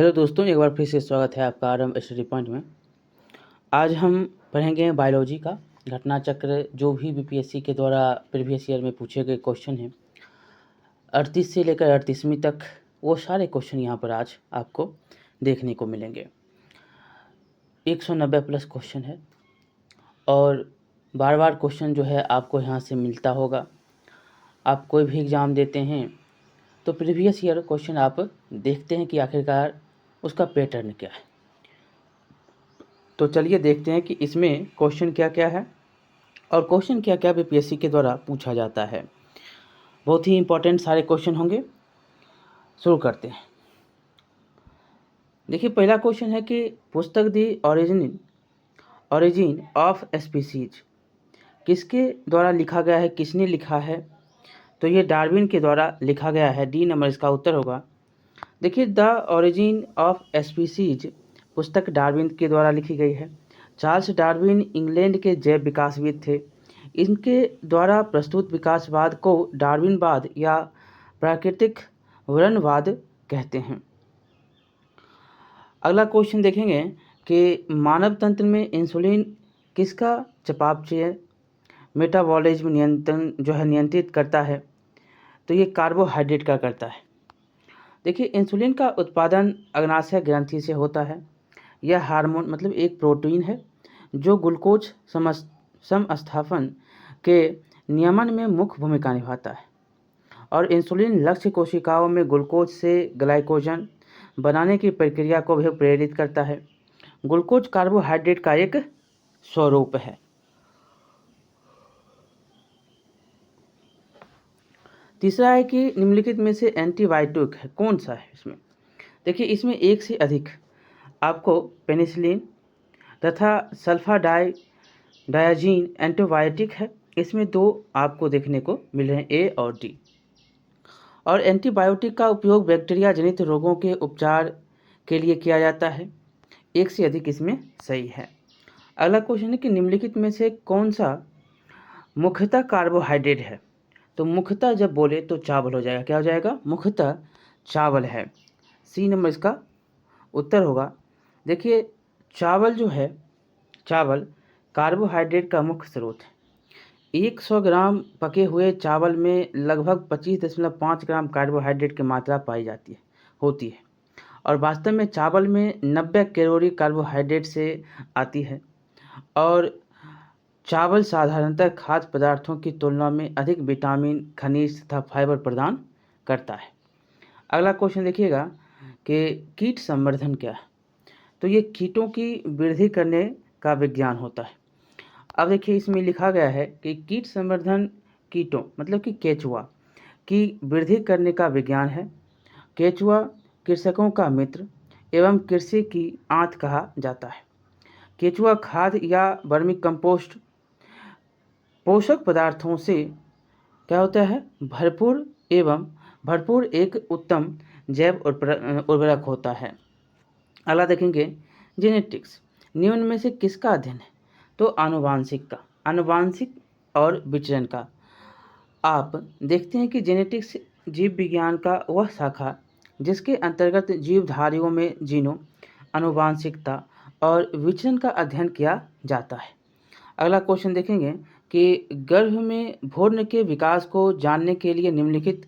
Hello दोस्तों, एक बार फिर से स्वागत है आपका आरंभ स्टडी पॉइंट में। आज हम पढ़ेंगे बायोलॉजी का घटना चक्र। जो भी बीपीएससी के द्वारा प्रीवियस ईयर में पूछे गए क्वेश्चन हैं 38 से लेकर 38वीं तक, वो सारे क्वेश्चन यहाँ पर आज आपको देखने को मिलेंगे। 190 प्लस क्वेश्चन है और बार बार क्वेश्चन जो है आपको यहाँ से मिलता होगा। आप कोई भी एग्ज़ाम देते हैं तो प्रीवियस ईयर क्वेश्चन आप देखते हैं कि आखिरकार उसका पैटर्न क्या है। तो चलिए देखते हैं कि इसमें क्वेश्चन क्या क्या है और क्वेश्चन क्या क्या बीपीएससी के द्वारा पूछा जाता है। बहुत ही इंपॉर्टेंट सारे क्वेश्चन होंगे। शुरू करते हैं। देखिए, पहला क्वेश्चन है कि पुस्तक दी ओरिजिन ऑफ स्पीसीज किसके द्वारा लिखा गया है, किसने लिखा है? तो ये डार्विन के द्वारा लिखा गया है। डी नंबर इसका उत्तर होगा। देखिए, द ओरिजिन ऑफ स्पीसीज पुस्तक डार्विन के द्वारा लिखी गई है। चार्ल्स डार्विन इंग्लैंड के जैव विकासविद थे। इनके द्वारा प्रस्तुत विकासवाद को डार्विनवाद या प्राकृतिक वर्णवाद कहते हैं। अगला क्वेश्चन देखेंगे कि मानव तंत्र में इंसुलिन किसका चयापचय मेटाबॉलिज्म नियंत्रित करता है? तो ये कार्बोहाइड्रेट का करता है। देखिए, इंसुलिन का उत्पादन अग्नाशय ग्रंथि से होता है। यह हार्मोन मतलब एक प्रोटीन है जो ग्लूकोज समस्थापन के नियमन में मुख्य भूमिका निभाता है और इंसुलिन लक्ष्य कोशिकाओं में ग्लूकोज से ग्लाइकोजन बनाने की प्रक्रिया को भी प्रेरित करता है। ग्लूकोज कार्बोहाइड्रेट का एक स्वरूप है। तीसरा है कि निम्नलिखित में से एंटीबायोटिक है कौन सा है? इसमें देखिए, इसमें एक से अधिक आपको पेनिसिलिन तथा सल्फाडायजीन एंटीबायोटिक है। इसमें दो आपको देखने को मिल रहे हैं, ए और डी। और एंटीबायोटिक का उपयोग बैक्टीरिया जनित रोगों के उपचार के लिए किया जाता है। एक से अधिक इसमें सही है। अगला क्वेश्चन है कि निम्नलिखित में से कौन सा मुख्यतः कार्बोहाइड्रेट है? तो मुख्यतः जब बोले तो चावल हो जाएगा। क्या हो जाएगा? मुख्यतः चावल है। सी नंबर इसका उत्तर होगा। देखिए, चावल जो है, चावल कार्बोहाइड्रेट का मुख्य स्रोत है। 100 ग्राम पके हुए चावल में लगभग 25.5 ग्राम कार्बोहाइड्रेट की मात्रा पाई होती है और वास्तव में चावल में 90 कैलोरी कार्बोहाइड्रेट से आती है और चावल साधारणतः खाद्य पदार्थों की तुलना में अधिक विटामिन, खनिज तथा फाइबर प्रदान करता है। अगला क्वेश्चन देखिएगा कि कीट संवर्धन क्या है? तो ये कीटों की वृद्धि करने का विज्ञान होता है। अब देखिए, इसमें लिखा गया है कि कीट संवर्धन कीटों मतलब कि केचुआ की वृद्धि करने का विज्ञान है। केचुआ कृषकों का मित्र एवं कृषि की आंत कहा जाता है। केचुआ खाद या वर्मी कंपोस्ट पोषक पदार्थों से क्या होता है? भरपूर एक उत्तम जैव उर्वरक होता है। अगला देखेंगे जेनेटिक्स निम्न में से किसका अध्ययन है? तो आनुवांशिक और विचरण का। आप देखते हैं कि जेनेटिक्स जीव विज्ञान का वह शाखा जिसके अंतर्गत जीवधारियों में जीनों, आनुवांशिकता और विचरण का अध्ययन किया जाता है। अगला क्वेश्चन देखेंगे कि गर्भ में भ्रूण के विकास को जानने के लिए निम्नलिखित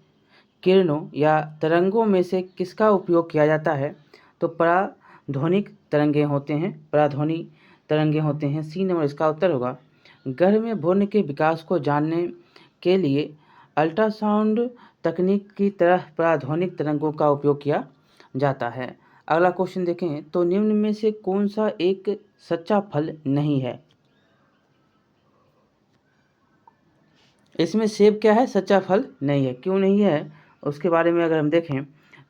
किरणों या तरंगों में से किसका उपयोग किया जाता है? तो पराध्वनिक तरंगें होते हैं। सी नंबर इसका उत्तर होगा। गर्भ में भ्रूण के विकास को जानने के लिए अल्ट्रासाउंड तकनीक की तरह पराध्वनिक तरंगों का उपयोग किया जाता है। अगला क्वेश्चन देखें तो निम्न में से कौन सा एक सच्चा फल नहीं है? इसमें सेब क्या है? सच्चा फल नहीं है। क्यों नहीं है उसके बारे में अगर हम देखें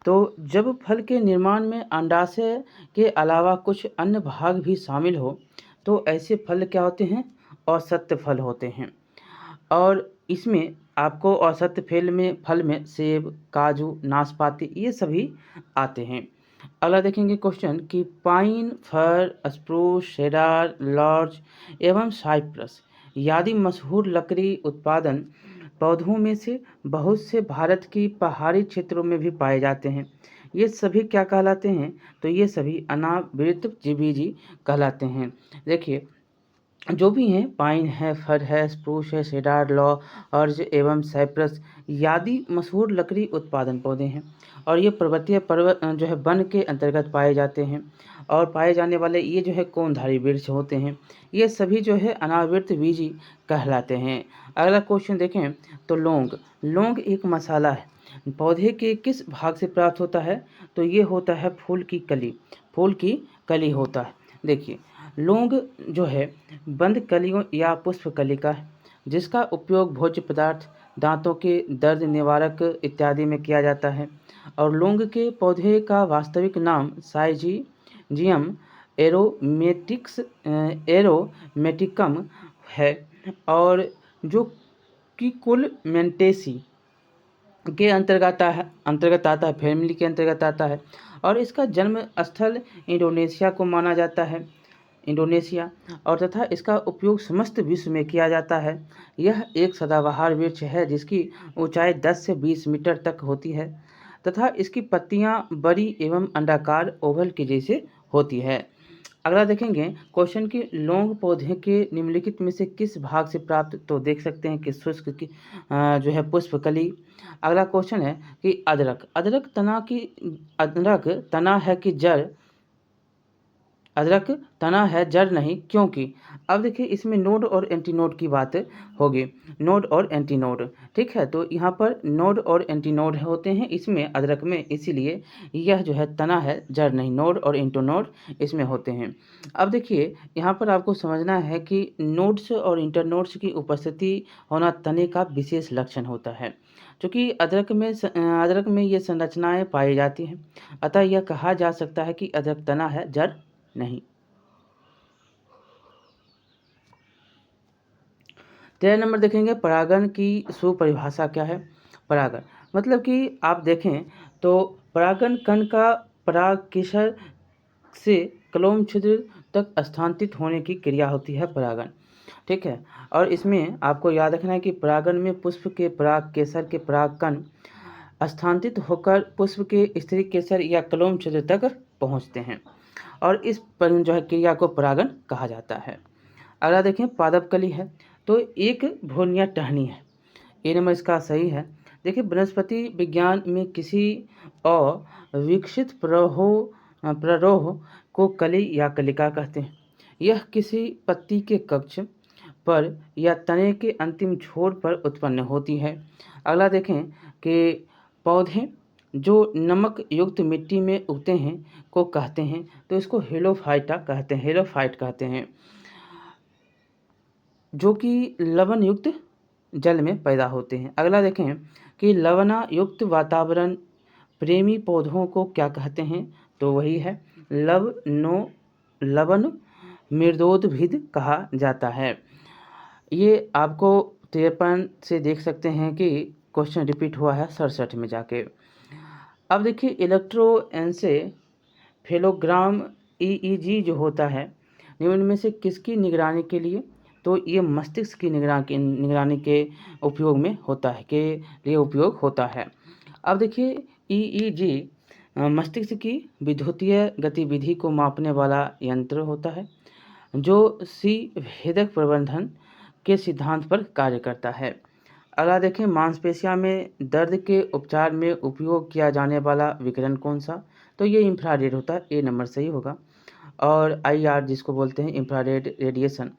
तो जब फल के निर्माण में अंडाशय के अलावा कुछ अन्य भाग भी शामिल हो तो ऐसे फल क्या होते हैं? असत्य फल होते हैं। और इसमें आपको असत्य फल में सेब, काजू, नाशपाती ये सभी आते हैं। अगला देखेंगे क्वेश्चन कि पाइन, फर, स्प्रूस, सेडार, लॉर्च एवं साइप्रस आदि मशहूर लकड़ी उत्पादन पौधों में से बहुत से भारत की पहाड़ी क्षेत्रों में भी पाए जाते हैं। ये सभी क्या कहलाते हैं? तो ये सभी अनावृतजीवी कहलाते हैं। देखिए, जो भी हैं, पाइन है, फर है, स्प्रूस है, सेडार, लॉ, अर्ज एवं साइप्रस आदि मशहूर लकड़ी उत्पादन पौधे हैं और ये पर्वतीय जो है वन के अंतर्गत पाए जाते हैं और पाए जाने वाले ये जो है कोनधारी वृक्ष होते हैं। ये सभी जो है अनावृतबीजी कहलाते हैं। अगला क्वेश्चन देखें तो लौंग। लौंग एक मसाला है, पौधे के किस भाग से प्राप्त होता है? तो ये होता है फूल की कली। फूल की कली होता है। देखिए, लौंग जो है बंद कलियों या पुष्प कलिका है, जिसका उपयोग भोज्य पदार्थ, दांतों के दर्द निवारक इत्यादि में किया जाता है। और लौंग के पौधे का वास्तविक नाम साइजीजियम एरोमेटिकम है और जो कि कुल मेंटेसी के अंतर्गत आता है, फैमिली के अंतर्गत आता है और इसका जन्म स्थल इंडोनेशिया को माना जाता है, इंडोनेशिया, और तथा इसका उपयोग समस्त विश्व में किया जाता है। यह एक सदाबहार वृक्ष है जिसकी ऊंचाई 10 से 20 मीटर तक होती है तथा इसकी पत्तियां बड़ी एवं अंडाकार ओवल के जैसे होती है। अगला देखेंगे क्वेश्चन की लौंग पौधे के निम्नलिखित में से किस भाग से प्राप्त? तो देख सकते हैं कि शुष्क की जो है पुष्पकली। अगला क्वेश्चन है कि अदरक। अदरक तना है कि जड़? अदरक तना है, जड़ नहीं, क्योंकि अब देखिए इसमें नोड और एंटीनोड की बात होगी। नोड और एंटीनोड, ठीक है, तो यहाँ पर नोड और एंटीनोड होते हैं इसमें अदरक में, इसीलिए यह जो है तना है, जड़ नहीं। नोड और एंटीनोड इसमें होते हैं। अब देखिए यहाँ पर आपको समझना है कि नोड्स और इंटरनोड्स की उपस्थिति होना तने का विशेष लक्षण होता है, क्योंकि अदरक में ये संरचनाएं पाई जाती हैं, अतः यह कहा जा सकता है कि अदरक तना है, जड़ नहीं। 13 नंबर देखेंगे परागण की सुपरिभाषा क्या है? परागण मतलब कि आप देखें तो परागण कण का परागकेसर से क्लोम छिद्र तक स्थानांतरित होने की क्रिया होती है परागण, ठीक है। और इसमें आपको याद रखना है कि परागण में पुष्प के परागकेसर के परागकण स्थानांतरित होकर पुष्प के स्त्री केसर या क्लोम छिद्र तक पहुँचते हैं और इस पर जो है क्रिया को परागण कहा जाता है। अगला देखें पादप कली है, तो एक भ्रूण या टहनी है, ये नंबर इसका सही है। देखिए वनस्पति विज्ञान में किसी अविकसित प्ररोह को कली या कलिका कहते हैं। यह किसी पत्ती के कक्ष पर या तने के अंतिम छोर पर उत्पन्न होती है। अगला देखें कि पौधे जो नमक युक्त मिट्टी में उगते हैं को कहते हैं, तो इसको हेलोफाइट कहते हैं, जो कि लवण युक्त जल में पैदा होते हैं। अगला देखें कि लवणा युक्त वातावरण प्रेमी पौधों को क्या कहते हैं? तो वही है लवण मृदोद्भिद कहा जाता है। ये आपको 53 से देख सकते हैं कि क्वेश्चन रिपीट हुआ है 67 में जाके। अब देखिए इलेक्ट्रोएन्सेफेलोग्राम ईईजी जो होता है निम्न में से किसकी निगरानी के लिए? तो ये मस्तिष्क की निगरानी के उपयोग में होता है, के लिए उपयोग होता है। अब देखिए ईईजी मस्तिष्क की विद्युतीय गतिविधि को मापने वाला यंत्र होता है जो भेदक प्रबंधन के सिद्धांत पर कार्य करता है। अगला देखें मांसपेशियों में दर्द के उपचार में उपयोग किया जाने वाला विकिरण कौन सा? तो ये इंफ्रारेड होता है, ए नंबर सही होगा। और आईआर जिसको बोलते हैं इंफ्रारेड रेडिएशन,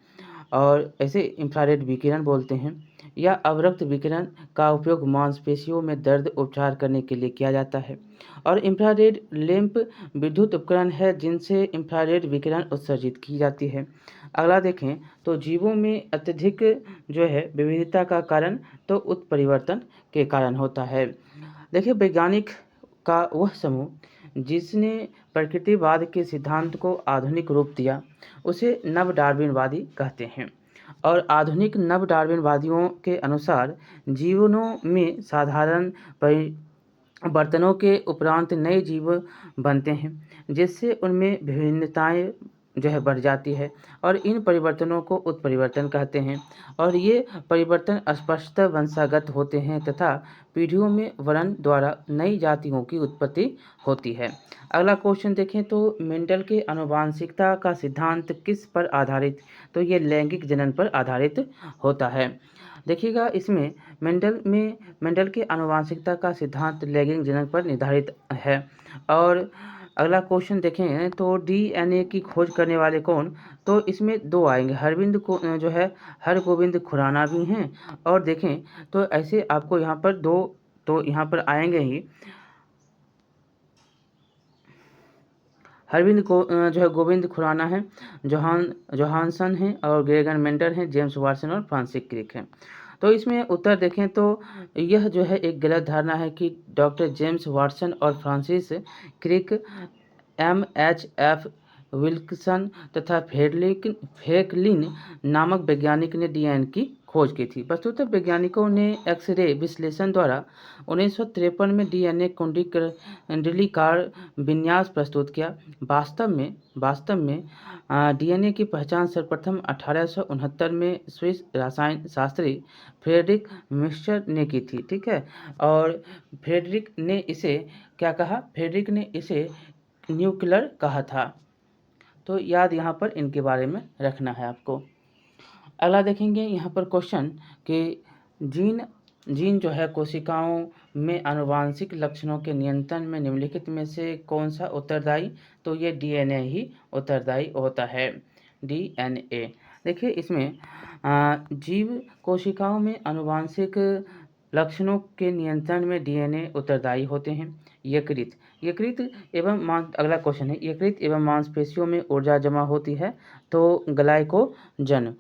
और ऐसे इंफ्रारेड विकिरण बोलते हैं, या अवरक्त विकिरण का उपयोग मांसपेशियों में दर्द उपचार करने के लिए किया जाता है। और इंफ्रारेड लैंप विद्युत उपकरण है जिनसे इंफ्रारेड विकिरण उत्सर्जित की जाती है। अगला देखें तो जीवों में अत्यधिक जो है विविधता का कारण तो उत्परिवर्तन के कारण होता है। देखिए वैज्ञानिक का वह समूह जिसने प्रकृतिवाद के सिद्धांत को आधुनिक रूप दिया उसे नव डार्विनवादी कहते हैं। और आधुनिक नव डार्विनवादियों के अनुसार जीवनों में साधारण परिवर्तनों के उपरांत नए जीव बनते हैं जिससे उनमें विभिन्नताएं जो है बढ़ जाती है और इन परिवर्तनों को उत्परिवर्तन कहते हैं और ये परिवर्तन स्पष्टतः वंशागत होते हैं तथा पीढ़ियों में वर्ण द्वारा नई जातियों की उत्पत्ति होती है। अगला क्वेश्चन देखें तो मेंडल के आनुवांशिकता का सिद्धांत किस पर आधारित, तो ये लैंगिक जनन पर आधारित होता है। देखिएगा इसमें मेंडल के आनुवांशिकता का सिद्धांत लैंगिक जनन पर निर्धारित है। और अगला क्वेश्चन देखें तो डीएनए की खोज करने वाले कौन, तो इसमें दो आएंगे, हरविंद को जो है हरगोविंद खुराना भी हैं और देखें तो ऐसे आपको यहाँ पर दो तो यहाँ पर आएंगे ही, हरविंद को जो है गोविंद खुराना है, जोहानसन हैं और ग्रेगर मेंडल हैं, जेम्स वाटसन और फ्रांसिस क्रिक हैं। तो इसमें उत्तर देखें तो यह जो है एक गलत धारणा है कि डॉक्टर जेम्स वाटसन और फ्रांसिस क्रिक MHF विल्सन तथा फ्रैंकलिन नामक वैज्ञानिक ने डीएनए की खोज की थी। वस्तुतः वैज्ञानिकों ने एक्स-रे विश्लेषण द्वारा 1953 में डीएनए कुंडलीकार विन्यास प्रस्तुत किया। वास्तव में डीएनए की पहचान सर्वप्रथम 1869 में स्विस रसायन शास्त्री फ्रेडरिक मिक्सचर ने की थी। ठीक है, और फ्रेडरिक ने इसे क्या कहा, फ्रेडरिक ने इसे न्यूक्लियर कहा था। तो याद यहाँ पर इनके बारे में रखना है आपको। अगला देखेंगे यहाँ पर क्वेश्चन कि जीन जो है कोशिकाओं में आनुवांशिक लक्षणों के नियंत्रण में निम्नलिखित में से कौन सा उत्तरदायी, तो ये डीएनए ही उत्तरदायी होता है, डीएनए। देखिए इसमें जीव कोशिकाओं में आनुवांशिक लक्षणों के नियंत्रण में डीएनए उत्तरदायी होते हैं। यकृत एवं अगला क्वेश्चन है, यकृत एवं मांसपेशियों में ऊर्जा जमा होती है तो ग्लाइकोजन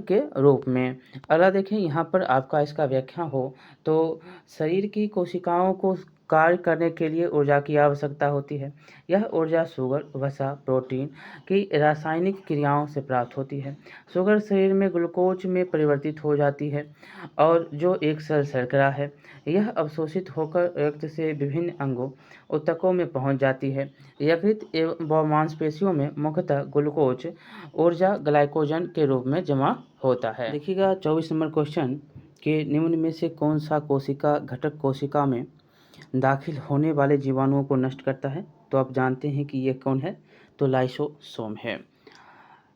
के रूप में। अगला देखें यहाँ पर आपका इसका व्याख्या हो तो शरीर की कोशिकाओं को कार्य करने के लिए ऊर्जा की आवश्यकता होती है। यह ऊर्जा शुगर, वसा, प्रोटीन की रासायनिक क्रियाओं से प्राप्त होती है। शुगर शरीर में ग्लूकोज में परिवर्तित हो जाती है और जो एक सरल शर्करा है, यह अवशोषित होकर रक्त से विभिन्न अंगों ऊतकों में पहुंच जाती है। यकृत एवं मांसपेशियों में मुख्यतः ग्लूकोज ऊर्जा ग्लाइकोजन के रूप में जमा होता है। देखिएगा 24 नंबर क्वेश्चन कि निम्न में से कौन सा कोशिका घटक कोशिका में दाखिल होने वाले जीवाणुओं को नष्ट करता है, तो आप जानते हैं कि ये कौन है, तो लाइसोसोम है।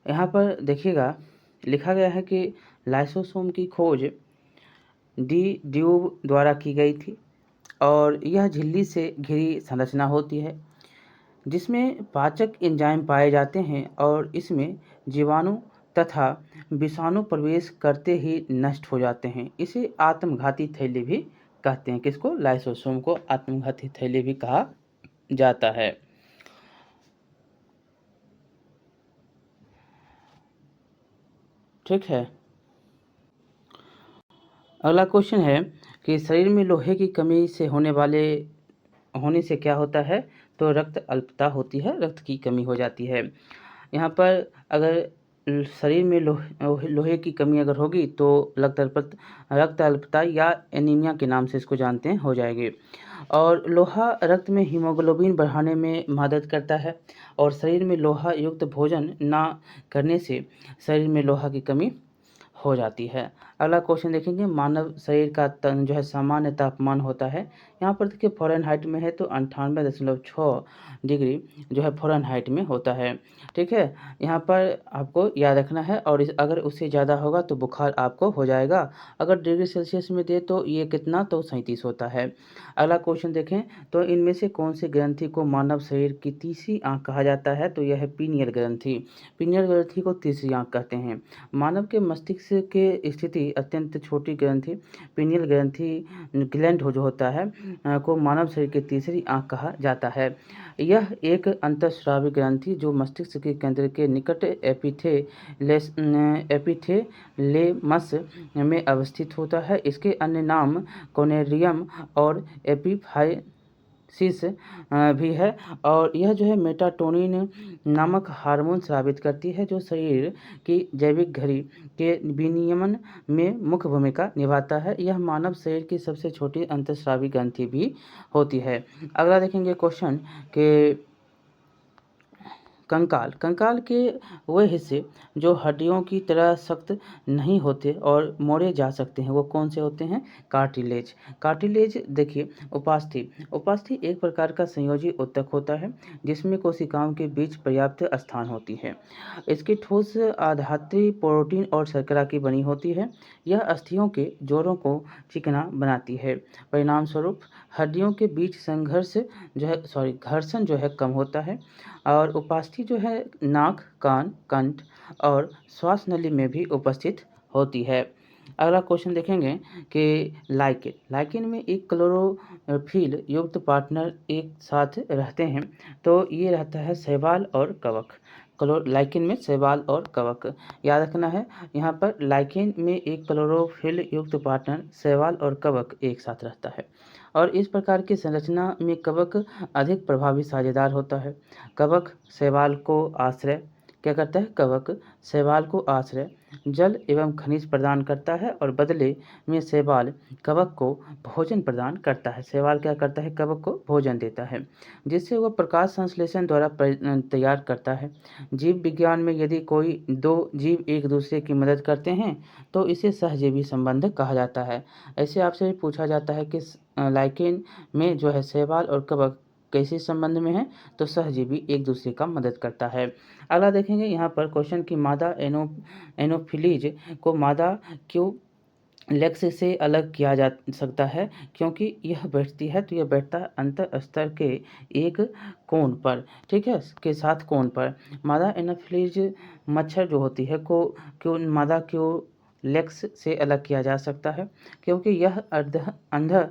यहाँ पर देखिएगा लिखा गया है कि लाइसोसोम की खोज डी ड्यूब द्वारा की गई थी और यह झिल्ली से घिरी संरचना होती है जिसमें पाचक एंजाइम पाए जाते हैं और इसमें जीवाणु तथा विषाणु प्रवेश करते ही नष्ट हो जाते हैं। इसे आत्मघाती थैली भी कहते हैं। किसको? लाइसोसोम को आत्मघाती थैली भी कहा जाता है। ठीक है, अगला क्वेश्चन है कि शरीर में लोहे की कमी से होने से क्या होता है, तो रक्त अल्पता होती है, रक्त की कमी हो जाती है। यहाँ पर अगर शरीर में लोहे की कमी अगर होगी तो रक्त अल्पता या एनीमिया के नाम से इसको जानते हैं हो जाएगी। और लोहा रक्त में हीमोग्लोबिन बढ़ाने में मदद करता है और शरीर में लोहा युक्त भोजन ना करने से शरीर में लोहा की कमी हो जाती है। अगला क्वेश्चन देखेंगे, मानव शरीर का जो है सामान्य तापमान होता है, यहाँ पर देखिए फ़ारेनहाइट में है तो 98.6 डिग्री जो है फ़ारेनहाइट में होता है। ठीक है, यहाँ पर आपको याद रखना है और अगर उससे ज़्यादा होगा तो बुखार आपको हो जाएगा। अगर डिग्री सेल्सियस में दे तो ये कितना, तो 37 होता है। अगला क्वेश्चन देखें तो इनमें से कौन सी ग्रंथि को मानव शरीर की तीसरी आँख कहा जाता है, तो यह है पीनियल ग्रंथि। पीनियल ग्रंथि को तीसरी आँख कहते हैं। मानव के मस्तिष्क के स्थिति अत्यंत छोटी ग्रंथि पीनियल ग्रंथि ग्लैंड जो होता है को मानव शरीर की तीसरी आँख कहा जाता है। यह एक अंतःस्रावी ग्रंथि जो मस्तिष्क के केंद्र के निकट एपिथेलेमस में अवस्थित होता है। इसके अन्य नाम कोनेरियम और एपिफाइसिस भी है और यह जो है मेटाटोनिन नामक हार्मोन स्रावित करती है जो शरीर की जैविक घड़ी के विनियमन में मुख्य भूमिका निभाता है। यह मानव शरीर की सबसे छोटी अंतःस्रावी ग्रंथि भी होती है। अगला देखेंगे क्वेश्चन कंकाल, कंकाल के वे हिस्से जो हड्डियों की तरह सख्त नहीं होते और मोड़े जा सकते हैं, वो कौन से होते हैं? कार्टिलेज। कार्टिलेज देखिए, उपास्थि, उपास्थि एक प्रकार का संयोजी ऊतक होता है जिसमें कोशिकाओं के बीच पर्याप्त स्थान होती है। इसकी ठोस आधात्री प्रोटीन और शर्करा की बनी होती है। यह अस्थियों के जोड़ों को चिकना बनाती है। परिणाम स्वरूप हड्डियों के बीच संघर्ष जो है घर्षण जो है कम होता है और उपास्थि जो है नाक, कान, कंठ और श्वास नली में भी उपस्थित होती है। अगला क्वेश्चन देखेंगे कि लाइकेन, लाइकेन में एक क्लोरोफिल युक्त पार्टनर एक साथ रहते हैं, तो ये रहता है शैवाल और कवक। लाइकेन में शैवाल और कवक याद रखना है। यहाँ पर लाइकेन में एक क्लोरोफिल युक्त पार्टनर शैवाल और कवक एक साथ रहता है और इस प्रकार की संरचना में कवक अधिक प्रभावी साझेदार होता है। कवक शैवाल को आश्रय क्या करता है? कवक शैवाल को आश्रय, जल एवं खनिज प्रदान करता है और बदले में शैवाल कवक को भोजन प्रदान करता है। शैवाल क्या करता है? कवक को भोजन देता है जिससे वह प्रकाश संश्लेषण द्वारा तैयार करता है। जीव विज्ञान में यदि कोई दो जीव एक दूसरे की मदद करते हैं तो इसे सहजीवी संबंध कहा जाता है। ऐसे आपसे पूछा जाता है कि लाइकेन में जो है शैवाल और कवक कैसे संबंध में है? तो सहजीवी एक दूसरे का मदद करता है। अगला देखेंगे यहाँ पर क्वेश्चन की मादा एनोफिलीज को मादा क्यों लेक्स से अलग किया जा सकता है? क्योंकि यह बैठती है तो यह बैठता है अंतर स्तर के एक कोण पर, ठीक है, के साथ कोण पर। मादा एनोफिलीज मच्छर जो होती है को क्यों मादा क्यों लेक्स से अलग किया जा सकता है? क्योंकि यह अंध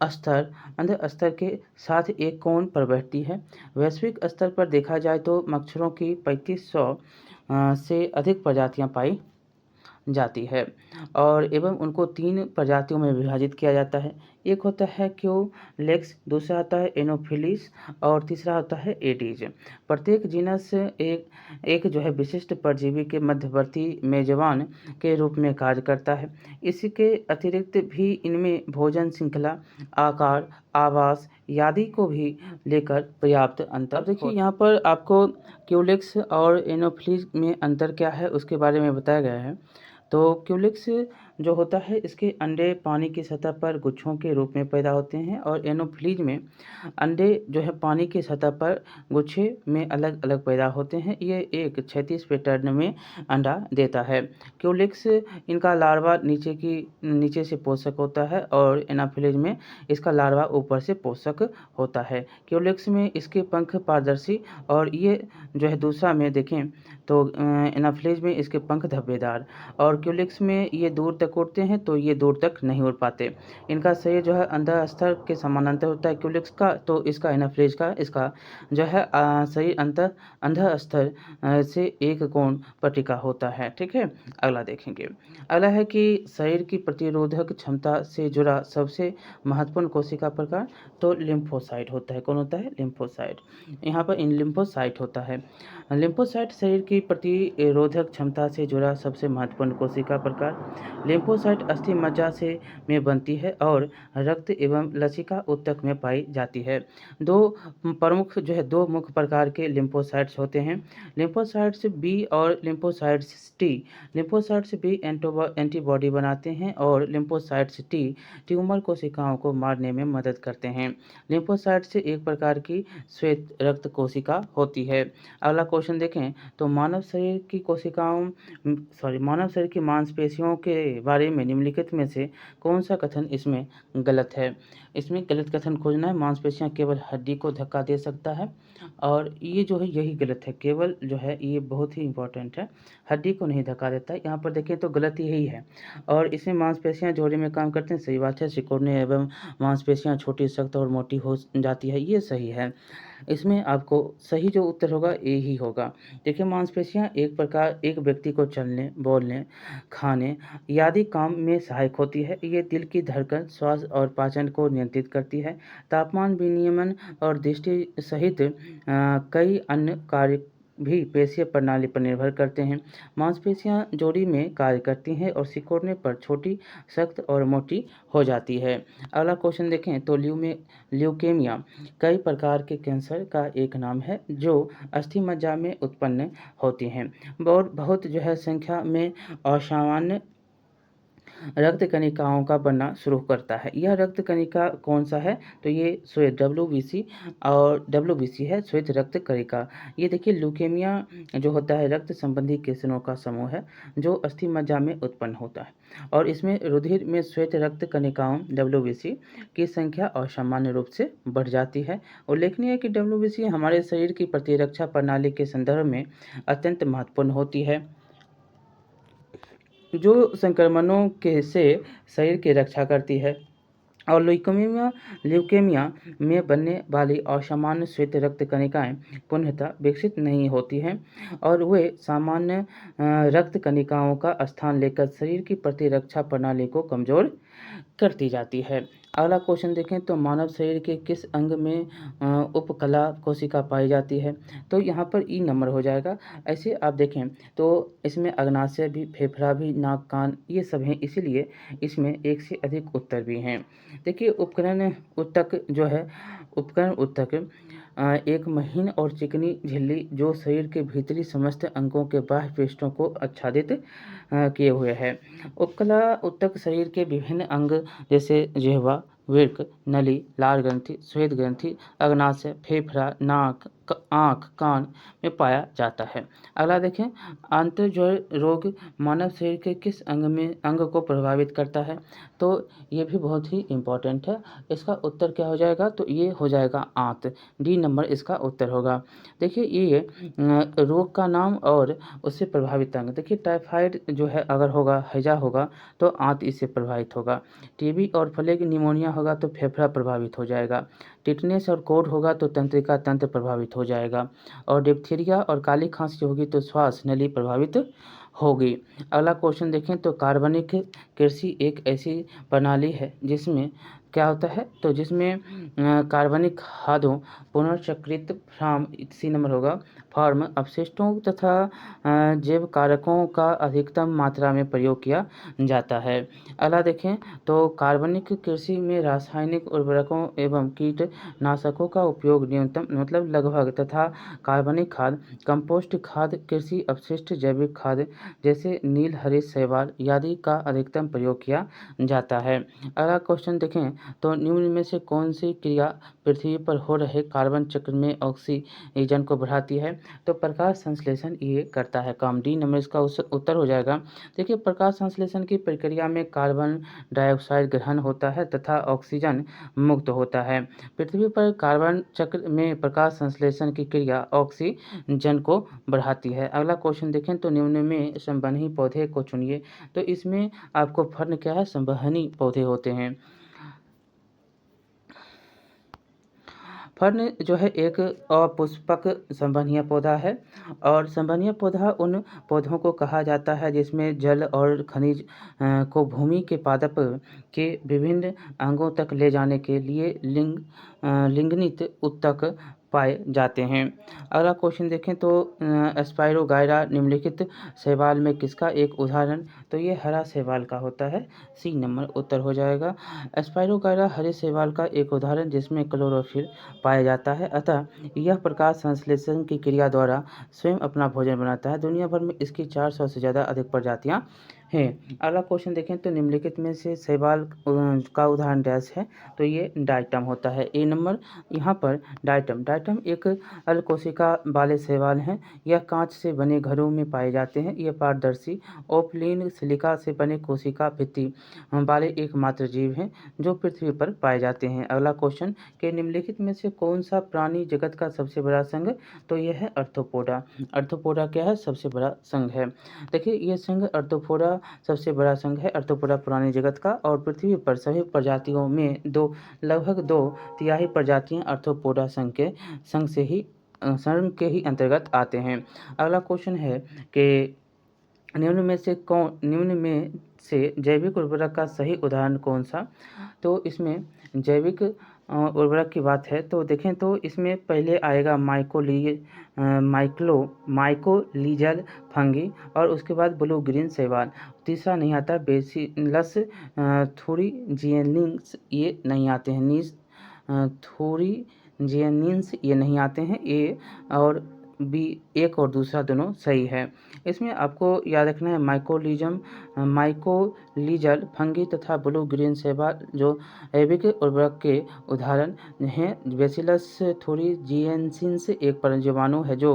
स्तर के साथ एक कोण पर बैठती है। वैश्विक स्तर पर देखा जाए तो मच्छरों की 3500 से अधिक प्रजातियां पाई जाती है और एवं उनको 3 प्रजातियों में विभाजित किया जाता है। एक होता है क्यूलेक्स, दूसरा होता है एनोफिलीस और तीसरा होता है एडीज। प्रत्येक जीनस एक जो है विशिष्ट परजीवी के मध्यवर्ती मेजबान के रूप में कार्य करता है। इसके अतिरिक्त भी इनमें भोजन श्रृंखला, आकार, आवास आदि को भी लेकर पर्याप्त अंतर। देखिए यहाँ पर आपको क्यूलेक्स और एनोफिलीस में अंतर क्या है उसके बारे में बताया गया है। तो क्यूलिक्स जो होता है इसके अंडे पानी की सतह पर गुच्छों के रूप में पैदा होते हैं और एनोफिलीज में अंडे जो है पानी की सतह पर गुच्छे में अलग अलग पैदा होते हैं। ये एक क्षैतिज पैटर्न में अंडा देता है। क्यूलिक्स इनका लार्वा नीचे से पोषक होता है और एनाफिलीज में इसका लार्वा ऊपर से पोषक होता है। क्यूलिक्स में इसके पंख पारदर्शी और ये जो है दूसरा में देखें तो एनाफिलीज में इसके पंख धब्बेदार और क्यूलिक्स में ये दूर तक उड़ते हैं तो ये दूर तक नहीं उड़ पाते। इनका शरीर जो है अंधा स्तर के समानांतर होता है क्यूलिक्स का, तो इसका एनाफिलीज का इसका जो है शरीर अंधा स्तर से एक कोण पर टिका होता है, ठीक है। अगला देखेंगे, अगला है कि शरीर की प्रतिरोधक क्षमता से जुड़ा सबसे महत्वपूर्ण कोशिका प्रकार तो लिम्फोसाइट होता है। कौन होता है? लिम्फोसाइट। यहाँ पर इन लिम्फोसाइट होता है। लिम्फोसाइट शरीर की प्रतिरोधक क्षमता से जुड़ा सबसे महत्वपूर्ण कोशिका प्रकार। लिम्फोसाइट अस्थि मज्जा से में बनती है और रक्त एवं लसिका ऊतक में पाई जाती है। दो मुख्य प्रकार के लिम्फोसाइट्स होते हैं, लिम्फोसाइट्स बी और lymphocytes T. Lymphocytes B antibody बनाते हैं और लिम्फोसाइट्स टी ट्यूमर कोशिकाओं को मारने में मदद करते हैं। लिम्फोसाइट से एक प्रकार की श्वेत रक्त कोशिका होती है। अगला क्वेश्चन देखें तो मानव शरीर की मांसपेशियों के बारे में निम्नलिखित में से कौन सा कथन इसमें गलत है? इसमें गलत कथन खोजना है। मांसपेशियां केवल हड्डी को धक्का दे सकता है और ये जो है यही गलत है। केवल जो है ये बहुत ही इंपॉर्टेंट है, हड्डी को नहीं धक्का देता है। यहाँ पर देखें तो गलत यही है और इसमें मांसपेशियां जोड़े में काम करते हैं, सही बात है। सिकुड़ने एवं मांसपेशियां छोटी, सख्त और मोटी हो जाती है, ये सही है। इसमें आपको सही जो उत्तर होगा ये ही होगा। देखिए मांसपेशियां एक व्यक्ति को चलने, बोलने, खाने आदि काम में सहायक होती है। ये दिल की धड़कन, श्वास और पाचन को नियंत्रित करती है। तापमान विनियमन और दृष्टि सहित कई अन्य कार्य भी पेशीय प्रणाली पर निर्भर करते हैं। मांसपेशियां जोड़ी में कार्य करती हैं और सिकुड़ने पर छोटी, सख्त और मोटी हो जाती है। अगला क्वेश्चन देखें तो ल्यूकेमिया कई प्रकार के कैंसर का एक नाम है जो अस्थि मज्जा में उत्पन्न होती हैं और बहुत जो है संख्या में असामान्य रक्त कणिकाओं का बनना शुरू करता है। यह रक्त कणिका कौन सा है? तो ये श्वेत WBC और WBC है, श्वेत रक्त कणिका। ये देखिए ल्यूकेमिया जो होता है रक्त संबंधी किस्मों का समूह है जो अस्थि मज्जा में उत्पन्न होता है और इसमें रुधिर में श्वेत रक्त कणिकाओं WBC की संख्या असामान्य रूप से बढ़ जाती है। उल्लेखनीय है कि WBC हमारे शरीर की प्रतिरक्षा प्रणाली के संदर्भ में अत्यंत महत्वपूर्ण होती है जो संक्रमणों के से शरीर की रक्षा करती है और ल्यूकेमिया में बनने वाली असामान्य श्वेत रक्त कणिकाएं पुनः विकसित नहीं होती हैं और वे सामान्य रक्त कणिकाओं का स्थान लेकर शरीर की प्रतिरक्षा प्रणाली को कमज़ोर करती जाती है। अगला क्वेश्चन देखें तो मानव शरीर के किस अंग में उपकला कोशिका पाई जाती है? तो यहाँ पर ई नंबर हो जाएगा। ऐसे आप देखें तो इसमें अग्नाशय भी, फेफड़ा भी, नाक, कान ये सब हैं, इसीलिए इसमें एक से अधिक उत्तर भी हैं। देखिए उपकरण ऊतक एक महीन और चिकनी झिल्ली जो शरीर के भीतरी समस्त अंगों के बाह्य पृष्ठों को आच्छादित किए हुए है। उपकला ऊतक शरीर के विभिन्न अंग जैसे जिह्वा, वृक्क, नली, लार ग्रंथि, श्वेत ग्रंथि, अग्नाशय, फेफड़ा, नाक, आँख, कान में पाया जाता है। अगला देखें आंतर्ज्वर रोग मानव शरीर के किस अंग को प्रभावित करता है? तो ये भी बहुत ही इम्पोर्टेंट है। इसका उत्तर क्या हो जाएगा? तो ये हो जाएगा आंत। डी नंबर इसका उत्तर होगा। देखिए ये रोग का नाम और उससे प्रभावित अंग। देखिए टाइफाइड जो है अगर होगा, हैजा होगा तो आंत इससे प्रभावित होगा। टीबी और प्लेग निमोनिया होगा तो फेफड़ा प्रभावित हो जाएगा। टिटनेस और कोढ़ होगा तो तंत्रिका तंत्र प्रभावित हो जाएगा और डिप्थीरिया और काली खांसी होगी तो श्वास नली प्रभावित होगी। अगला क्वेश्चन देखें तो कार्बनिक कृषि एक ऐसी प्रणाली है जिसमें क्या होता है? तो जिसमें कार्बनिक खादों पुनर्चक्रित सी नंबर होगा फॉर्म अपशिष्टों तथा जैव कारकों का अधिकतम मात्रा में प्रयोग किया जाता है। अगला देखें तो कार्बनिक कृषि में रासायनिक उर्वरकों एवं कीटनाशकों का उपयोग न्यूनतम मतलब लगभग तथा कार्बनिक खाद, कंपोस्ट खाद, कृषि अपशिष्ट, जैविक खाद जैसे नील हरित शैवाल आदि का अधिकतम प्रयोग किया जाता है। अगला क्वेश्चन देखें तो निम्न में से कौन सी क्रिया पृथ्वी पर हो रहे कार्बन चक्र में ऑक्सीजन को बढ़ाती है? तो प्रकाश संश्लेषण ये करता है काम। डी नंबर इसका उत्तर हो जाएगा। देखिए प्रकाश संश्लेषण की प्रक्रिया में कार्बन डाइऑक्साइड ग्रहण होता है तथा ऑक्सीजन मुक्त होता है। पृथ्वी पर कार्बन चक्र में प्रकाश संश्लेषण की क्रिया ऑक्सीजन को बढ़ाती है। अगला क्वेश्चन देखें तो निम्न में संवहनी पौधे को चुनिए। तो इसमें आपको फर्न क्या है? संवहनी पौधे होते हैं। फर्न जो है एक अपुष्पक संवहनीय पौधा है और संवहनीय पौधा उन पौधों को कहा जाता है जिसमें जल और खनिज को भूमि के पादप के विभिन्न अंगों तक ले जाने के लिए लिग्नित ऊतक पाए जाते हैं। अगला क्वेश्चन देखें तो स्पाइरोगाइरा निम्नलिखित शैवाल में किसका एक उदाहरण? तो ये हरा शैवाल का होता है। सी नंबर उत्तर हो जाएगा। स्पाइरोगाइरा हरे शैवाल का एक उदाहरण जिसमें क्लोरोफिल पाया जाता है अतः यह प्रकाश संश्लेषण की क्रिया द्वारा स्वयं अपना भोजन बनाता है। दुनिया भर में इसकी 400 से ज़्यादा अधिक प्रजातियाँ हैं। अगला क्वेश्चन देखें तो निम्नलिखित में से शैवाल का उदाहरण डैश है? तो ये डाइटम होता है। ए नंबर यहाँ पर डाइटम एक अलकोशिका वाले शैवाल हैं। यह कांच से बने घरों में पाए जाते हैं। ये पारदर्शी ओपलिन सिलिका से बने कोशिका भित्ति वाले एकमात्र जीव हैं जो पृथ्वी पर पाए जाते हैं। अगला क्वेश्चन के निम्नलिखित में से कौन सा प्राणी जगत का सबसे बड़ा संघ? तो यह है आर्थ्रोपोडा। आर्थ्रोपोडा क्या है? सबसे बड़ा संघ है। देखिए ये संघ आर्थ्रोपोडा सबसे बड़ा संघ है आर्थ्रोपोडा प्राणी जगत का और पृथ्वी पर सभी प्रजातियों में लगभग 2/3 प्रजातियां आर्थ्रोपोडा संघ के ही अंतर्गत आते हैं। अगला क्वेश्चन है कि निम्न में से जैविक उर्वरक का सही उदाहरण कौन सा? तो इसमें जैविक उर्वरक की बात है तो देखें तो इसमें पहले आएगा माइकोलिजल फंगी और उसके बाद ब्लू ग्रीन शैवाल। तीसरा नहीं आता बेसिलस थूरिजिएनिन्स, ये नहीं आते हैं। थूरिजिएनिन्स ये नहीं आते हैं। ए और बी, एक और दूसरा दोनों सही है। इसमें आपको याद रखना है माइकोलिजल फंगी तथा ब्लू ग्रीन शैवाल जो जैविक उर्वरक के उदाहरण हैं। बेसिलस थूरिजिएन्सिस एक परजीवाणु है जो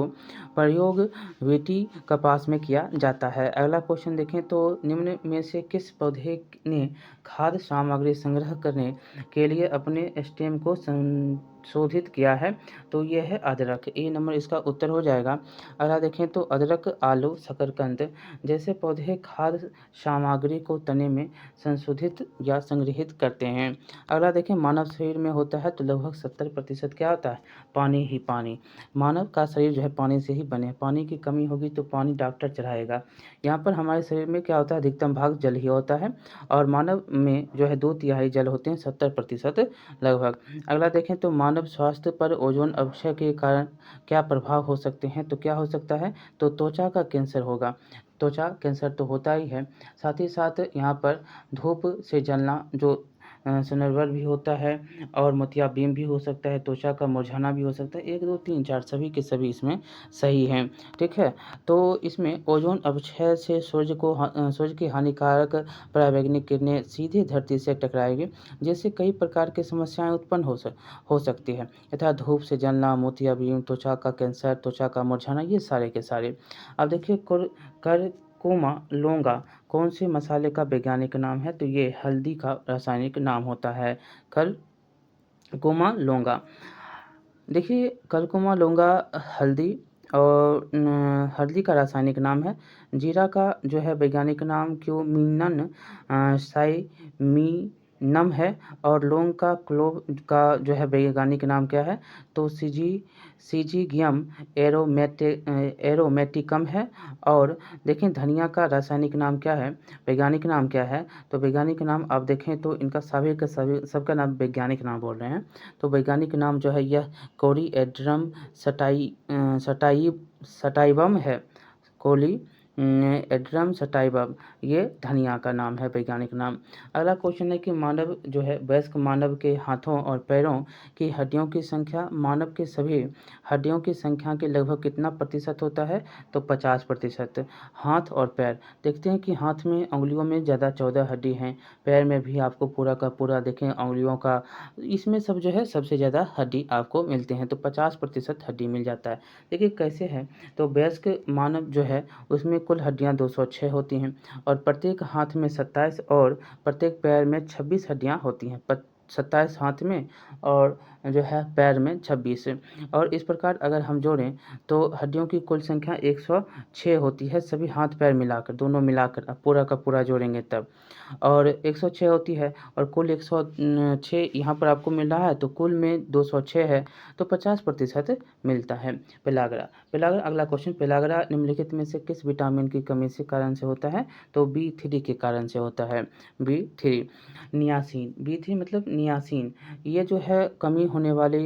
प्रयोग वीटी कपास में किया जाता है। अगला क्वेश्चन देखें तो निम्न में से किस पौधे ने खाद्य सामग्री संग्रह करने के लिए अपने स्टेम को संशोधित किया है? तो यह है अदरक। ए नंबर इसका उत्तर हो जाएगा। अगला देखें तो अदरक, आलू, शकरकंद जैसे पौधे खाद्य सामग्री को तने में संशोधित या संग्रहित करते हैं। अगला देखें मानव शरीर में होता है तो लगभग 70% क्या होता है? पानी ही पानी। मानव का शरीर जो है पानी से ही बने। पानी की कमी होगी तो पानी डॉक्टर चढ़ाएगा। यहाँ पर हमारे शरीर में क्या होता है? अधिकतम भाग जल ही होता है और मानव में जो है 2/3 जल होते हैं, 70% लगभग। अगला देखें तो मानव स्वास्थ्य पर ओजोन अपक्षय के कारण क्या प्रभाव हो सकते हैं? तो क्या हो सकता है? तो त्वचा का कैंसर होगा। त्वचा कैंसर तो होता ही है, साथ ही साथ यहाँ पर धूप से जलना जो सनबर्न भी होता है और मोतियाबिंद भी हो सकता है, त्वचा का मुरझाना भी हो सकता है। 1, 2, 3, 4 सभी के सभी इसमें सही हैं। ठीक है, तो इसमें ओजोन अपक्षय से सूर्य की हानिकारक पराबैंगनी किरणें सीधे धरती से टकराएगी, जिससे कई प्रकार की समस्याएं उत्पन्न हो सकती है, यथा धूप से जलना, मोतियाबिंद, त्वचा का कैंसर, त्वचा का मुरझाना, ये सारे के सारे। अब देखिए करकुमा लौंगा कौन से मसाले का वैज्ञानिक नाम है? तो ये हल्दी का रासायनिक नाम होता है, करकुमा लौंगा। देखिए करकुमा लौंगा हल्दी और हल्दी का रासायनिक नाम है। जीरा का जो है वैज्ञानिक नाम क्यूमिनम साइमिनम है और लौंग का क्लोव का जो है वैज्ञानिक नाम क्या है? तो सिजिगियम एरोमेटिकम है। और देखें धनिया का रासायनिक नाम क्या है? वैज्ञानिक नाम क्या है? तो वैज्ञानिक नाम आप देखें तो इनका सभी का सभी सबका नाम वैज्ञानिक नाम बोल रहे हैं। तो वैज्ञानिक नाम जो है यह कोरिएंडरम सटाइवम है। कोरिएंडरम सटाइवम ये धनिया का नाम है, वैज्ञानिक नाम। अगला क्वेश्चन है कि मानव जो है वयस्क मानव के हाथों और पैरों की हड्डियों की संख्या मानव के सभी हड्डियों की संख्या के लगभग कितना प्रतिशत होता है? तो 50%। हाथ और पैर देखते हैं कि हाथ में उंगलियों में ज़्यादा 14 हड्डी हैं, पैर में भी आपको पूरा का पूरा देखें उंगलियों का, इसमें सब जो है सबसे ज़्यादा हड्डी आपको मिलते हैं, तो 50% हड्डी मिल जाता है। देखिए कैसे है, तो वयस्क मानव जो है उसमें कुल हड्डियाँ 206 होती हैं और प्रत्येक हाथ में 27 और प्रत्येक पैर में 26 हड्डियाँ होती हैं। 27 हाथ में और जो है पैर में 26। और इस प्रकार अगर हम जोड़ें तो हड्डियों की कुल संख्या 106 होती है, सभी हाथ पैर मिलाकर, दोनों मिलाकर अब पूरा का पूरा जोड़ेंगे तब, और 106 होती है और कुल 106 यहाँ पर आपको मिल रहा है, तो कुल में 206 है, तो 50% मिलता है। पेलाग्रा पेलाग्रा अगला क्वेश्चन, पेलाग्रा निम्नलिखित में से किस विटामिन की कमी से कारण से होता है? तो B3 के कारण से होता है। B3 नियासिन, B3 मतलब नियासिन, ये जो है कमी होने वाले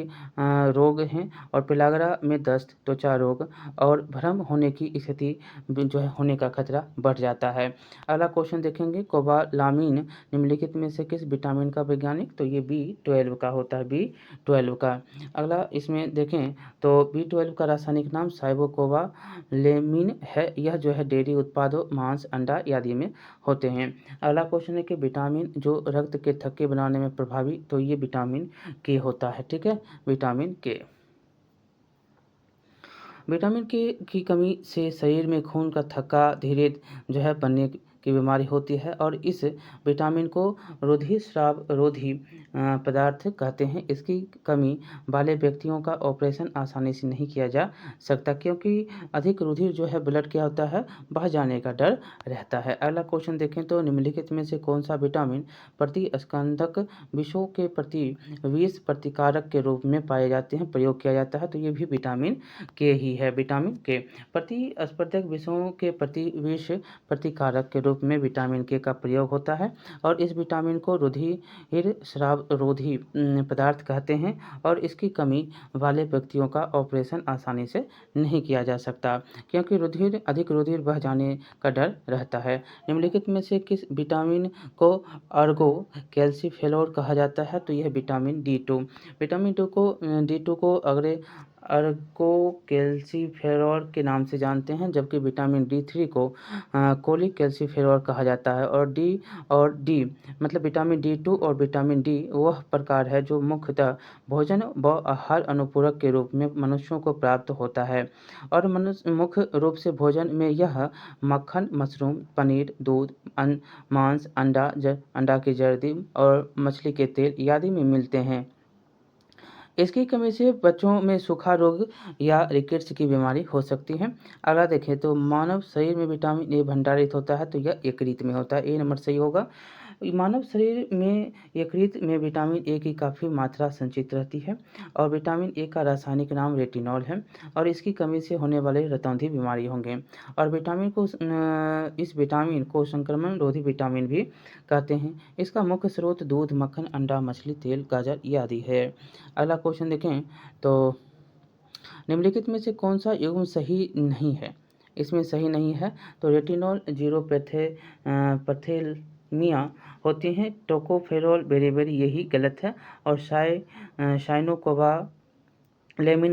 रोग हैं और पेलाग्रा में दस्त, त्वचा रोग और भ्रम होने की स्थिति जो है होने का खतरा बढ़ जाता है। अगला क्वेश्चन देखेंगे, कोबालामिन निम्नलिखित में से किस विटामिन का वैज्ञानिक? तो ये B12 का होता है, B12 का। अगला इसमें देखें तो B12 का रासायनिक नाम साइबोकोबालेमिन है। यह जो है डेयरी उत्पादों, मांस, अंडा आदि में होते हैं। अगला क्वेश्चन है कि विटामिन जो रक्त के थक्के बनाने में प्रभावी, तो ये विटामिन के होता है। ठीक है, विटामिन के। विटामिन के की कमी से शरीर में खून का थक्का धीरे जो है बनने की बीमारी होती है और इस विटामिन को रोधी पदार्थ कहते हैं। इसकी कमी वाले व्यक्तियों का ऑपरेशन आसानी से नहीं किया जा सकता क्योंकि अधिक रुधिर जो है ब्लड क्या होता है, बह जाने का डर रहता है। अगला क्वेश्चन देखें तो निम्नलिखित में से कौन सा विटामिन प्रतिस्कंदक विषों के प्रति विष प्रतिकारक के रूप में पाए जाते हैं, प्रयोग किया जाता है? तो ये भी विटामिन के ही है, विटामिन के। प्रतिस्पर्धक विषयों के प्रति विष प्रतिकारक के रूप रूप में विटामिन के का प्रयोग होता है और इस विटामिन को रुधिर स्राव रोधी पदार्थ कहते हैं और इसकी कमी वाले व्यक्तियों का ऑपरेशन आसानी से नहीं किया जा सकता क्योंकि अधिक रुधिर बह जाने का डर रहता है। निम्नलिखित में से किस विटामिन को अर्गो कैल्सीफेरोल कहा जाता है? तो यह विटामिन D2। विटामिन D2 को अर्गो कैल्सीफेरोल के नाम से जानते हैं, जबकि विटामिन D3 को कोलिक कैल्सीफेरोल कहा जाता है। और डी मतलब विटामिन D2 और विटामिन डी वह प्रकार है जो मुख्यतः भोजन व आहार अनुपूरक के रूप में मनुष्यों को प्राप्त होता है और मुख्य रूप से भोजन में यह मक्खन, मशरूम, पनीर, दूध, मांस, अंडा की जर्दी और मछली के तेल आदि में मिलते हैं। इसकी कमी से बच्चों में सूखा रोग या रिकेट्स की बीमारी हो सकती है। अगला देखें तो मानव शरीर में विटामिन ए भंडारित होता है, तो यह यकृत में होता है। ए नंबर सही होगा। मानव शरीर में यकृत में विटामिन ए की काफ़ी मात्रा संचित रहती है और विटामिन ए का रासायनिक नाम रेटिनॉल है और इसकी कमी से होने वाले रतौंधी बीमारी होंगे और इस विटामिन को संक्रमण रोधी विटामिन भी कहते हैं। इसका मुख्य स्रोत दूध, मक्खन, अंडा, मछली, तेल, गाजर आदि है। अगला क्वेश्चन देखें तो निम्नलिखित में से कौन सा युग्म सही नहीं है? इसमें सही नहीं है तो रेटिनॉल जीरो पैथेलमिया होती हैं, टोकोफेरोल बेरीबेरी यही गलत है और साइनोकोबालेमिन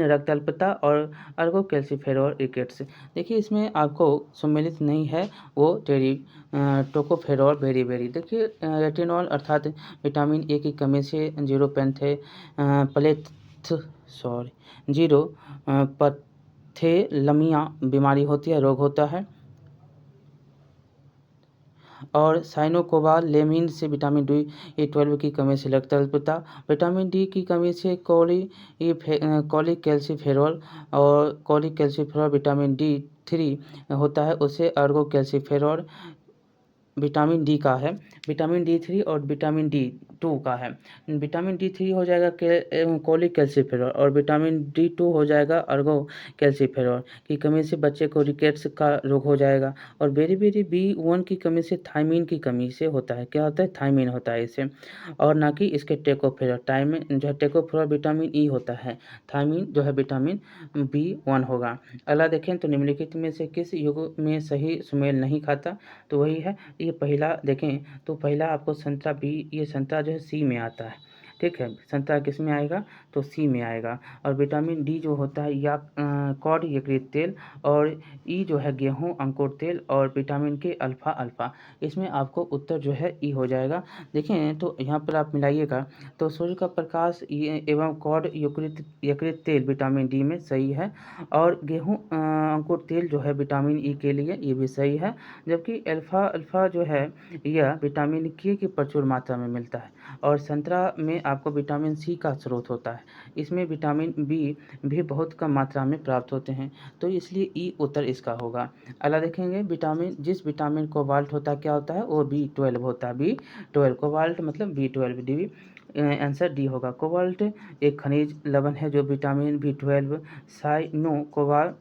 रक्त अल्पता और अर्गो कैल्सीफेरोल रिकेट्स। देखिए इसमें आपको सम्मिलित नहीं है वो टोकोफेरोल बेरीबेरी। देखिए रेटिनॉल अर्थात विटामिन ए की कमी से जीरो पैथेलमिया बीमारी होती है, रोग होता है और साइनोकोबालेमिन से विटामिन D12 की कमी से रक्त अल्पता, विटामिन डी की कमी से कोलिक कैल्सीफेरोल और कोलिक कैल्सीफेरोल विटामिन D3 होता है, उससे अर्गो कैल्सीफेरोल विटामिन डी का है, विटामिन D3 और विटामिन D2 का है। विटामिन D3 हो जाएगा कोलिक कैल्सीफेरोल और विटामिन D2 हो जाएगा अर्गो कैल्सीफेरोल की कमी से बच्चे को रिकेट्स का रोग हो जाएगा और बेरी B1 की कमी से थायमीन की कमी से होता है। क्या होता है? थायमीन होता है इससे और ना कि इसके टेकोफेरोल। टाइमिन जो है टेकोफेरोल विटामिन ई होता है, थायमीन जो है विटामिन B1 होगा। अगला देखें तो निम्नलिखित में से किस युग में सही सुमेल नहीं खाता? तो वही है ये पहला। देखें तो पहला आपको संतरा ये संतरा जो है सी में आता है, ठीक है। संतरा किस में आएगा? तो सी में आएगा। और विटामिन डी जो होता है या कॉड यकृत तेल और ई जो है गेहूं अंकुर तेल और विटामिन के अल्फा। इसमें आपको उत्तर जो है ई हो जाएगा। देखें तो यहाँ पर आप मिलाइएगा तो सूर्य का प्रकाश एवं कॉड यकृत तेल विटामिन डी में सही है और गेहूं अंकुर तेल जो है विटामिन ई के लिए ये भी सही है, जबकि अल्फा जो है यह विटामिन के की प्रचुर मात्रा में मिलता है और संतरा में आपको विटामिन सी का स्रोत होता है। इसमें विटामिन बी भी बहुत कम मात्रा में प्राप्त होते हैं, तो इसलिए ई उत्तर इसका होगा। अगला देखेंगे जिस विटामिन कोबाल्ट होता है क्या होता है? वो B12 होता है। B12 कोबाल्ट मतलब B12 डी आंसर डी होगा। कोबाल्ट एक खनिज लवण है जो विटामिन B12 साइनोकोबालामीन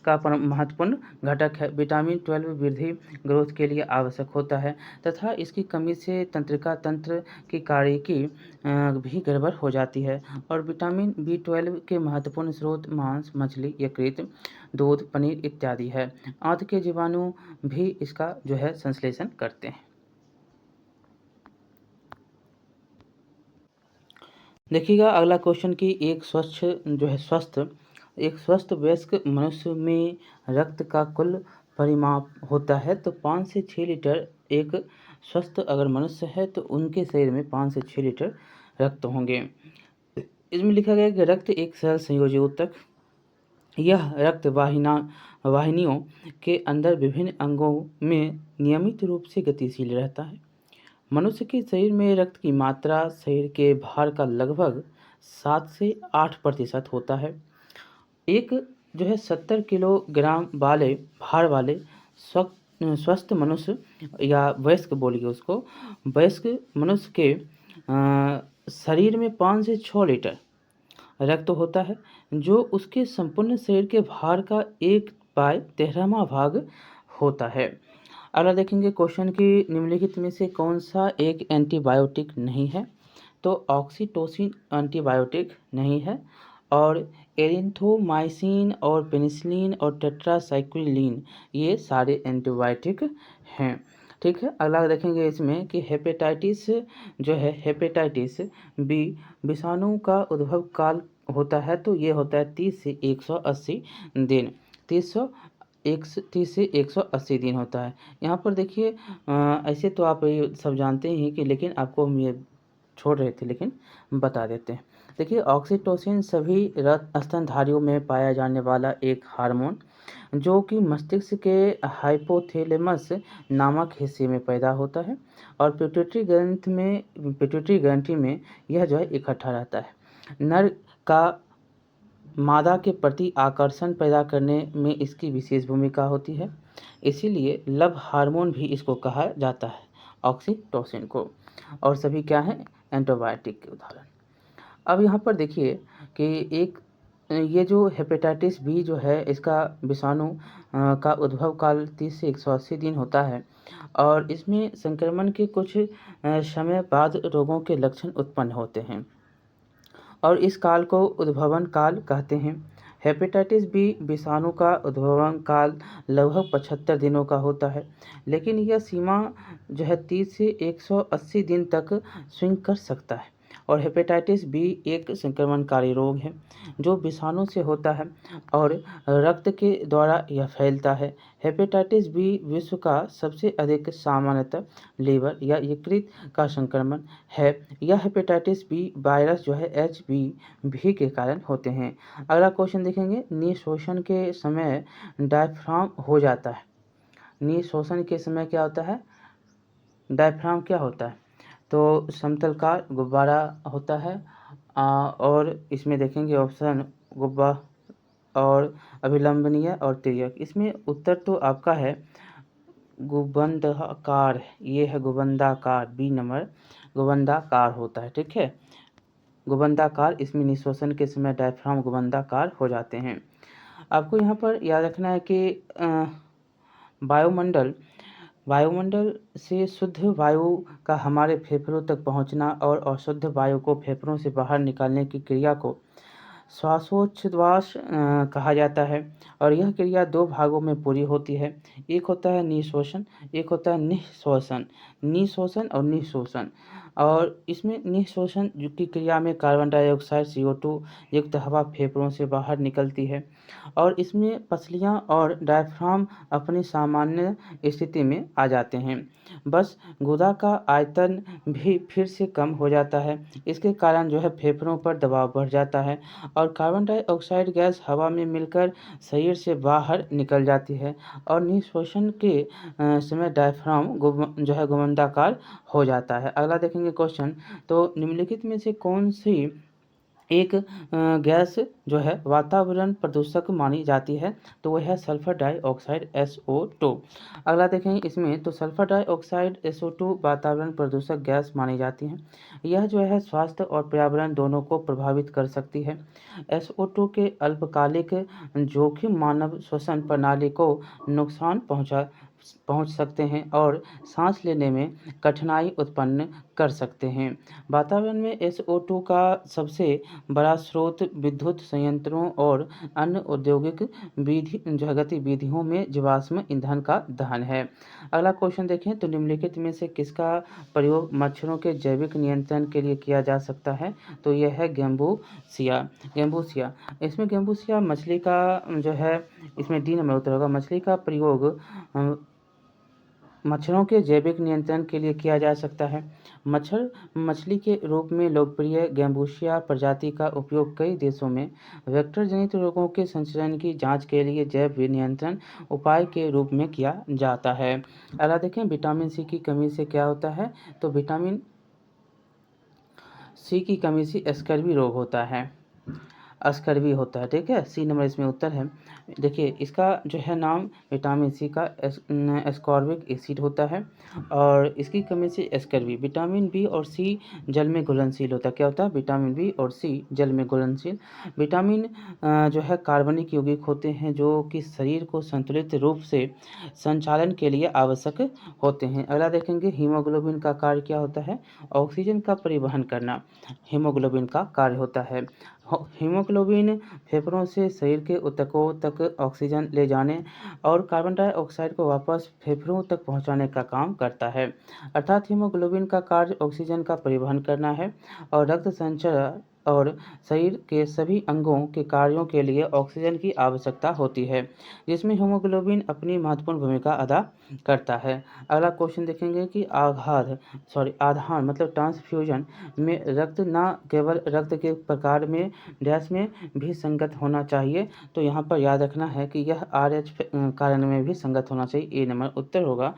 का महत्वपूर्ण घटक है। विटामिन 12 वृद्धि ग्रोथ के लिए आवश्यक होता है तथा इसकी कमी से तंत्रिका तंत्र की कार्यकी भी गड़बड़ हो जाती है और विटामिन B12 के महत्वपूर्ण स्रोत मांस, मछली, यकृत, दूध, पनीर इत्यादि है। आंत के जीवाणु भी इसका जो है संश्लेषण करते हैं। देखिएगा अगला क्वेश्चन की एक स्वस्थ वयस्क मनुष्य में रक्त का कुल परिमाप होता है तो 5 से 6 लीटर। एक स्वस्थ अगर मनुष्य है तो उनके शरीर में 5 से 6 लीटर रक्त होंगे। इसमें लिखा गया है कि रक्त एक सरल संयोजी ऊतक, यह रक्त वाहिनियों के अंदर विभिन्न अंगों में नियमित रूप से गतिशील रहता है। मनुष्य के शरीर में रक्त की मात्रा शरीर के भार का लगभग 7 से 8% होता है। एक जो है 70 किलोग्राम वाले भार वाले स्वस्थ मनुष्य या वयस्क बोलिए उसको, वयस्क मनुष्य के शरीर में 5 से 6 लीटर रक्त होता है जो उसके संपूर्ण शरीर के भार का 1/13 भाग होता है। अगला देखेंगे क्वेश्चन की निम्नलिखित में से कौन सा एक एंटीबायोटिक नहीं है। तो ऑक्सीटोसिन एंटीबायोटिक नहीं है, और एरिथ्रोमाइसिन और पेनिसिलिन और टेट्रासाइक्लिन ये सारे एंटीबायोटिक हैं। ठीक है, अगला देखेंगे इसमें कि हेपेटाइटिस जो है, हेपेटाइटिस बी विषाणु का उद्भव काल होता है, तो ये होता है 30 से 180 दिन। 30 से 180 दिन होता है। यहाँ पर देखिए ऐसे तो आप ये सब जानते ही हैं कि, लेकिन आपको हम ये छोड़ रहे थे, लेकिन बता देते हैं। देखिए ऑक्सीटोसिन सभी रक्त स्तनधारियों में पाया जाने वाला एक हार्मोन, जो कि मस्तिष्क के हाइपोथैलेमस नामक हिस्से में पैदा होता है और पिट्यूटरी ग्रंथि में यह जो है इकट्ठा रहता है। नर का मादा के प्रति आकर्षण पैदा करने में इसकी विशेष भूमिका होती है, इसीलिए लव हार्मोन भी इसको कहा जाता है, ऑक्सीटोसिन को। और सभी क्या हैं, एंटीबायोटिक के उदाहरण। अब यहाँ पर देखिए कि एक ये जो हेपेटाइटिस बी जो है, इसका विषाणु का उद्भव काल 30 से 180 दिन होता है, और इसमें संक्रमण के कुछ समय बाद रोगों के लक्षण उत्पन्न होते हैं, और इस काल को उद्भवन काल कहते हैं। हेपेटाइटिस बी विषाणु का उद्भवन काल लगभग 75 दिनों का होता है, लेकिन यह सीमा जो है 30 से 180 दिन तक स्विंग कर सकता है। और हेपेटाइटिस बी एक संक्रमणकारी रोग है जो विषाणु से होता है और रक्त के द्वारा यह फैलता है। हेपेटाइटिस बी विश्व का सबसे अधिक सामान्यतः लीवर या यकृत का संक्रमण है। यह हेपेटाइटिस बी वायरस जो है HBV के कारण होते हैं। अगला क्वेश्चन देखेंगे, निःशोषण के समय डायफ्राम हो जाता है। निःशोषण के समय क्या होता है, डायफ्राम क्या होता है, तो समतलकार गुब्बारा होता है। और इसमें देखेंगे ऑप्शन गुब्बा और अभिलंबनीय और तिर्यक। इसमें उत्तर तो आपका है गुबंदाकार, ये है गुबंदाकार, बी नंबर गुबंदाकार होता है। ठीक है, गुबंदाकार, इसमें निःशोषण के समय डायफ्राम गुबंदाकार हो जाते हैं। आपको यहाँ पर याद रखना है कि वायुमंडल से शुद्ध वायु का हमारे फेफड़ों तक पहुंचना और अशुद्ध वायु को फेफड़ों से बाहर निकालने की क्रिया को श्वासोच्छ्वास कहा जाता है, और यह क्रिया दो भागों में पूरी होती है। एक होता है निःशोषण, एक होता है निःशोषण। निःशोषण और निःशोषण, और इसमें निःशोषण की क्रिया में कार्बन डाइऑक्साइड CO2 युक्त हवा फेफड़ों से बाहर निकलती है, और इसमें पसलियाँ और डायफ्राम अपनी सामान्य स्थिति में आ जाते हैं। बस गुदा का आयतन भी फिर से कम हो जाता है। इसके कारण जो है फेफड़ों पर दबाव बढ़ जाता है और कार्बन डाइऑक्साइड गैस हवा में मिलकर शरीर से बाहर निकल जाती है, और निःशोषण के समय डायफ्राम जो है गुबंदाकार हो जाता है। अगला देखेंगे क्वेश्चन, तो निम्नलिखित में से कौन सी एक गैस जो है वातावरण प्रदूषक मानी जाती है, तो वह है सल्फर डाइऑक्साइड SO2। अगला देखें इसमें, तो सल्फर डाइऑक्साइड SO2 वातावरण प्रदूषक गैस मानी जाती है। यह जो है स्वास्थ्य और पर्यावरण दोनों को प्रभावित कर सकती है। SO2 के अल्पकालिक जोखिम मानव श्वसन प्रणाली को नुकसान पहुंच सकते हैं और सांस लेने में कठिनाई उत्पन्न कर सकते हैं। वातावरण में SO2 का सबसे बड़ा स्रोत विद्युत संयंत्रों और अन्य औद्योगिक गतिविधियों में जीवाश्म ईंधन का दहन है। अगला क्वेश्चन देखें, तो निम्नलिखित में से किसका प्रयोग मच्छरों के जैविक नियंत्रण के लिए किया जा सकता है, तो यह है गेम्बूसिया। इसमें गेम्बूसिया मछली का जो है, इसमें डी नंबर उत्तर होगा। मछली का प्रयोग मच्छरों के जैविक नियंत्रण के लिए किया जा सकता है। मछली के रूप में लोकप्रिय गेम्बूसिया प्रजाति का उपयोग कई देशों में वेक्टर जनित रोगों के संचरण की जांच के लिए जैव नियंत्रण उपाय के रूप में किया जाता है। अगला देखें, विटामिन सी की कमी से क्या होता है, तो विटामिन सी की कमी से स्कर्वी रोग होता है। अस्कर्वी होता है। ठीक है, सी नंबर इसमें उत्तर है। देखिए इसका जो है नाम विटामिन सी का एस्कॉर्बिक एसिड होता है और इसकी कमी से एस्कर्वी। विटामिन बी और सी जल में घुलनशील होता है। क्या होता है? विटामिन बी और सी जल में घुलनशील। विटामिन जो है कार्बनिक यौगिक होते हैं जो कि शरीर को संतुलित रूप से संचालन के लिए आवश्यक होते हैं। अगला देखेंगे हीमोग्लोबिन का कार्य क्या होता है? ऑक्सीजन का परिवहन करना हीमोग्लोबिन का कार्य होता है। हीमोग्लोबिन फेफड़ों से शरीर के ऊतकों तक ऑक्सीजन ले जाने और कार्बन डाइऑक्साइड को वापस फेफड़ों तक पहुंचाने का काम करता है। अर्थात हीमोग्लोबिन का कार्य ऑक्सीजन का परिवहन करना है और रक्त संचरण और शरीर के सभी अंगों के कार्यों के लिए ऑक्सीजन की आवश्यकता होती है, जिसमें हीमोग्लोबिन अपनी महत्वपूर्ण भूमिका अदा करता है। अगला क्वेश्चन देखेंगे कि आधार मतलब ट्रांसफ्यूजन में रक्त न केवल रक्त के प्रकार में डैश में भी संगत होना चाहिए, तो यहाँ पर याद रखना है कि यह RH कारण में भी संगत होना चाहिए। ए नंबर उत्तर होगा।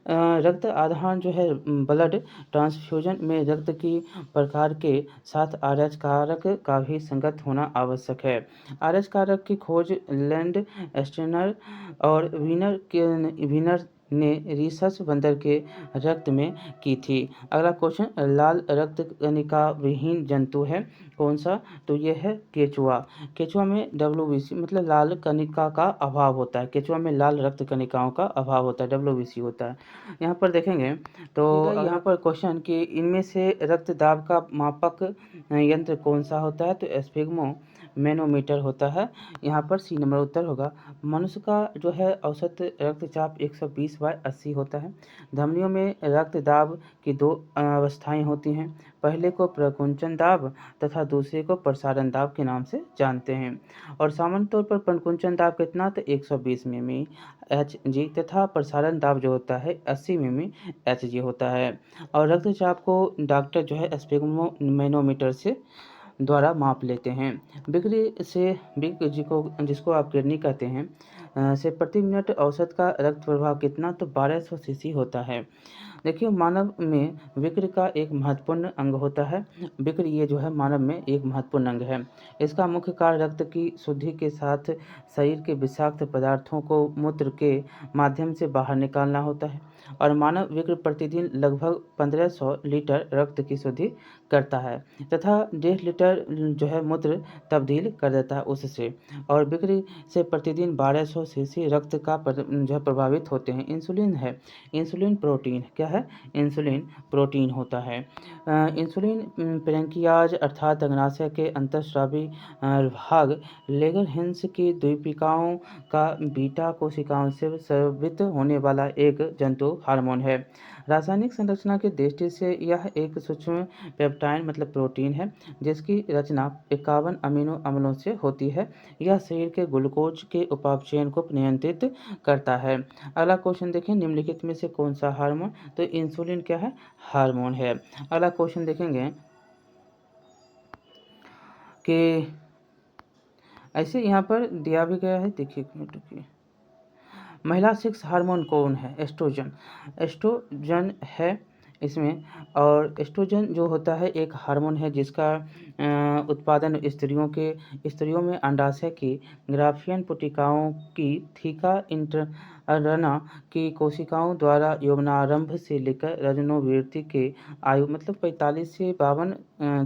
रक्त आधार जो है ब्लड ट्रांसफ्यूजन में रक्त की प्रकार के साथ RH कारक का भी संगत होना आवश्यक है। RH कारक की खोज लैंड स्टेनर और वीनर ने रिसर्च बंदर के रक्त में की थी। अगला क्वेश्चन लाल रक्त कणिका विहीन जंतु है कौन सा? तो ये है केचुआ। केचुआ में WBC मतलब लाल कणिका का अभाव होता है। केचुआ में लाल रक्त कणिकाओं का अभाव होता है, WBC होता है। यहाँ पर देखेंगे तो यहाँ पर क्वेश्चन कि इनमें से रक्त दाब का मापक यंत्र कौन सा होता है? तो एस्फिग्मो मैनोमीटर होता है। यहाँ पर सी नंबर उत्तर होगा। मनुष्य का जो है औसत रक्तचाप 120/80 होता है। धमनियों में रक्त दाब की दो अवस्थाएं होती हैं। पहले को प्रकुंचन दाब तथा दूसरे को प्रसारण दाब के नाम से जानते हैं। और सामान्य तौर पर प्रकुंचन दाब कितना? तो 120 मिमी Hg तथा प्रसारण दाब जो होता है 80 मिमी Hg होता है। और रक्तचाप को डॉक्टर जो है स्पेग्मो मैनोमीटर से द्वारा माप लेते हैं। बिक्री से जिसको आप किडनी कहते हैं से प्रति मिनट औसत का रक्त प्रवाह कितना? तो 1200 सीसी होता है। देखिए मानव में विक्र का एक महत्वपूर्ण अंग होता है। विक्र ये जो है मानव में एक महत्वपूर्ण अंग है। इसका मुख्य कार्य रक्त की शुद्धि के साथ शरीर के विषाक्त पदार्थों को मूत्र के माध्यम से बाहर निकालना होता है और मानव विक्र प्रतिदिन लगभग 1500 लीटर रक्त की शुद्धि करता है तथा 1.5 लीटर जो है मूत्र तब्दील कर देता है उससे। और बिक्री से प्रतिदिन 1200 सीसी रक्त का जो है प्रभावित होते हैं। इंसुलिन है, इंसुलिन प्रोटीन क्या है? इंसुलिन प्रोटीन होता है। इंसुलिन पैंक्रियाज अर्थात अग्नाशय के अंतःस्रावी भाग लेगरहेंस की द्वीपिकाओं का बीटा कोशिकाओं से स्रावित होने वाला एक जंतु हार्मोन है। रासायनिक संरचना की दृष्टि से यह एक सूक्ष्म पेप्टाइड मतलब प्रोटीन है जिसकी रचना 51 अमीनो अम्लों से होती है। यह शरीर के ग्लूकोज के उपापचयन को नियंत्रित करता है। अगला क्वेश्चन देखें निम्नलिखित में से कौन सा हार्मोन? तो इंसुलिन क्या है? हार्मोन है। अगला क्वेश्चन देखेंगे कि ऐसे यहाँ पर दिया भी गया है, देखिए एक मिनट रुकिए। महिला सेक्स हार्मोन कौन है? एस्ट्रोजन। एस्ट्रोजन है इसमें। और एस्ट्रोजन जो होता है एक हार्मोन है जिसका उत्पादन स्त्रियों में अंडाशय की ग्राफियन पुटिकाओं की थीका इंटरना की कोशिकाओं द्वारा यौवनारंभ से लेकर रजनोवृत्ति के आयु मतलब 45 से 52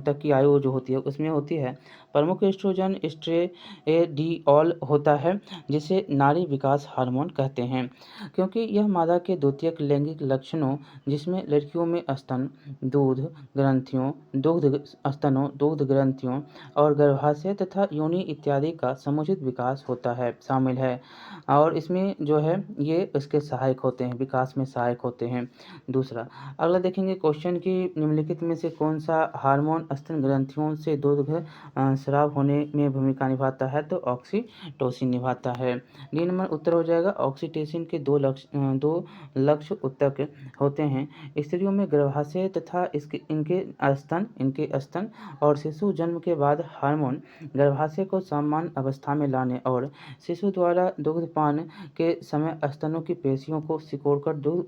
तक की आयु जो होती है उसमें होती है। प्रमुख एस्ट्रोजन एस्ट्रेडियोल होता है जिसे नारी विकास हार्मोन कहते हैं क्योंकि यह मादा के द्वितीयक लैंगिक लक्षणों जिसमें लड़कियों में स्तन दुग्ध ग्रंथियों और गर्भाशय तथा योनि इत्यादि का समुचित विकास होता है शामिल है। और इसमें जो है ये इसके सहायक होते हैं, विकास में सहायक होते हैं। दूसरा अगला देखेंगे क्वेश्चन की निम्नलिखित में से कौन सा हार्मोन स्तन ग्रंथियों से दूध स्राव होने में भूमिका निभाता है? तो ऑक्सीटोसिन निभाता है। डी नंबर उत्तर हो जाएगा। ऑक्सीटोसिन के दो लक्ष्य उत्तक होते हैं। स्त्रियों में गर्भाशय तथा इनके स्तन और शिशु जन्म के बाद हार्मोन गर्भाशय को सामान्य अवस्था में लाने और शिशु द्वारा दुग्धपान के समय स्तनों की पेशियों को सिकोड़कर दूध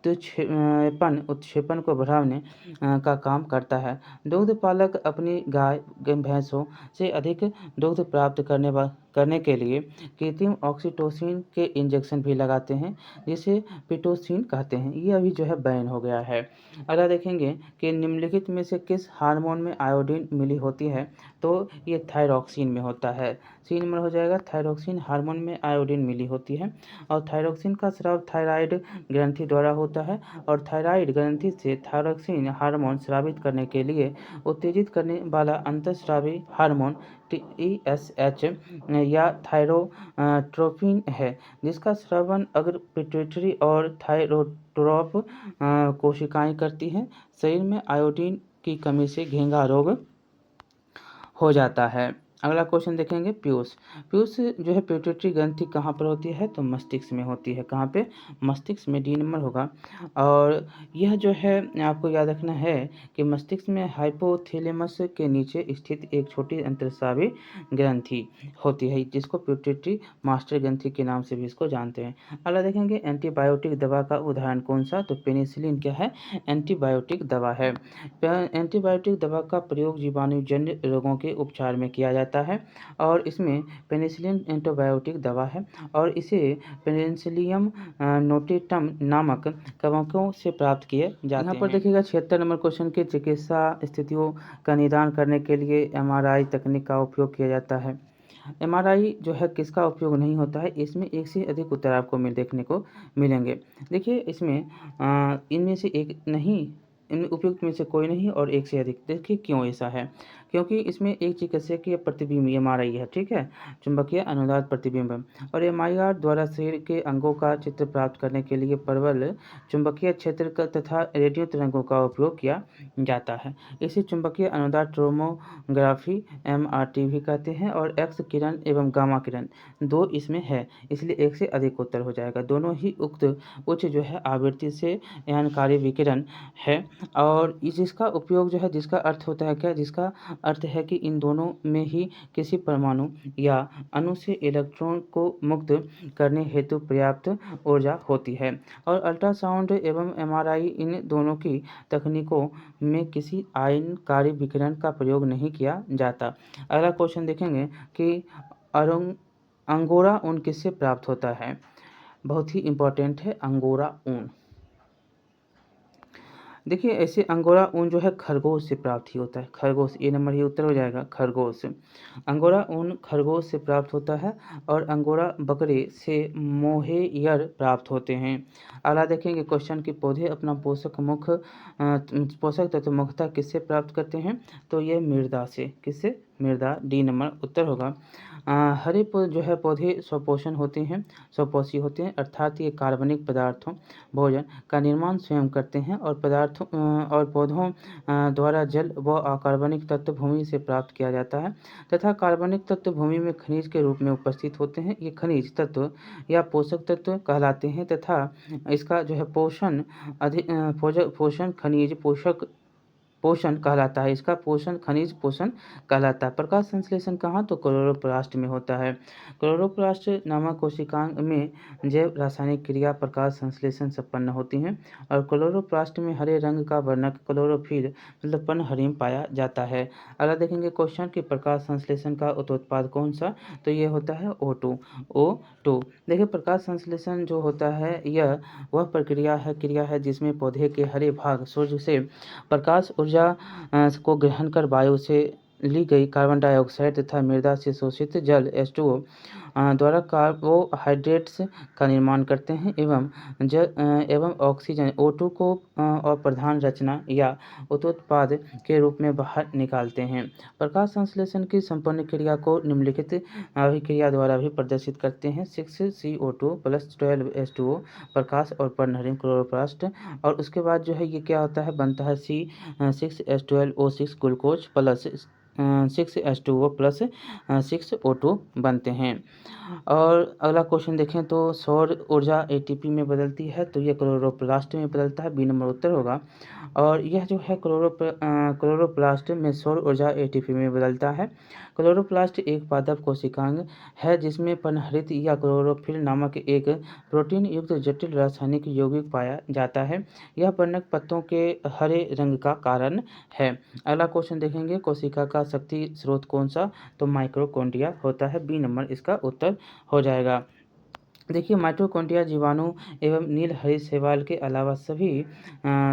उत्क्षेपण को बढ़ाने का काम करता है। दुग्ध पालक अपनी गाय भैंसों से अधिक दुग्ध प्राप्त करने के लिए कृत्रिम ऑक्सीटोसिन के इंजेक्शन भी लगाते हैं, जिसे पिटोसिन कहते हैं। ये अभी जो है बैन हो गया है। अगर देखेंगे कि निम्नलिखित में से किस हार्मोन में आयोडीन मिली होती है, तो ये थायरॉक्सिन में होता है। सी नंबर हो जाएगा, थायरॉक्सिन हार्मोन में आयोडीन मिली होती है। और थायरॉक्सिन का स्राव थायराइड ग्रंथि द्वारा होता है, और थायराइड ग्रंथि से थायरॉक्सिन हार्मोन स्रावित करने के लिए उत्तेजित करने वाला अंतःस्रावी हार्मोन TSH या थायरोट्रोपिन है, जिसका स्रावन अगर पिट्यूटरी और थायरोट्रोप कोशिकाएं करती हैं। शरीर में आयोडीन की कमी से घेंघा रोग हो जाता है। अगला क्वेश्चन देखेंगे, पीयूष। पीयूष जो है पिट्यूटरी ग्रंथि कहाँ पर होती है, तो मस्तिष्क में होती है। कहाँ पे, मस्तिष्क में, डी नंबर होगा। और यह जो है आपको याद रखना है कि मस्तिष्क में हाइपोथैलेमस के नीचे स्थित एक छोटी अंतःस्रावी ग्रंथि होती है, जिसको पिट्यूटरी मास्टर ग्रंथि के नाम से भी इसको जानते हैं। अगला देखेंगे, एंटीबायोटिक दवा का उदाहरण कौन सा, तो पेनिसिलिन क्या है, एंटीबायोटिक दवा है। एंटीबायोटिक दवा का प्रयोग जीवाणुजन्य रोगों के उपचार में किया जाता है, और इसमें पेनिसिलिन एंटीबायोटिक दवा है, और इसे पेनिसिलियम नोटेटम नामक कवकों से प्राप्त किए जाते हैं। यहाँ पर देखिएगा 76 नंबर क्वेश्चन के, चिकित्सा स्थितियों का निदान करने के लिए MRI तकनीक का उपयोग किया जाता है। MRI जो है किसका उपयोग नहीं होता है, इसमें एक से अधिक उत्तर आपको देखने को मिलेंगे। देखिए इसमें इनमें से एक नहीं, इनमें उपयुक्त में से कोई नहीं और एक से अधिक। देखिए क्यों ऐसा है, क्योंकि इसमें एक चिकित्सकीय प्रतिबिंब MRI है, ठीक है, चुंबकीय अनुनाद प्रतिबिंब। और MRI द्वारा शरीर के अंगों का चित्र प्राप्त करने के लिए प्रबल चुंबकीय क्षेत्र का तथा रेडियो तरंगों का उपयोग किया जाता है। इसे चुंबकीय अनुनाद टोमोग्राफी MRT भी कहते हैं, और एक्स किरण एवं गामा किरण दो इसमें है, इसलिए एक से अधिक उत्तर हो जाएगा। दोनों ही उच्च जो है आवृत्ति से यहानकारी विकिरण है, और जिसका उपयोग जो है, जिसका अर्थ होता है क्या, जिसका अर्थ है कि इन दोनों में ही किसी परमाणु या अणु से इलेक्ट्रॉन को मुक्त करने हेतु पर्याप्त ऊर्जा होती है। और अल्ट्रासाउंड एवं MRI इन दोनों की तकनीकों में किसी आयनकारी विकिरण का प्रयोग नहीं किया जाता। अगला क्वेश्चन देखेंगे कि अंगोरा ऊन किससे प्राप्त होता है, बहुत ही इंपॉर्टेंट है अंगोरा ऊन। देखिए ऐसे अंगोरा ऊन जो है खरगोश से प्राप्त ही होता है, खरगोश, ए नंबर ही उत्तर हो जाएगा, खरगोश। अंगोरा ऊन खरगोश से प्राप्त होता है, और अंगोरा बकरे से मोहेयर प्राप्त होते हैं। अगला देखेंगे क्वेश्चन कि पौधे अपना पोषक तत्व मुख्यतः किससे प्राप्त करते हैं, तो ये मृदा से, किससे, मृदा, डी नंबर उत्तर होगा। हरे जो है पौधे स्वपोषण होते हैं, स्वपोषी होते हैं, अर्थात ये कार्बनिक पदार्थों भोजन का निर्माण स्वयं करते हैं, और पौधों द्वारा जल व अकार्बनिक तत्व भूमि से प्राप्त किया जाता है, तथा कार्बनिक तत्व भूमि में खनिज के रूप में उपस्थित होते हैं। ये खनिज तत्व या पोषक तत्व कहलाते हैं, तथा इसका जो है पोषण खनिज पोषण कहलाता है, इसका पोषण खनिज पोषण कहलाता है। प्रकाश संश्लेषण कहाँ, तो क्लोरोप्लास्ट में होता है। क्लोरोप्लास्ट नामक कोशिकांग में जैव रासायनिक क्रिया प्रकाश संश्लेषण संपन्न होती हैं, और क्लोरोप्लास्ट में हरे रंग का वर्णक क्लोरोफिल मतलब पनहरिम पाया जाता है। अगला देखेंगे क्वेश्चन कि प्रकाश संश्लेषण का उत्पाद कौन सा, तो ये होता है O2। देखिए प्रकाश संश्लेषण जो होता है यह वह क्रिया है जिसमें पौधे के हरे भाग सूर्य से प्रकाश ऊर्जा को ग्रहण कर वायु से ली गई कार्बन डाइऑक्साइड तथा मृदा से शोषित जल H2O द्वारा कार्बोहाइड्रेट्स का निर्माण करते हैं, एवं ऑक्सीजन O2 को और प्रधान रचना या उत्पाद के रूप में बाहर निकालते हैं। प्रकाश संश्लेषण की संपूर्ण क्रिया को निम्नलिखित अभिक्रिया द्वारा भी प्रदर्शित करते हैं। 6CO2 + 12H2O प्रकाश और पनहरिम क्लोरोप्लास्ट, और उसके बाद जो है ये क्या होता है, बनता है C6H12O6 glucose plus 6H2O + 6O2 बनते हैं। और अगला क्वेश्चन देखें तो सौर ऊर्जा ATP में बदलती है, तो यह क्लोरोप्लास्ट में बदलता है, बी नंबर उत्तर होगा। और यह जो है क्लोरोप्लास्ट में सौर ऊर्जा ATP में बदलता है। क्लोरोप्लास्ट एक पादप कोशिकांग है जिसमें पर्णहरित या क्लोरोफिल नामक एक प्रोटीन युक्त जटिल रासायनिक यौगिक पाया जाता है। यह पर्णक पत्तों के हरे रंग का कारण है। अगला क्वेश्चन देखेंगे, कोशिका का शक्ति स्रोत कौन सा? तो माइक्रोकॉन्ड्रिया होता है। बी नंबर इसका उत्तर हो जाएगा। देखिए, माइटोकॉन्ड्रिया जीवाणु एवं नील हरित शैवाल के अलावा सभी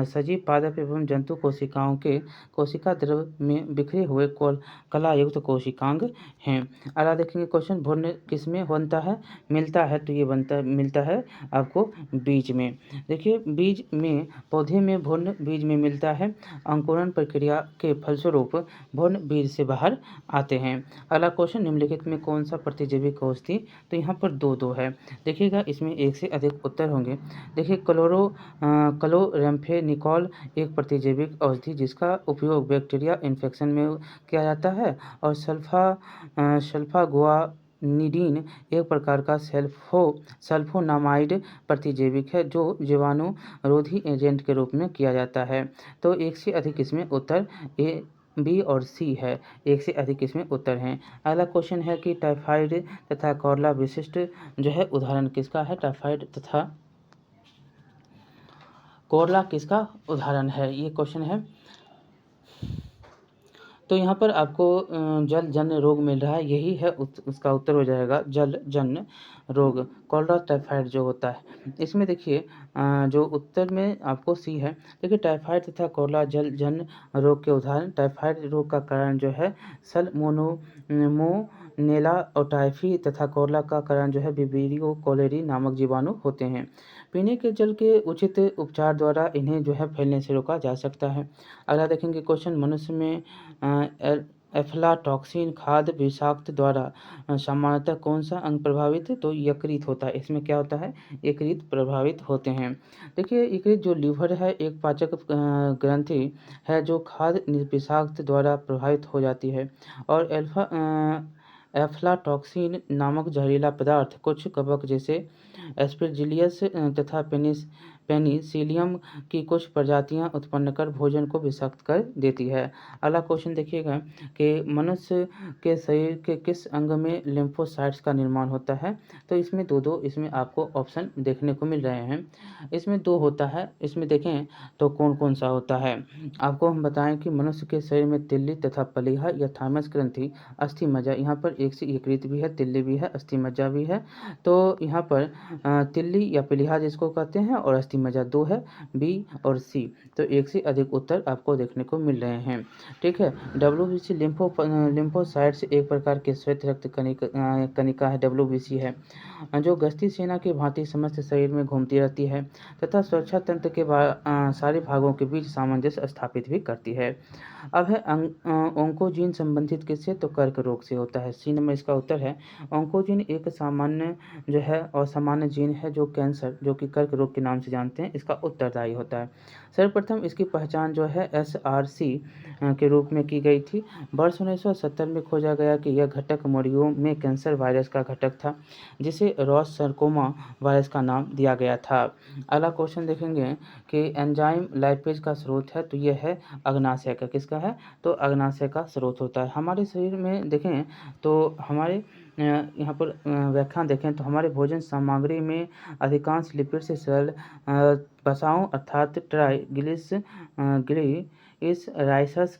सजीव पादप एवं जंतु कोशिकाओं के कोशिका द्रव में बिखरे हुए कलायुक्त कोशिकांग हैं। अगला देखेंगे क्वेश्चन, भ्रूण किसमें बनता है? मिलता है, तो ये मिलता है आपको बीज में। देखिए, बीज में पौधे में भ्रूण बीज में मिलता है। अंकुरण प्रक्रिया के फलस्वरूप भ्रूण बीज से बाहर आते हैं। अगला क्वेश्चन, निम्नलिखित में कौन सा प्रतिजैवी कोष थी? तो यहाँ पर दो है। देखिएगा, इसमें एक से अधिक उत्तर होंगे। देखिए, क्लोरेम्फेनिकोल एक प्रतिजैविक औषधि जिसका उपयोग बैक्टीरिया इन्फेक्शन में किया जाता है, और सल्फागुआनिडीन एक प्रकार का सल्फोनामाइड प्रतिजैविक है जो जीवाणुरोधी एजेंट के रूप में किया जाता है। तो एक से अधिक इसमें उत्तर ए, बी और सी है। एक से अधिक इसमें उत्तर हैं। अगला क्वेश्चन है कि टाइफाइड तथा कॉलरा विशिष्ट जो है उदाहरण किसका है? टाइफाइड तथा कॉलरा किसका उदाहरण है? ये क्वेश्चन है। तो यहाँ पर आपको जलजन्य रोग मिल रहा है, यही है उसका उत्तर हो जाएगा जलजन्य रोग, कॉलरा टाइफाइड जो होता है। इसमें देखिए जो उत्तर में आपको सी है। देखिए, टाइफाइड तथा कॉलरा जलजन्य रोग के उदाहरण। टाइफाइड रोग का कारण जो है सल्मोनेला और टाइफी तथा कॉलरा का कारण जो है विब्रियो कोलेरी नामक जीवाणु होते हैं। पीने के जल के उचित उपचार द्वारा इन्हें जो है फैलने से रोका जा सकता है। अगला देखेंगे क्वेश्चन, मनुष्य में एफ्लाटॉक्सिन खाद्य विषाक्त द्वारा सामान्यतः कौन सा अंग प्रभावित? तो यकृत होता है। इसमें क्या होता है? यकृत प्रभावित होते हैं। देखिए, यकृत जो लीवर है एक पाचक ग्रंथि है जो खाद्य विषाक्त द्वारा प्रभावित हो जाती है, और एफ्लाटॉक्सिन नामक जहरीला पदार्थ कुछ कवक जैसे एस्परजिलियस तथा पेनिसिलियम की कुछ प्रजातियां उत्पन्न कर भोजन को विषाक्त कर देती है। अगला क्वेश्चन देखिएगा कि मनुष्य के शरीर के किस अंग में लिम्फोसाइट्स का निर्माण होता है? तो इसमें दो इसमें आपको ऑप्शन देखने को मिल रहे हैं। इसमें दो होता है। इसमें देखें तो कौन कौन सा होता है। आपको हम बताएं कि मनुष्य के शरीर में तिल्ली तथा प्लीहा या थाइमस ग्रंथि, अस्थि मज्जा, यहाँ पर एक से यकृत भी है, तिल्ली भी है, अस्थि मज्जा भी है। तो यहाँ पर तिल्ली या प्लीहा जिसको कहते हैं और अस्थि मज्जा दो है, बी और सी। तो एक से अधिक उत्तर आपको देखने को मिल रहे हैं। ठीक है। WBC लिम्फोसाइट्स एक प्रकार के श्वेत रक्त कणिका है, WBC है, जो गश्ती सेना के भांति समस्त शरीर में घूमती रहती है तथा सुरक्षा तंत्र के सारे भागों के बीच सामंजस्य स्थापित भी करती है। अब है ओंकोजीन संबंधित किससे? तो कर्क रोग से होता है। सी नंबर इसका उत्तर है। ओंकोजीन एक सामान्य जो है असामान्य जीन है जो कैंसर, जो कि कर्क रोग के नाम से जानते हैं, इसका उत्तरदायी होता है। सर्वप्रथम इसकी पहचान जो है SRC के रूप में की गई थी। वर्ष 1970 में खोजा गया कि यह घटक मरीजों में कैंसर वायरस का घटक था, जिसे रॉस सर्कोमा वायरस का नाम दिया गया था। अगला क्वेश्चन देखेंगे कि एंजाइम लाइपेज का स्रोत है, तो यह है अग्नाशय का। किसका है? तो अग्नाशय का स्रोत होता है। हमारे शरीर में देखें तो हमारे यहाँ पर व्याख्यान देखें तो हमारे भोजन सामग्री में अधिकांश लिपिड से सरल वसाओं अर्थात इस राइडस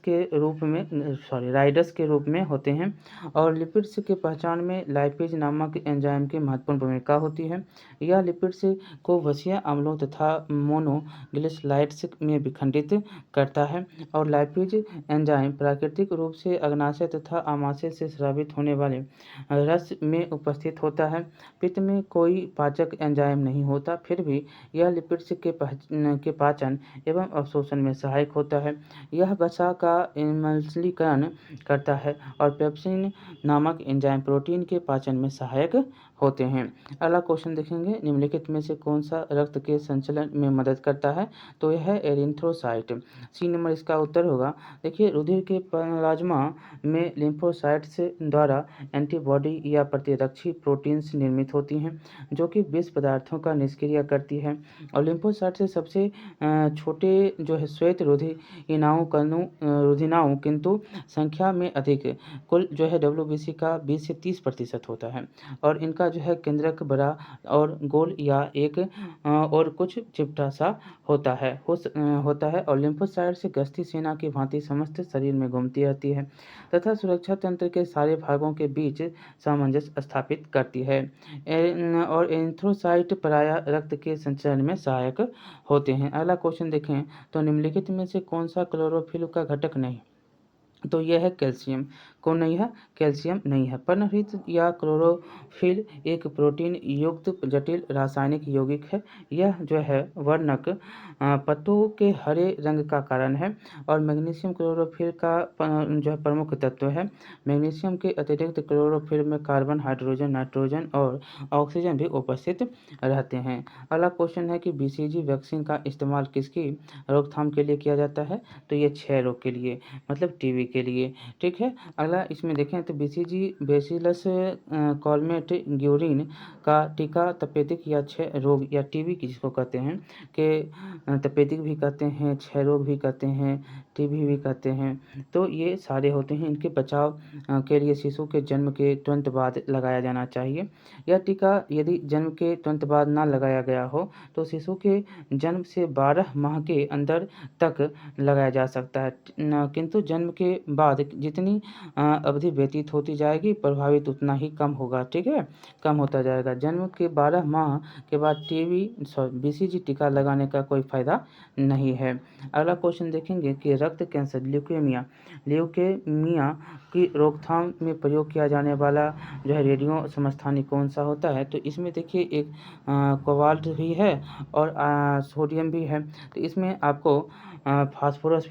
के रूप में होते हैं, और लिपिड्स के पहचान में लाइपेज नामक एंजाइम की महत्वपूर्ण भूमिका होती है। यह लिपिड्स को वसीय अम्लों तथा मोनोग्लिसराइड्स में विखंडित करता है, और लाइपेज एंजाइम प्राकृतिक रूप से अग्नाशय तथा आमाशय से स्रावित होने वाले रस में उपस्थित होता है। पित्त में कोई पाचक एंजाइम नहीं होता, फिर भी यह लिपिड्स के पाचन एवं अवशोषण में सहायक होता है। यह वसा का एमल्सीकरण करता है, और पेप्सिन नामक एंजाइम प्रोटीन के पाचन में सहायक होते हैं। अगला क्वेश्चन देखेंगे, निम्नलिखित में से कौन सा रक्त के संचलन में मदद करता है? तो यह है एरिथ्रोसाइट। सी नंबर इसका उत्तर होगा। देखिए, रुधिर के प्लाज्मा में लिम्फोसाइट्स द्वारा एंटीबॉडी या प्रतिरक्षी प्रोटीन्स निर्मित होती हैं, जो कि विष पदार्थों का निष्क्रिय करती है, और लिम्फोसाइट से सबसे छोटे जो है श्वेत रुधिर रुधिनाओं किंतु संख्या में अधिक। कुल जो है WBC का 20 से 30% होता है और इनका जो है केंद्रक बड़ा और गोल या एक और कुछ चिपटा सा होता है और लिम्फोसाइट से गश्ती सेना की भांति समस्त शरीर में घूमती रहती है तथा सुरक्षा तंत्र के सारे भागों के बीच सामंजस्य स्थापित करती है। और एंथ्रोसाइट प्रायः रक्त के संचरण में सहायक होते हैं। अगला क्वेश्चन देखें तो निम्नलिखित में से कौन सा क्लोरोफिल का घटक नहीं, तो यह है कैल्शियम। कौन नहीं है? कैल्शियम नहीं है। पर्णहृत या क्लोरोफिल एक प्रोटीन युक्त जटिल रासायनिक यौगिक है। यह जो है वर्णक पत्तों के हरे रंग का कारण है और मैग्नीशियम क्लोरोफिल का जो है प्रमुख तत्व है। मैग्नीशियम के अतिरिक्त क्लोरोफिल में कार्बन, हाइड्रोजन, नाइट्रोजन और ऑक्सीजन भी उपस्थित रहते हैं। अगला क्वेश्चन है कि BCG वैक्सीन का इस्तेमाल किसकी रोकथाम के लिए किया जाता है, तो ये क्षय रोग के लिए, मतलब टीबी के लिए। ठीक है, अगला इसमें देखें तो BCG बेसिलस कॉलमेट ग्यूरिन का टीका तपेदिक या क्षय रोग या टीबी जिसको कहते हैं कि तपेदिक भी कहते हैं, क्षय रोग भी कहते हैं, टीबी भी कहते हैं, तो ये सारे होते हैं। इनके बचाव के लिए शिशु के जन्म के तुरंत बाद लगाया जाना चाहिए। यह टीका यदि जन्म के तुरंत बाद ना लगाया गया हो तो शिशु के जन्म से 12 माह के अंदर तक लगाया जा सकता है, किंतु जन्म के बाद जितनी अवधि व्यतीत होती जाएगी प्रभावित उतना ही कम होगा। ठीक है, कम होता जाएगा। जन्म के 12 माह के बाद BCG टीका लगाने का कोई फायदा नहीं है। अगला क्वेश्चन देखेंगे कि रक्त कैंसर ल्यूकेमिया की रोकथाम में प्रयोग किया जाने वाला जो है रेडियो समस्थानिक कौन सा होता है, तो इसमें देखिए एक कोबाल्ट भी है और सोडियम भी है। तो इसमें आपको फास्फोरस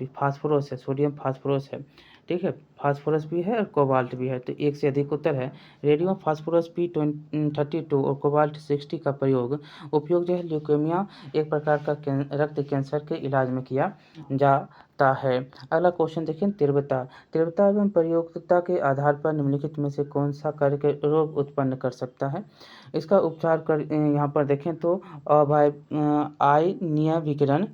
है, सोडियम फास्फोरस है। ठीक है, फास्फोरस भी है और कोबाल्ट भी है, तो एक से अधिक उत्तर है। रेडियम फास्फोरस P32 और कोबाल्ट 60 का उपयोग जो है ल्यूकेमिया एक प्रकार का रक्त कैंसर के इलाज में किया जाता है। अगला क्वेश्चन देखें तीव्रता एवं प्रयोक्ता के आधार पर निम्नलिखित में से कौन सा कार्य रोग उत्पन्न कर सकता है। इसका उपचार कर यहाँ पर देखें तो आयनीय विकिरण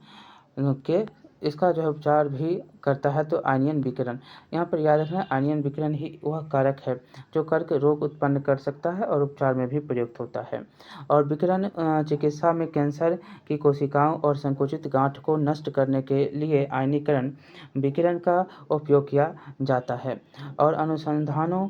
के इसका जो है उपचार भी करता है, तो आयनियन विकिरण। यहाँ पर याद रखना आयनियन विकिरण ही वह कारक है जो कर्क रोग उत्पन्न कर सकता है और उपचार में भी प्रयुक्त होता है। और विकिरण चिकित्सा में कैंसर की कोशिकाओं और संकुचित गांठ को नष्ट करने के लिए आयनीकरण विकिरण का उपयोग किया जाता है। और अनुसंधानों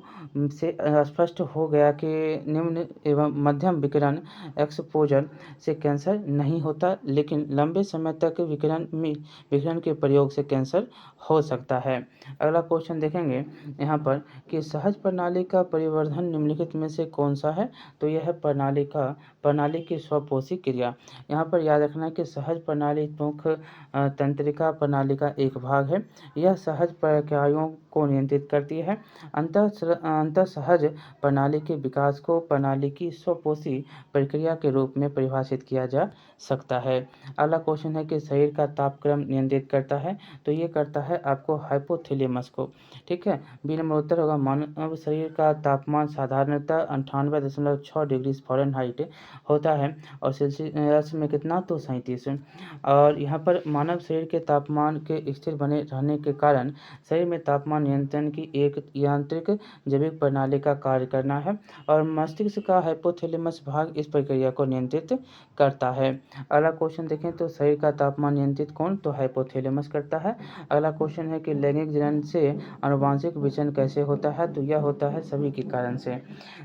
से स्पष्ट हो गया कि निम्न एवं मध्यम विकिरण एक्सपोजर से कैंसर नहीं होता, लेकिन लंबे समय तक विकिरण के प्रयोग से कैंसर हो सकता है। अगला क्वेश्चन देखेंगे यहाँ पर कि सहज प्रणाली का परिवर्धन निम्नलिखित में से कौन सा है, तो यह है प्रणाली की स्वपोषी क्रिया। यहाँ पर याद रखना है कि सहज प्रणाली मुख्य तंत्रिका प्रणाली का एक भाग है। यह सहज प्रक्रियाओं को नियंत्रित करती है। अंतः सहज प्रणाली के विकास को प्रणाली की स्वपोषी प्रक्रिया के रूप में परिभाषित किया जा सकता है। अगला क्वेश्चन है कि शरीर का तापक्रम नियंत्रित करता है, तो ये करता है आपको हाइपोथैलेमस को। ठीक है, बी नंबर उत्तर होगा। मानव शरीर का तापमान साधारणतः 98.6 डिग्री फ़ारेनहाइट होता है और सेल्सियस में कितना, तो 37। और यहाँ पर मानव शरीर के तापमान के स्थिर बने रहने के कारण शरीर में तापमान नियंत्रण की एक यांत्रिक जैविक प्रणाली का कार्य करना है और मस्तिष्क का हाइपोथैलेमस भाग इस प्रक्रिया को नियंत्रित करता है। अगला क्वेश्चन देखें तो शरीर का तापमान नियंत्रित कौन, तो हाइपोथैलेमस करता है। अगला क्वेश्चन है कि लैंगिक जनन से आनुवंशिक विचलन कैसे होता है, तो यह होता है सभी के कारण से।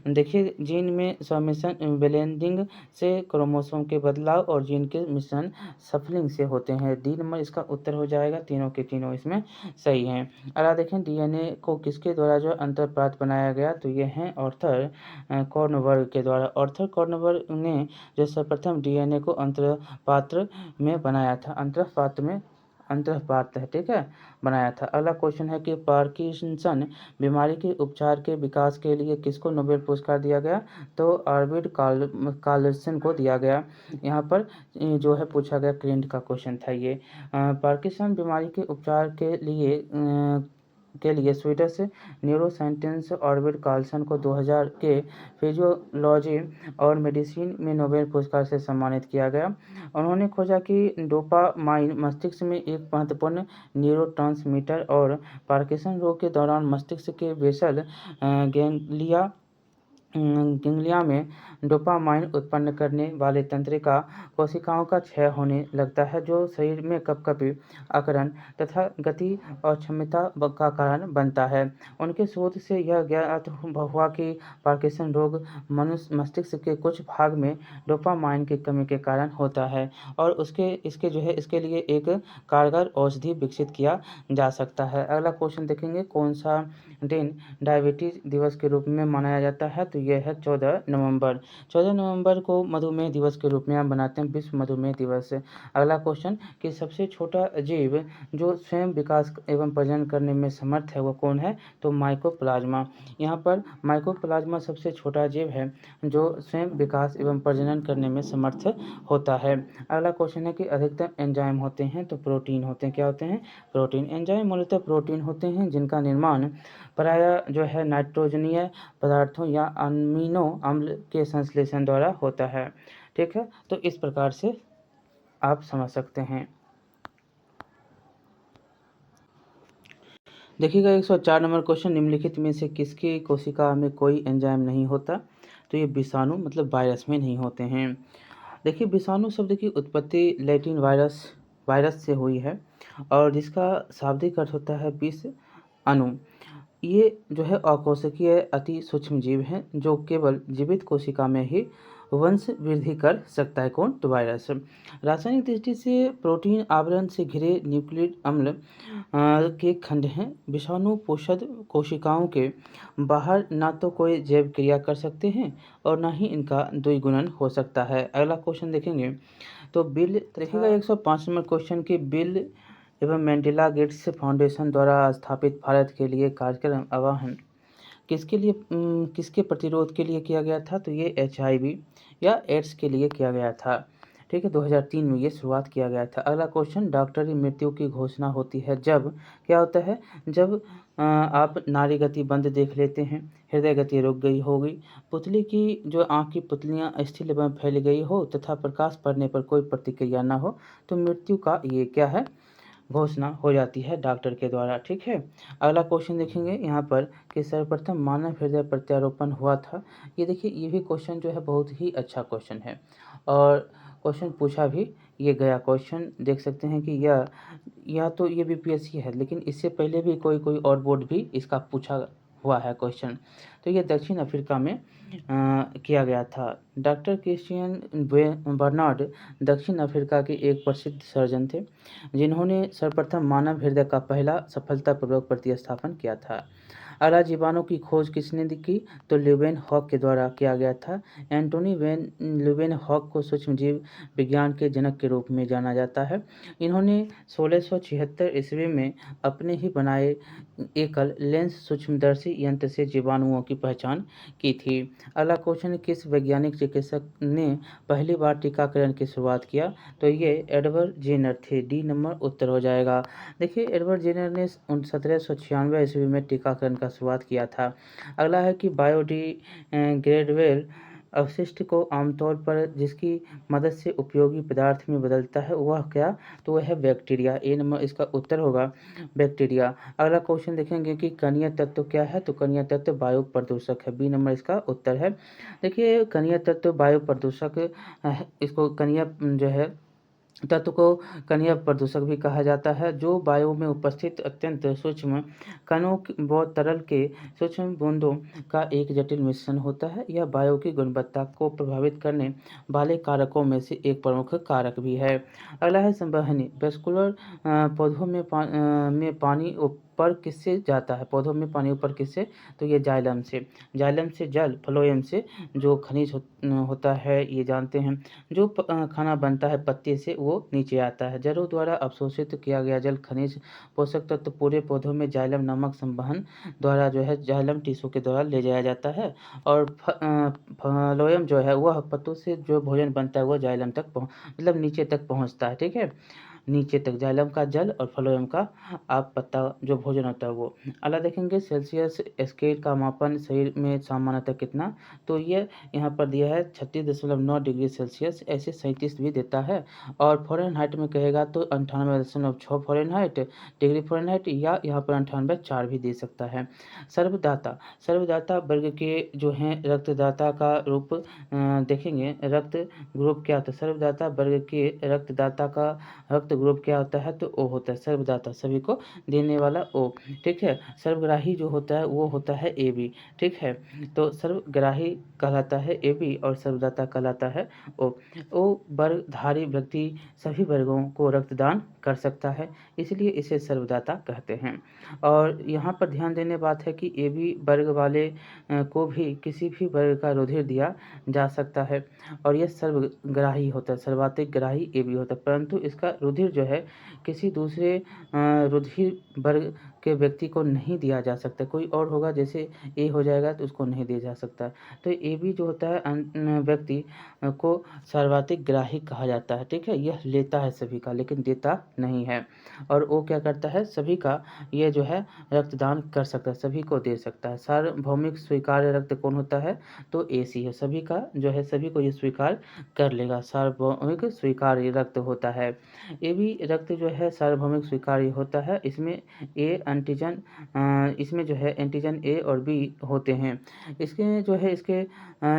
देखिए जीन में समेशन ब्लेंडिंग से क्रोमोसोम के बदलाव और जीन के मिश्रण सफलिंग से होते हैं। डी नंबर इसका उत्तर हो जाएगा, तीनों के तीनों इसमें सही हैं। अगला देखें डीएनए को किसके द्वारा जो अंतर्पात बनाया गया, तो ये हैं ऑर्थर कॉर्नबर्ग के द्वारा। ऑर्थर कॉर्नबर्ग ने जो सर्वप्रथम डीएनए को अंतरपात्र में बनाया था, अंतरपात्र है, ठीक है, बनाया था। अगला क्वेश्चन है कि पार्किंसन बीमारी के उपचार के विकास के लिए किसको नोबेल पुरस्कार दिया गया, तो आर्विड कार्लसन को दिया गया। यहाँ पर जो है पूछा गया क्लिंट का क्वेश्चन था ये। पार्किंसन बीमारी के उपचार के लिए के लिए स्वीडिश न्यूरोसाइंटिस्ट ऑर्बिट कार्लसन को 2000 के फिजियोलॉजी और मेडिसिन में नोबेल पुरस्कार से सम्मानित किया गया। उन्होंने खोजा कि डोपामाइन मस्तिष्क में एक महत्वपूर्ण न्यूरोट्रांसमीटर और पार्किंसन रोग के दौरान मस्तिष्क के बेसल गैंग्लिया में डोपामाइन उत्पन्न करने वाले तंत्रिका कोशिकाओं का क्षय होने लगता है, जो शरीर में कँपकँपी, अकड़न तथा गति अक्षमता का कारण बनता है। उनके शोध से यह ज्ञात हुआ कि पार्किंसन रोग मनुष्य मस्तिष्क के कुछ भाग में डोपामाइन की कमी के कारण होता है और इसके लिए एक कारगर औषधि विकसित किया जा सकता है। अगला क्वेश्चन देखेंगे, कौन सा दिन डायबिटीज दिवस के रूप में मनाया जाता है? तो यह है 14 नवंबर। 14 नवंबर को मधुमेह दिवस के रूप में हम बनाते हैं, विश्व मधुमेह दिवस। अगला क्वेश्चन कि सबसे छोटा जीव जो स्वयं विकास एवं प्रजनन करने में समर्थ है वो कौन है? तो माइकोप्लाज्मा। यहाँ पर माइकोप्लाज्मा सबसे छोटा जीव है जो स्वयं विकास एवं प्रजनन करने में समर्थ होता है। अगला क्वेश्चन है कि अधिकतम एंजाइम होते हैं, तो प्रोटीन होते हैं। क्या होते हैं? प्रोटीन। एंजाइम मूलतः प्रोटीन होते हैं जिनका निर्माण प्रायः जो है नाइट्रोजनीय पदार्थों या अमीनो अम्ल के संश्लेषण द्वारा होता है। ठीक है, तो इस प्रकार से आप समझ सकते हैं। देखिएगा 104 नंबर क्वेश्चन, निम्नलिखित में से किसकी कोशिका में कोई एंजाइम नहीं होता? तो ये विषाणु मतलब वायरस में नहीं होते हैं। देखिए विषाणु शब्द की उत्पत्ति लैटिन वायरस से हुई है और जिसका शाब्दिक अर्थ होता है विष अणु। ये जो है अकोशिकीय अति सूक्ष्म जीव हैं जो केवल जीवित कोशिका में ही वंश वृद्धि कर सकता है। कौन? तो वायरस। रासायनिक दृष्टि से प्रोटीन आवरण से घिरे न्यूक्लिक अम्ल के खंड हैं। विषाणु पोषक कोशिकाओं के बाहर ना तो कोई जैव क्रिया कर सकते हैं और ना ही इनका द्विगुणन हो सकता है। अगला क्वेश्चन देखेंगे, तो बिल देखिएगा 105 नंबर क्वेश्चन की बिल एवं मेलिंडा गेट्स फाउंडेशन द्वारा स्थापित भारत के लिए कार्यक्रम आह्वान किसके प्रतिरोध के लिए किया गया था? तो ये HIV या एड्स के लिए किया गया था। ठीक है, 2003 में ये शुरुआत किया गया था। अगला क्वेश्चन, डॉक्टरी मृत्यु की घोषणा होती है जब क्या होता है? जब आप नाड़ी गति बंद देख लेते हैं, हृदय गति रुक गई होगी, पुतली की जो आँख की पुतलियाँ स्थिर एवं फैल गई हो तथा प्रकाश पड़ने पर कोई प्रतिक्रिया न हो, तो मृत्यु का ये क्या है? घोषणा हो जाती है डॉक्टर के द्वारा। ठीक है, अगला क्वेश्चन देखेंगे यहाँ पर कि सर्वप्रथम मानव हृदय प्रत्यारोपण हुआ था। ये देखिए ये भी क्वेश्चन जो है बहुत ही अच्छा क्वेश्चन है और क्वेश्चन पूछा भी ये गया। क्वेश्चन देख सकते हैं कि यह तो ये BPSC है, लेकिन इससे पहले भी कोई और बोर्ड भी इसका पूछा हुआ है क्वेश्चन। तो ये दक्षिण अफ्रीका में किया गया था। डॉक्टर क्रिश्चियन बर्नार्ड दक्षिण अफ्रीका के एक प्रसिद्ध सर्जन थे जिन्होंने सर्वप्रथम मानव हृदय का पहला सफलतापूर्वक प्रतिस्थापन किया था। अगला, जीवाणु की खोज किसने की? तो ल्यूवेनहॉक के द्वारा किया गया था। एंटोनी ल्यूवेनहॉक को सूक्ष्मजीव विज्ञान के जनक के रूप में जाना जाता है। इन्होंने 1676 ईस्वी में अपने ही बनाए एकल लेंस सूक्ष्मदर्शी यंत्र से जीवाणुओं की पहचान की थी। अगला क्वेश्चन, किस वैज्ञानिक चिकित्सक ने पहली बार टीकाकरण की शुरुआत किया? तो ये एडवर्ड जेनर थे। डी नंबर उत्तर हो जाएगा। देखिए एडवर्ड जेनर ने 1796 ईस्वी में टीकाकरण का शुरुआत किया था। अगला है कि बायोडिग्रेडेबल अवशिष्ट को आमतौर पर जिसकी मदद से उपयोगी पदार्थ में बदलता है वह क्या? तो वह है बैक्टीरिया। ए नंबर इसका उत्तर होगा बैक्टीरिया। अगला क्वेश्चन देखेंगे कि कणीय तत्व क्या है? तो कणीय तत्व वायु प्रदूषक है। बी नंबर इसका उत्तर है। देखिए कणीय तत्व वायु प्रदूषक इसको कणीय जो है तत्व को कणीय प्रदूषक भी कहा जाता है, जो वायु में उपस्थित अत्यंत सूक्ष्म कणों व तरल के सूक्ष्म बूंदों का एक जटिल मिश्रण होता है। यह वायु की गुणवत्ता को प्रभावित करने वाले कारकों में से एक प्रमुख कारक भी है। अगला है संवहनी। वेस्कुलर पौधों में पानी ऊपर किससे जाता है? पौधों में पानी ऊपर किससे? तो ये जाइलम से। जाइलम से जल, फ्लोएम से जो खनिज होता है ये जानते हैं। जो खाना बनता है पत्ते से वो नीचे आता है। जड़ों द्वारा अवशोषित किया गया जल, खनिज, पोषक तत्व पूरे पौधों में जाइलम नामक संवहन द्वारा जो है जाइलम टिश्यू के द्वारा ले जाया जाता है और फ्लोएम जो है वह पत्तों से जो भोजन बनता है वो जाइलम तक मतलब नीचे तक पहुंचता है। ठीक है, नीचे तक, जाइलम का जल और फ्लोएम का आप पत्ता जो भोजन होता है वो। अगला देखेंगे सेल्सियस स्केल का मापन शरीर में सामान्यतः कितना, तो ये यहाँ पर दिया है 36.9 डिग्री सेल्सियस, ऐसे 37 भी देता है। और फ़ारेनहाइट में कहेगा तो 98.6 फ़ारेनहाइट डिग्री फ़ारेनहाइट, या यहाँ पर 98.4 भी दे सकता है। सर्वदाता, सर्वदाता वर्ग के जो हैं रक्तदाता का रूप देखेंगे, रक्त ग्रुप क्या होता है, सर्वदाता वर्ग के रक्तदाता का रक्त ग्रुप क्या होता है, तो ओ होता है सर्वदाता, सभी को देने वाला ओ। ठीक है, सर्वग्राही जो होता है वो होता है ए बी। ठीक है, तो सर्वग्राही कहलाता है ए बी और सर्वदाता कहलाता है ओ। ओ वर्गधारी व्यक्ति सभी वर्गों को रक्तदान कर सकता है, इसलिए इसे सर्वदाता कहते हैं। और यहाँ पर ध्यान देने बात है कि ए बी वर्ग वाले को भी किसी भी वर्ग का रुधिर दिया जा सकता है, और यह सर्वग्राही होता है, सर्वाधिक ग्राही ए बी होता है, परंतु इसका रुधिर जो है किसी दूसरे रुधिर वर्ग के व्यक्ति को नहीं दिया जा सकता। कोई और होगा जैसे ए हो जाएगा तो उसको नहीं दिया जा सकता। तो ए बी जो होता है व्यक्ति को सर्वाधिक ग्राही कहा जाता है। ठीक है, यह लेता है सभी का लेकिन देता नहीं है। और वो क्या करता है, सभी का ये जो है रक्तदान कर सकता है, सभी को दे सकता है। सार्वभौमिक स्वीकार्य रक्त कौन होता है, तो ए सी है, सभी का जो है सभी को ये स्वीकार कर लेगा, सार्वभौमिक स्वीकार्य रक्त होता है। ए बी रक्त जो है सार्वभौमिक स्वीकार्य होता है, इसमें इसमें जो है एंटीजन ए और बी होते हैं। इसके जो है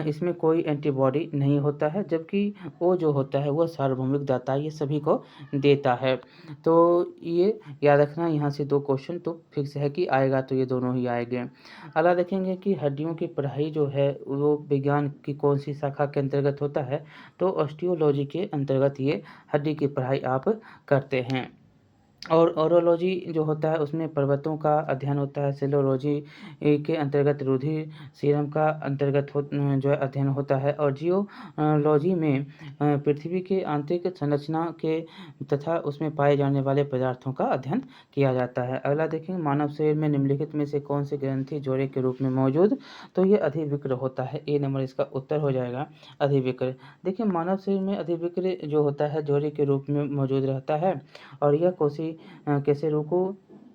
इसमें कोई एंटीबॉडी नहीं होता है, जबकि ओ जो होता है वह सार्वभौमिक दाता है, ये सभी को देता है। तो ये याद रखना, यहाँ से 2 क्वेश्चन तो फिक्स है कि आएगा, तो ये दोनों ही आएंगे। अगला देखेंगे कि हड्डियों की पढ़ाई जो है वो विज्ञान की कौन सी शाखा के अंतर्गत होता है, तो ऑस्टियोलॉजी के अंतर्गत ये हड्डी की पढ़ाई आप करते हैं। और ओरोलॉजी जो होता है उसमें पर्वतों का अध्ययन होता है। सेलोलॉजी के अंतर्गत रुधिर सीरम का अंतर्गत जो है अध्ययन होता है। और जियोलॉजी में पृथ्वी के आंतरिक संरचना के तथा उसमें पाए जाने वाले पदार्थों का अध्ययन किया जाता है। अगला देखेंगे, मानव शरीर में निम्नलिखित में से कौन सी ग्रंथि जोड़े के रूप में मौजूद, तो ये अधिविक्र होता है। ए नंबर इसका उत्तर हो जाएगा, अधिविक्र। देखिए, मानव शरीर में अधिविक्र जो होता है जोड़े के रूप में मौजूद रहता है, और यह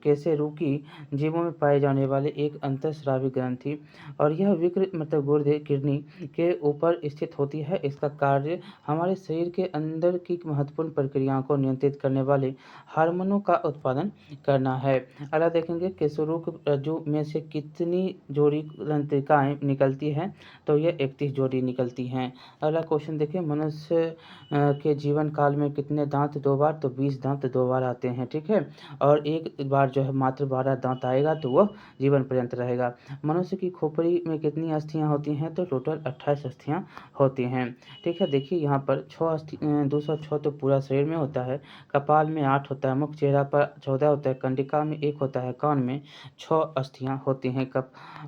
कैसेरुकी जीवों में पाए जाने वाले एक अंतःस्रावी ग्रंथि, और यह विक्र मतलब गुर्दे किडनी के ऊपर स्थित होती है। इसका कार्य हमारे शरीर के अंदर की महत्वपूर्ण प्रक्रियाओं को नियंत्रित करने वाले हार्मोनों का उत्पादन करना है। अगला देखेंगे, केसरुक रज्जु में से कितनी जोड़ी तंत्रिकाएं निकलती हैं, तो यह 31 जोड़ी निकलती हैं। अगला क्वेश्चन देखिए, मनुष्य के जीवन काल में कितने दांत 2 बार, तो 20 दांत 2 बार आते हैं। ठीक है, और एक बार जो है मात्र 12 दांत आएगा तो वह जीवन पर्यंत रहेगा। मनुष्य की खोपड़ी में कितनी अस्थियां होती हैं, तो टोटल 28 अस्थियां होती हैं। ठीक है, देखिए यहाँ पर 206 तो पूरा शरीर में होता है, कपाल में 8 होता है, मुख चेहरा पर 14 होता है, कंडिका में 1 होता है, कान में 6 अस्थियां होती हैं।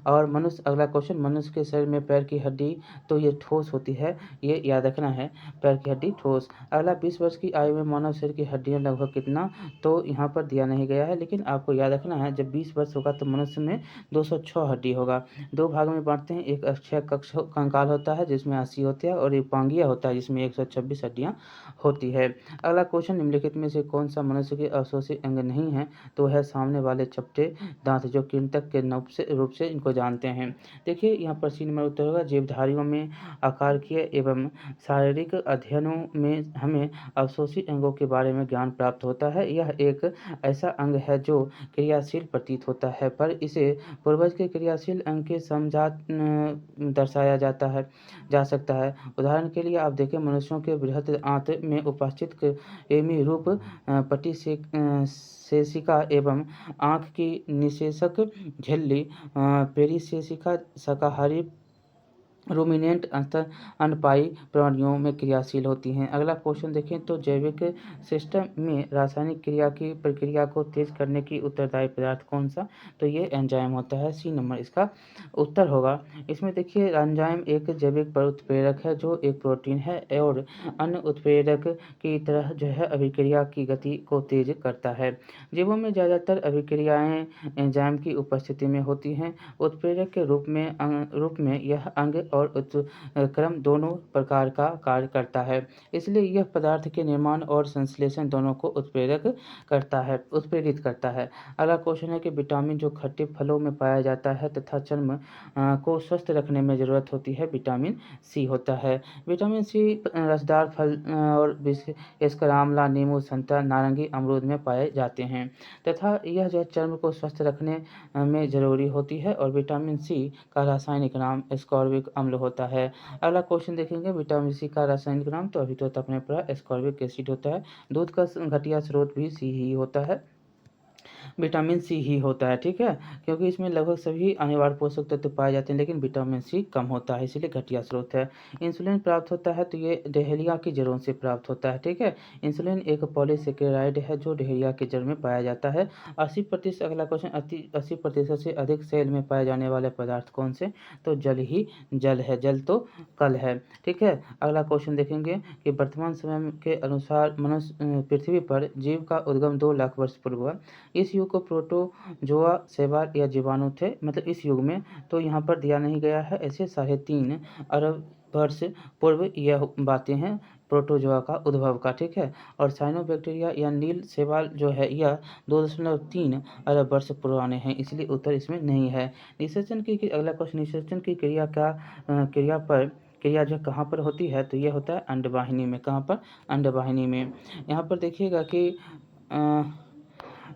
और मनुष्य, अगला क्वेश्चन, मनुष्य के शरीर में पैर की हड्डी तो ये ठोस होती है, ये याद रखना है, पैर की हड्डी ठोस। अगला, 20 वर्ष की आयु में मानव शरीर की हड्डियां लगभग कितना, तो यहाँ पर दिया नहीं गया है, लेकिन आपको याद रखना है जब 20 वर्ष होगा तो मनुष्य में 206 हड्डी होगा। 2 भाग में बांटते हैं, एक अक्षय कक्ष कंकाल होता है जिसमें 80 होते हैं, और एक पांगिया होता है जिसमें 126 हड्डियां होती है। अगला क्वेश्चन, निम्नलिखित में से कौन सा मनुष्य के अवशोषी अंग नहीं है, तो है सामने वाले चपटे दांत, जो कृंतक के रूप से इनको जानते हैं। देखिए यहाँ पर सी नंबर उत्तर होगा, जीवधारियों में आकारिकीय एवं शारीरिक अध्ययनों में हमें अवशोषी अंगों के बारे में ज्ञान प्राप्त होता है। यह एक ऐसा अंग है जो क्रियाशील प्रतीत होता है, पर इसे पूर्वज के क्रियाशील अंग के समजात दर्शाया जा सकता है। उदाहरण के लिए आप देखें, मनुष्यों के बृहद आंत में उपस्थित एमी रूप पटी से शेषिका एवं आँख की निषेचक झिल्ली पेरिशेषिका शाकाहारी रूमिनेंट स्तनपायी प्राणियों में क्रियाशील होती हैं। अगला क्वेश्चन देखें तो जैविक सिस्टम में रासायनिक क्रिया की प्रक्रिया को तेज करने की उत्तरदायी पदार्थ कौन सा, तो ये एंजाइम होता है, सी नंबर इसका उत्तर होगा। इसमें देखिए, एंजाइम एक जैविक उत्प्रेरक है जो एक प्रोटीन है और अन्य उत्प्रेरक की तरह जो है अभिक्रिया की गति को तेज करता है। जीवों में ज़्यादातर अभिक्रियाएं एंजाइम की उपस्थिति में होती हैं। उत्प्रेरक के रूप में यह अंग और उत्क्रम दोनों प्रकार का कार्य करता है। इसलिए यह पदार्थ के निर्माण और संश्लेषण दोनों को उत्प्रेरित करता है। अगला क्वेश्चन है कि विटामिन जो खट्टे फलों में पाया जाता है तथा चर्म को स्वस्थ रखने में ज़रूरत होती है, विटामिन सी होता है। विटामिन सी रसदार फल और विशेषकर आंवला, नींबू, संतरा, नारंगी, अमरूद में पाए जाते हैं तथा यह जो चर्म को स्वस्थ रखने में ज़रूरी होती है। और विटामिन सी का रासायनिक नाम एस्कॉर्बिक अम्ल होता है। अगला क्वेश्चन देखेंगे, विटामिन सी का रासायनिक नाम तो अभी तो अपने पढ़ा, एस्कॉर्बिक एसिड होता है। दूध का घटिया स्रोत भी सी ही होता है, विटामिन सी ही होता है, ठीक है, क्योंकि इसमें लगभग सभी अनिवार्य पोषक तत्व पाए जाते हैं लेकिन विटामिन सी कम होता है, इसीलिए घटिया स्रोत है। इंसुलिन प्राप्त होता है तो ये डहेलिया की जड़ों से प्राप्त होता है, ठीक है। इंसुलिन एक पॉलीसेकेराइड है जो डहेलिया की जड़ में पाया जाता है। 80%, अगला क्वेश्चन, 80% से अधिक सेल में पाए जाने वाले पदार्थ कौन से, तो जल ही जल है, जल तो कल है, ठीक है। अगला क्वेश्चन देखेंगे कि वर्तमान समय के अनुसार मनुष्य पृथ्वी पर जीव का उद्गम 2 लाख वर्ष पूर्व हुआ। इस युग को प्रोटोजोआ, शैवाल या जीवाणु थे, मतलब इस युग में, तो यहाँ पर दिया नहीं गया है। ऐसे 3.5 अरब वर्ष पूर्व यह बातें हैं प्रोटोजोआ का उद्भव का, ठीक है। और साइनोबैक्टीरिया या नील शैवाल जो है यह 2.3 अरब वर्ष पुराने हैं, इसलिए उत्तर इसमें नहीं है। निषेचन की अगला क्वेश्चन, निषेचन की क्रिया जो कहाँ पर होती है, तो यह होता है अंडवाहिनी में। कहाँ पर, अंडवाहिनी में। यहाँ पर देखिएगा कि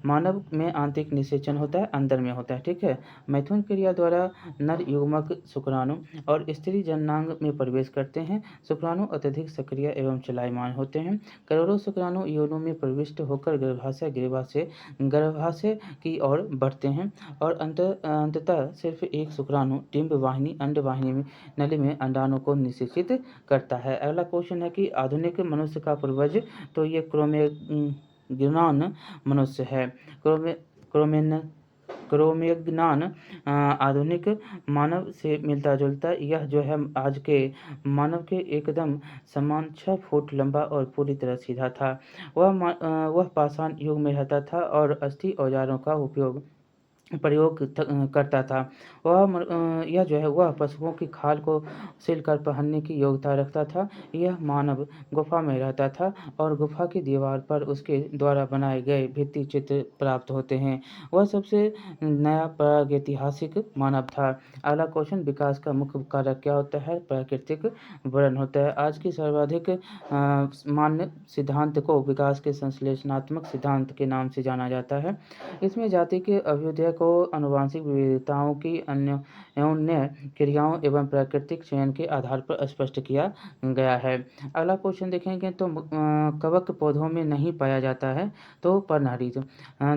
मानव में आंतरिक निषेचन होता है, अंदर में होता है, ठीक है। मैथुन क्रिया द्वारा नर युग्मक शुक्राणु और स्त्री जननांग में प्रवेश करते हैं। शुक्राणु अत्यधिक सक्रिय एवं चलायमान होते हैं। करोड़ों शुक्राणु योनि में प्रविष्ट होकर गर्भाशय की ओर बढ़ते हैं और अंततः सिर्फ एक शुक्राणु डिंब वाहिनी अंडवाहिनी में नली में अंडाणु को निषेचित करता है। अगला क्वेश्चन है कि आधुनिक मनुष्य का पूर्वज, तो ये क्रोमैग्नॉन मनुष्य है। क्रोमैग्नॉन आधुनिक मानव से मिलता जुलता, यह जो है आज के मानव के एकदम समान 6 फुट लंबा और पूरी तरह सीधा था। वह पाषाण युग में रहता था और अस्थि औजारों का प्रयोग करता था। यह जो है वह पशुओं की खाल को सिलकर पहनने की योग्यता रखता था। यह मानव गुफा में रहता था और गुफा की दीवार पर उसके द्वारा बनाए गए भित्ति चित्र प्राप्त होते हैं। वह सबसे नया प्रागैतिहासिक मानव था। अगला क्वेश्चन, विकास का मुख्य कारक क्या होता है, प्राकृतिक वर्ण होता है। आज की सर्वाधिक मान्य सिद्धांत को विकास के संश्लेषणात्मक सिद्धांत के नाम से जाना जाता है। इसमें जाति के अभ्युदय को आनुवंशिक विविधताओं की अन्योन्य क्रियाओं एवं प्राकृतिक चयन के आधार पर स्पष्ट किया गया है। अगला क्वेश्चन देखेंगे तो कवक पौधों में नहीं पाया जाता है, तो पर्णहरित।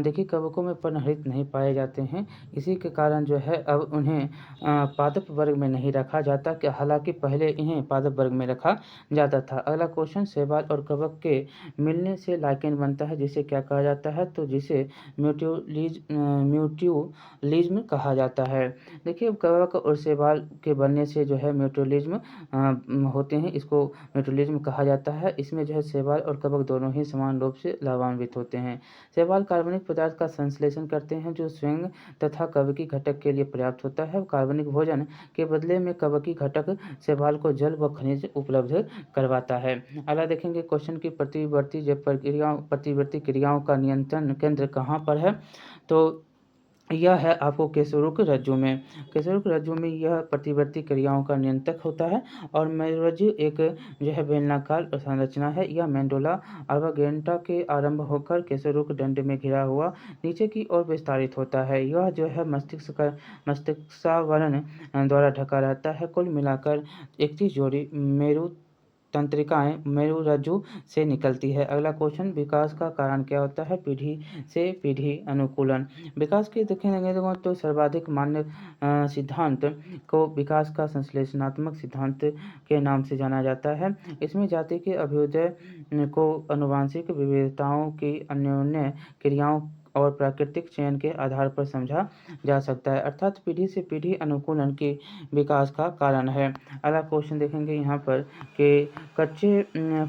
देखिए कवकों में पर्णहरित नहीं पाए जाते हैं, इसी के कारण जो है अब उन्हें पादप वर्ग में नहीं रखा जाता, हालांकि पहले इन्हें पादप वर्ग में रखा जाता था। अगला क्वेश्चन, शैवाल और कवक के मिलने से लाइकेन बनता है, जिसे क्या कहा जाता है, तो जिसे म्यूट्यूलिज्म कहा जाता है। देखिए कवक और शैवाल के बनने से जो है म्यूट्यूलिज्म होते हैं, इसको म्यूट्यूलिज्म कहा जाता है। इसमें जो है शैवाल और कवक दोनों ही समान रूप से लाभान्वित होते हैं। शैवाल कार्बनिक पदार्थ का संश्लेषण करते हैं जो स्वयं तथा कवकी घटक के लिए पर्याप्त होता है। कार्बनिक भोजन के बदले में कवकी घटक शैवाल को जल व खनिज उपलब्ध करवाता है। अगला देखेंगे क्वेश्चन की प्रतिवर्ती क्रियाओं का नियंत्रण केंद्र कहाँ पर है, तो यह है आपको केशवरुक रज्जु में। केशवरुक रज्जु में यह प्रतिवर्ती क्रियाओं का नियंत्रक होता है। और मेरुरज्जु एक जो है बेलनाकार संरचना है। यह मेंडुला ऑब्लिंगेटा के आरंभ होकर केशवरुक दंड में घिरा हुआ नीचे की ओर विस्तारित होता है। यह जो है मस्तिष्कावरण द्वारा ढका रहता है। कुल मिलाकर 31 जोड़ी मेरु तंत्रिकाएं मेरुरज्जु से निकलती है। अगला क्वेश्चन, विकास का कारण क्या होता है, पीढ़ी से पीढ़ी अनुकूलन। विकास के देखेंगे तो सर्वाधिक मान्य सिद्धांत को विकास का संश्लेषणात्मक सिद्धांत के नाम से जाना जाता है। इसमें जाति के अभ्युदय को आनुवंशिक विविधताओं की अन्योन्य क्रियाओं और प्राकृतिक चयन के आधार पर समझा जा सकता है, अर्थात पीढ़ी से पीढ़ी अनुकूलन के विकास का कारण है। अगला क्वेश्चन देखेंगे यहाँ पर कि कच्चे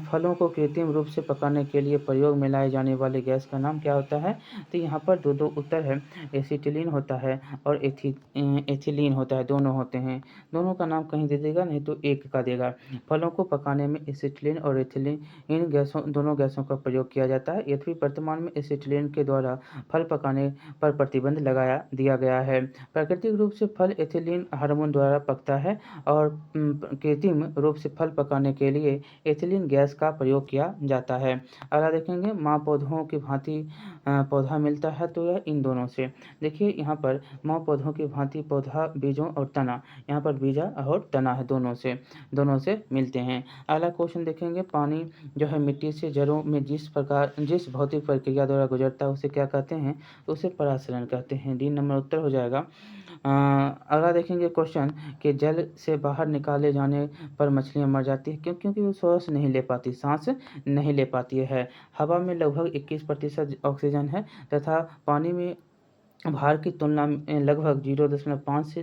फलों को कृत्रिम रूप से पकाने के लिए प्रयोग में लाए जाने वाले गैस का नाम क्या होता है? तो यहाँ पर दो उत्तर है, एसिटिलीन होता है और एथिलीन होता है, दोनों होते हैं। दोनों का नाम कहीं दे देगा, नहीं तो एक का देगा। फलों को पकाने में एसिटिलीन और एथिलीन इन दोनों गैसों का प्रयोग किया जाता है। यद्यपि वर्तमान में एसिटिलीन के द्वारा फल पकाने पर प्रतिबंध लगाया दिया गया है। प्राकृतिक रूप से फल एथिलीन हार्मोन द्वारा पकता है और कृत्रिम रूप से फल पकाने के लिए एथिलीन गैस का प्रयोग किया जाता है। अगला देखेंगे, माँ पौधों की भांति पौधा मिलता है, तो यह इन दोनों से। देखिए यहाँ पर माँ पौधों की भांति पौधा बीजों और तना, यहाँ पर बीजा और तना है, दोनों से मिलते हैं। अगला क्वेश्चन देखेंगे, पानी जो है मिट्टी से जड़ों में जिस भौतिक प्रक्रिया द्वारा गुजरता है उसे क्या कहते हैं? तो उसे परासरण कहते हैं। डी नंबर उत्तर हो जाएगा। अगला देखेंगे क्वेश्चन कि जल से बाहर निकाले जाने पर मछलियां मर जाती है क्यों? क्योंकि वो सांस नहीं ले पाती है। हवा में लगभग 21% ऑक्सीजन है तथा पानी में भार की तुलना में लगभग 0.5 से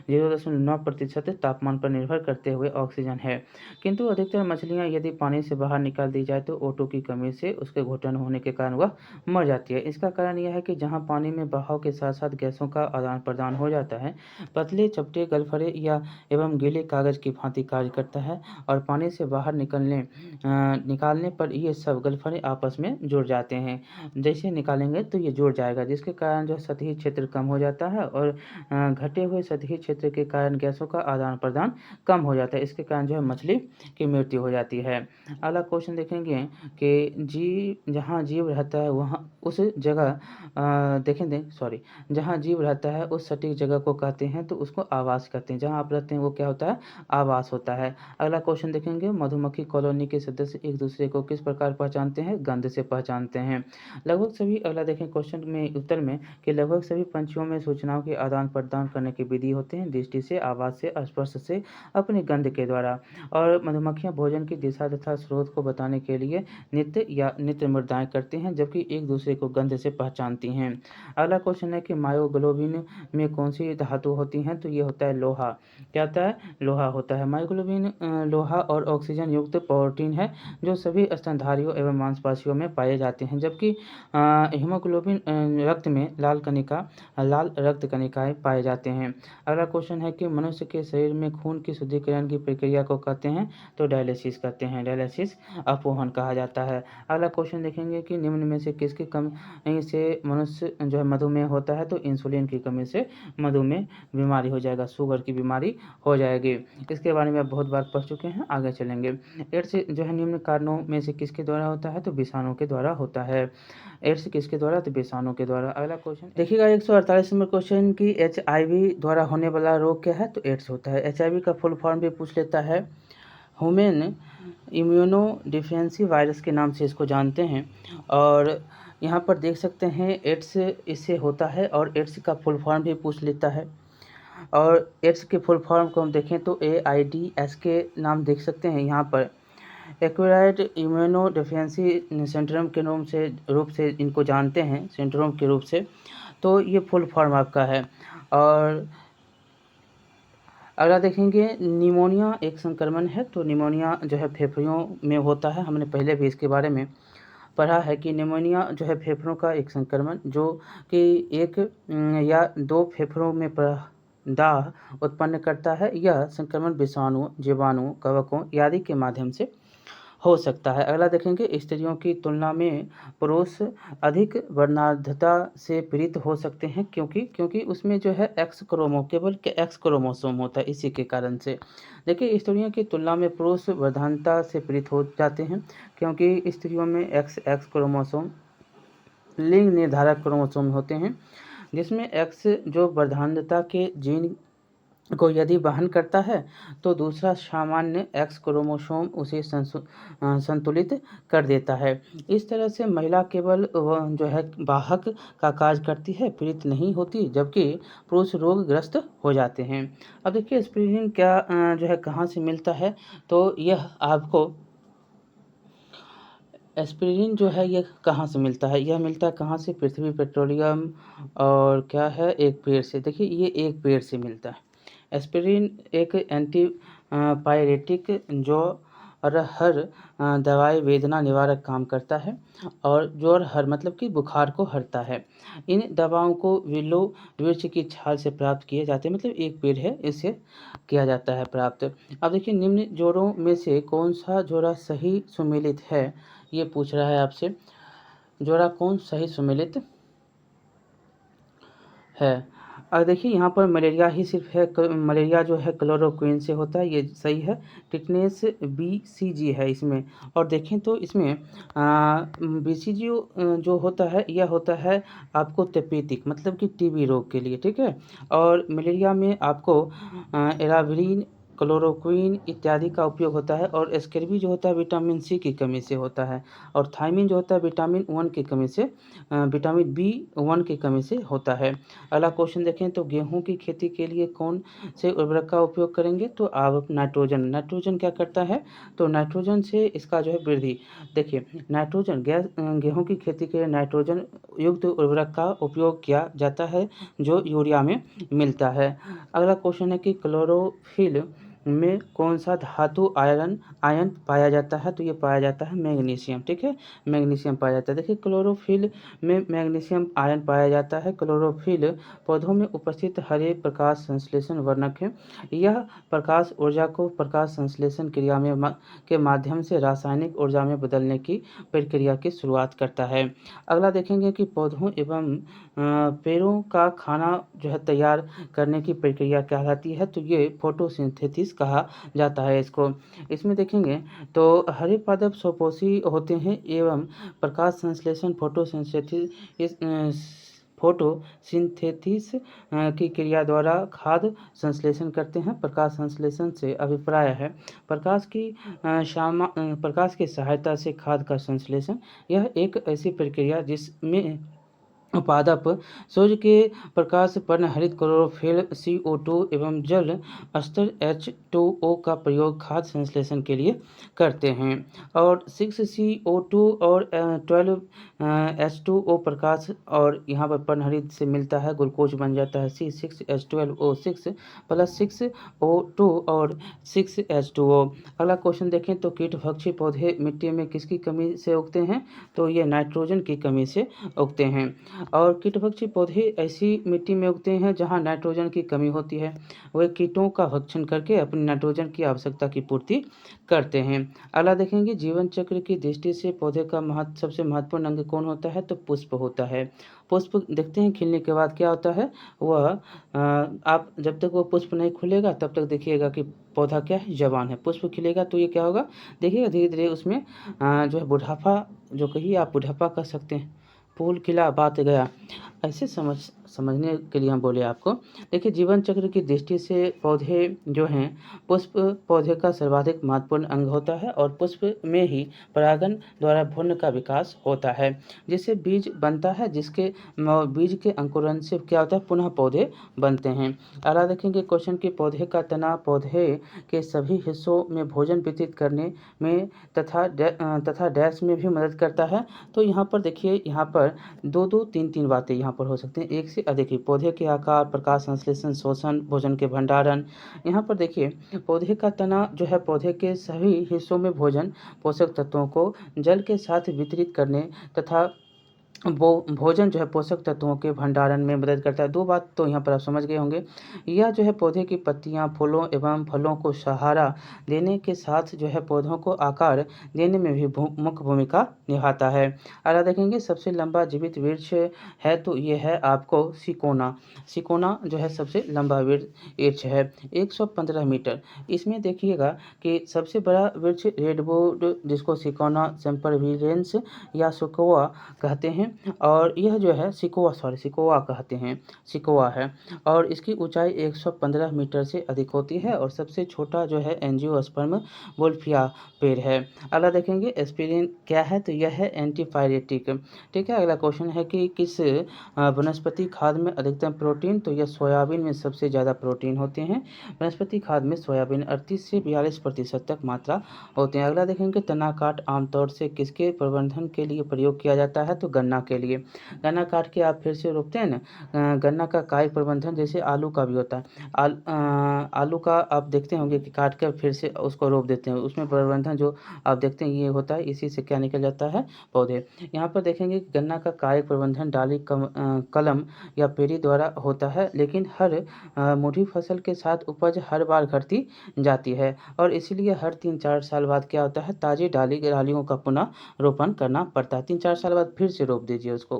0.9% तापमान पर निर्भर करते हुए ऑक्सीजन है, किंतु अधिकतर मछलियां यदि पानी से बाहर निकाल दी जाए तो O2 की कमी से उसके घुटन होने के कारण वह मर जाती है। इसका कारण यह है कि जहां पानी में बहाव के साथ साथ गैसों का आदान प्रदान हो जाता है, पतले चपटे गलफरे या एवं गीले कागज की भांति कार्य करता है और पानी से बाहर निकालने पर ये सब गलफरे आपस में जुड़ जाते हैं। जैसे निकालेंगे तो ये जुड़ जाएगा, जिसके कारण जो सतही क्षेत्र कम हो जाता है और घटे हुए सतही क्षेत्र के कारण गैसों का आदान प्रदान कम हो जाता है। इसके कारण जो है मछली की मृत्यु हो जाती है। अगला क्वेश्चन देखेंगे कि जहाँ जीव रहता है वहाँ उस जगह जहाँ जीव रहता है उस सटीक जगह को कहते हैं, तो उसको आवास कहते हैं। जहाँ आप रहते हैं वो क्या होता है? आवास होता है। अगला क्वेश्चन देखेंगे, मधुमक्खी कॉलोनी के सदस्य एक दूसरे को किस प्रकार पहचानते हैं? गंध से पहचानते हैं। लगभग सभी अगला देखें क्वेश्चन में उत्तर में कि लगभग सभी पंछियों में सूचनाओं के आदान प्रदान करने की विधि होते हैं, दृष्टि से, आवाज से, स्पर्श से, अपनी गंध के द्वारा। और मधुमक्खियां भोजन की दिशा तथा स्रोत को बताने के लिए नित्य मुद्राएं करती हैं, जबकि एक दूसरे को गंध से पहचानती हैं। अगला क्वेश्चन है कि मायोग्लोबिन में कौन सी धातु होती हैं? तो ये होता है लोहा। क्या होता है? लोहा होता है। मायोग्लोबिन लोहा और ऑक्सीजन युक्त प्रोटीन है जो सभी स्तनधारियों एवं मांसपेशियों में पाए जाते हैं, जबकि हीमोग्लोबिन रक्त में लाल रक्त कणिकाएं पाए जाते हैं। अगला क्वेश्चन है कि मनुष्य के शरीर में खून की शुद्धिकरण की प्रक्रिया को कहते हैं? तो डायलिसिस कहते हैं। डायलिसिस अपवहन कहा जाता है। अगला क्वेश्चन देखेंगे कि निम्न में से किसकी कमी से मनुष्य जो है मधुमेह होता है? तो इंसुलिन की कमी से मधुमेह बीमारी हो जाएगा, शुगर की बीमारी हो जाएगी। इसके बारे में आप बहुत बार पढ़ चुके हैं, आगे चलेंगे। एड्स जो है निम्न कारणों में से किसके द्वारा होता है? तो विषाणु के द्वारा होता है। एड्स किसके द्वारा? तो विषाणु के द्वारा। अगला क्वेश्चन देखिएगा 148 नंबर क्वेश्चन की HIV द्वारा होने वाला रोग क्या है? तो एड्स होता है। HIV का फुल फॉर्म भी पूछ लेता है। ह्यूमन इम्यूनो डिफिशियंसी वायरस के नाम से इसको जानते हैं। और यहाँ पर देख सकते हैं एड्स इससे होता है और एड्स का फुल फॉर्म भी पूछ लेता है। और एड्स के फुल फॉर्म को हम देखें तो AIDS के नाम देख सकते हैं यहाँ पर। एक्वायर्ड इम्यूनो डिफिशियंसी सिंड्रोम के रूप से इनको जानते हैं, सिंड्रोम के रूप से। तो ये फुल फॉर्म आपका है। और अगला देखेंगे, निमोनिया एक संक्रमण है। तो निमोनिया जो है फेफड़ों में होता है। हमने पहले भी इसके बारे में पढ़ा है कि निमोनिया जो है फेफड़ों का एक संक्रमण जो कि एक या दो फेफड़ों में दाह उत्पन्न करता है। यह संक्रमण विषाणु, जीवाणु, कवकों आदि के माध्यम से हो सकता है। अगला देखेंगे, स्त्रियों की तुलना में पुरुष अधिक वर्णांधता से पीड़ित हो सकते हैं क्योंकि उसमें जो है केवल एक्स क्रोमोसोम होता है, इसी के कारण से। देखिए स्त्रियों की तुलना में पुरुष वर्धांधता से पीड़ित हो जाते हैं क्योंकि स्त्रियों में एक्स क्रोमोसोम लिंग निर्धारक क्रोमोसोम होते हैं, जिसमें एक्स जो वर्धांधता के जीन को यदि वहन करता है तो दूसरा सामान्य एक्स क्रोमोसोम उसे संतुलित कर देता है। इस तरह से महिला केवल जो है वाहक का कार्य करती है, पीड़ित नहीं होती, जबकि पुरुष रोगग्रस्त हो जाते हैं। अब देखिए स्प्लीन क्या जो है कहाँ से मिलता है? तो यह आपको एस्पिरिन जो है ये कहाँ से मिलता है? यह मिलता है कहाँ से? पृथ्वी पेट्रोलियम और क्या है, एक पेड़ से। देखिए ये एक पेड़ से मिलता है। एस्पिरिन एक एंटी पायरेटिक जो हर दवाई वेदना निवारक काम करता है और जो हर मतलब कि बुखार को हरता है। इन दवाओं को विलो वृक्ष की छाल से प्राप्त किए जाते हैं, मतलब एक पेड़ है इससे किया जाता है प्राप्त। अब देखिए निम्न जोड़ों में से कौन सा जोड़ा सही सुमेलित है, ये पूछ रहा है आपसे। जोड़ा कौन सही सुमेलित है? और देखिए यहाँ पर मलेरिया ही सिर्फ है, मलेरिया जो है क्लोरोक्विन से होता है, ये सही है। टिटनेस BCG है इसमें। और देखें तो इसमें BCG जो होता है यह होता है आपको तपेदिक मतलब कि TB रोग के लिए, ठीक है। और मलेरिया में आपको एराविरिन, क्लोरोक्विन इत्यादि का उपयोग होता है। और एस्केर्बी जो होता है विटामिन C की कमी से होता है। और थायमिन जो होता है विटामिन 1 की कमी से, विटामिन B1 की कमी से होता है। अगला क्वेश्चन देखें तो गेहूं की खेती के लिए कौन से उर्वरक का उपयोग करेंगे? तो आप नाइट्रोजन। नाइट्रोजन क्या करता है? तो नाइट्रोजन से इसका जो है वृद्धि। देखिए नाइट्रोजन गेहूं की खेती के लिए नाइट्रोजन युक्त उर्वरक का उपयोग किया जाता है जो यूरिया में मिलता है। अगला क्वेश्चन है कि क्लोरोफिल में कौन सा धातु आयन पाया जाता है? तो ये पाया जाता है मैग्नीशियम, ठीक है। मैग्नीशियम पाया जाता है। देखिए क्लोरोफिल में मैग्नीशियम आयन पाया जाता है। क्लोरोफिल पौधों में उपस्थित हरे प्रकाश संश्लेषण वर्णक है। यह प्रकाश ऊर्जा को प्रकाश संश्लेषण क्रिया में के माध्यम से रासायनिक ऊर्जा में बदलने की प्रक्रिया की शुरुआत करता है। अगला देखेंगे कि पौधों एवं पेड़ों का खाना जो है तैयार करने की प्रक्रिया कहलाती है। तो ये फोटोसिंथेसिस कहा जाता है इसको। इसमें देखेंगे तो हरे पादप स्वपोषी होते हैं एवं प्रकाश संश्लेषण फोटोसिंथेसिस की क्रिया द्वारा खाद्य संश्लेषण करते हैं। प्रकाश संश्लेषण से अभिप्राय है प्रकाश की सहायता से खाद्य का संश्लेषण। यह एक ऐसी प्रक्रिया जिसमें पादप सूर्य के प्रकाश पर हरित क्लोरोफिल CO2 एवं जल स्तर H2O का प्रयोग खाद्य संश्लेषण के लिए करते हैं। और 6CO2 और 12H2O प्रकाश और यहाँ पर पनहरित से मिलता है, ग्लूकोज बन जाता है C6H12O6 प्लस 6O2 और 6H2O। अगला क्वेश्चन देखें तो कीटभक्षी पौधे मिट्टी में किसकी कमी से उगते हैं? तो ये नाइट्रोजन की कमी से उगते हैं। और कीटभक्षी पौधे ऐसी मिट्टी में उगते हैं जहां नाइट्रोजन की कमी होती है। वे कीटों का भक्षण करके अपनी नाइट्रोजन की आवश्यकता की पूर्ति करते हैं। अगला देखेंगे जीवन चक्र की दृष्टि से पौधे का सबसे महत्वपूर्ण अंग कौन होता है? तो पुष्प होता है। पुष्प देखते हैं खिलने के बाद क्या होता है, वह आप जब तक वो पुष्प नहीं खुलेगा तब तक देखिएगा कि पौधा क्या है, जवान है। पुष्प खिलेगा तो ये क्या होगा, देखिएगा धीरे धीरे उसमें जो है बुढ़ापा, जो कहिए आप बुढ़ापा कह सकते हैं। फूल खिला बात गया, ऐसे समझने के लिए हम बोले आपको। देखिए जीवन चक्र की दृष्टि से पौधे जो हैं, पुष्प पौधे का सर्वाधिक महत्वपूर्ण अंग होता है और पुष्प में ही परागण द्वारा भ्रूण का विकास होता है जिससे बीज बनता है, जिसके बीज के अंकुरण से क्या होता है, पुनः पौधे बनते हैं। अगला देखेंगे क्वेश्चन कि पौधे का तना पौधे के सभी हिस्सों में भोजन वितरित करने में तथा डैश में भी मदद करता है। तो यहाँ पर देखिए, यहाँ पर दो दो तीन तीन बातें यहाँ पर हो सकती हैं, एक से अधिक ही। पौधे के आकार, प्रकाश संश्लेषण, शोषण, भोजन के भंडारण। यहाँ पर देखिए पौधे का तना जो है पौधे के सभी हिस्सों में भोजन पोषक तत्वों को जल के साथ वितरित करने तथा भोजन जो है पोषक तत्वों के भंडारण में मदद करता है। दो बात तो यहाँ पर आप समझ गए होंगे। यह जो है पौधे की पत्तियाँ, फूलों एवं फलों को सहारा देने के साथ जो है पौधों को आकार देने में भी मुख्य भूमिका निभाता है। अगला देखेंगे सबसे लंबा जीवित वृक्ष है, तो ये है आपको सिकोना। सिकोना जो है सबसे लंबा वृक्ष है, 115 मीटर। इसमें देखिएगा कि सबसे बड़ा वृक्ष रेडवुड, जिसको सिकोना सेम्परविरेंस या सुकोआ कहते हैं, हैं और यह जो है सिकोआ कहते हैं, सिकोआ है और इसकी ऊंचाई 115 मीटर से अधिक होती है और सबसे छोटा जो है एंजियोस्पर्म वोल्फिया पेड़ है। अगला देखेंगे एस्पिरिन क्या है, तो यह है एंटीपायरेटिक। ठीक है, अगला क्वेश्चन है कि किस वनस्पति खाद में अधिकतम प्रोटीन, तो यह सोयाबीन में सबसे ज़्यादा प्रोटीन होते हैं। वनस्पति खाद में सोयाबीन 38 से 42% तक मात्रा होते हैं। अगला देखेंगे तना काट आमतौर से किसके प्रबंधन के लिए प्रयोग किया जाता है, तो गन्ना के लिए। गन्ना काट के आप फिर से रोपते हैं ना, गन्ना का कायिक प्रबंधन जैसे आलू का भी होता है। आलू का आप देखते होंगे कि काट कर फिर से उसको रोप देते हैं, उसमें प्रबंधन जो आप देखते हैं ये होता है, इसी से क्या निकल जाता है, पौधे। यहाँ पर देखेंगे कि गन्ना का कायिक प्रबंधन डाली कलम या पेड़ी द्वारा होता है, लेकिन हर मुठी फसल के साथ उपज हर बार घटती जाती है और इसीलिए हर 3-4 साल बाद क्या होता है, ताज़ी डालियों का पुनः रोपण करना पड़ता है। 3-4 साल बाद फिर से रोप दीजिए उसको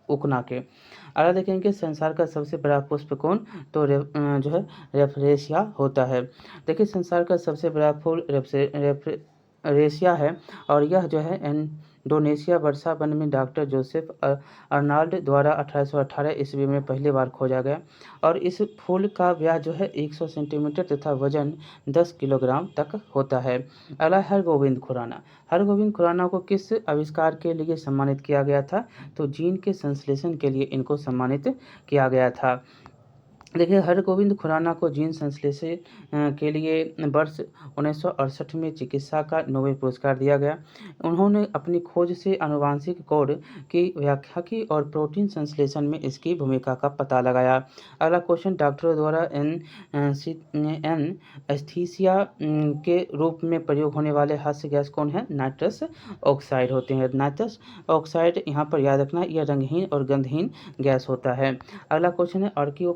उकना के। अगला देखेंगे संसार का सबसे बड़ा पुष्प कौन, तो जो है रेफरेशिया होता है। देखिए संसार का सबसे बड़ा फूल रेफरेशिया है और यह जो है इंडोनेशिया वर्षा वन में डॉक्टर जोसेफ अर्नाल्ड द्वारा 1818 ईस्वी में पहली बार खोजा गया और इस फूल का व्यास जो है 100 सेंटीमीटर तथा वजन 10 किलोग्राम तक होता है। अगला हरगोविंद खुराना। हरगोविंद खुराना को किस आविष्कार के लिए सम्मानित किया गया था, तो जीन के संश्लेषण के लिए इनको सम्मानित किया गया था। देखिए हरगोविंद खुराना को जीन संश्लेषण के लिए वर्ष 1968 में चिकित्सा का नोबेल पुरस्कार दिया गया। उन्होंने अपनी खोज से आनुवांशिक कोड की व्याख्या की और प्रोटीन संश्लेषण में इसकी भूमिका का पता लगाया। अगला क्वेश्चन डॉक्टरों द्वारा एस्थीसिया के रूप में प्रयोग होने वाले हास्य गैस कौन है, नाइट्रस ऑक्साइड होते हैं। नाइट्रस ऑक्साइड यहाँ पर याद रखना, यह रंगहीन और गंधहीन गैस होता है। अगला क्वेश्चन है ऑर्कियो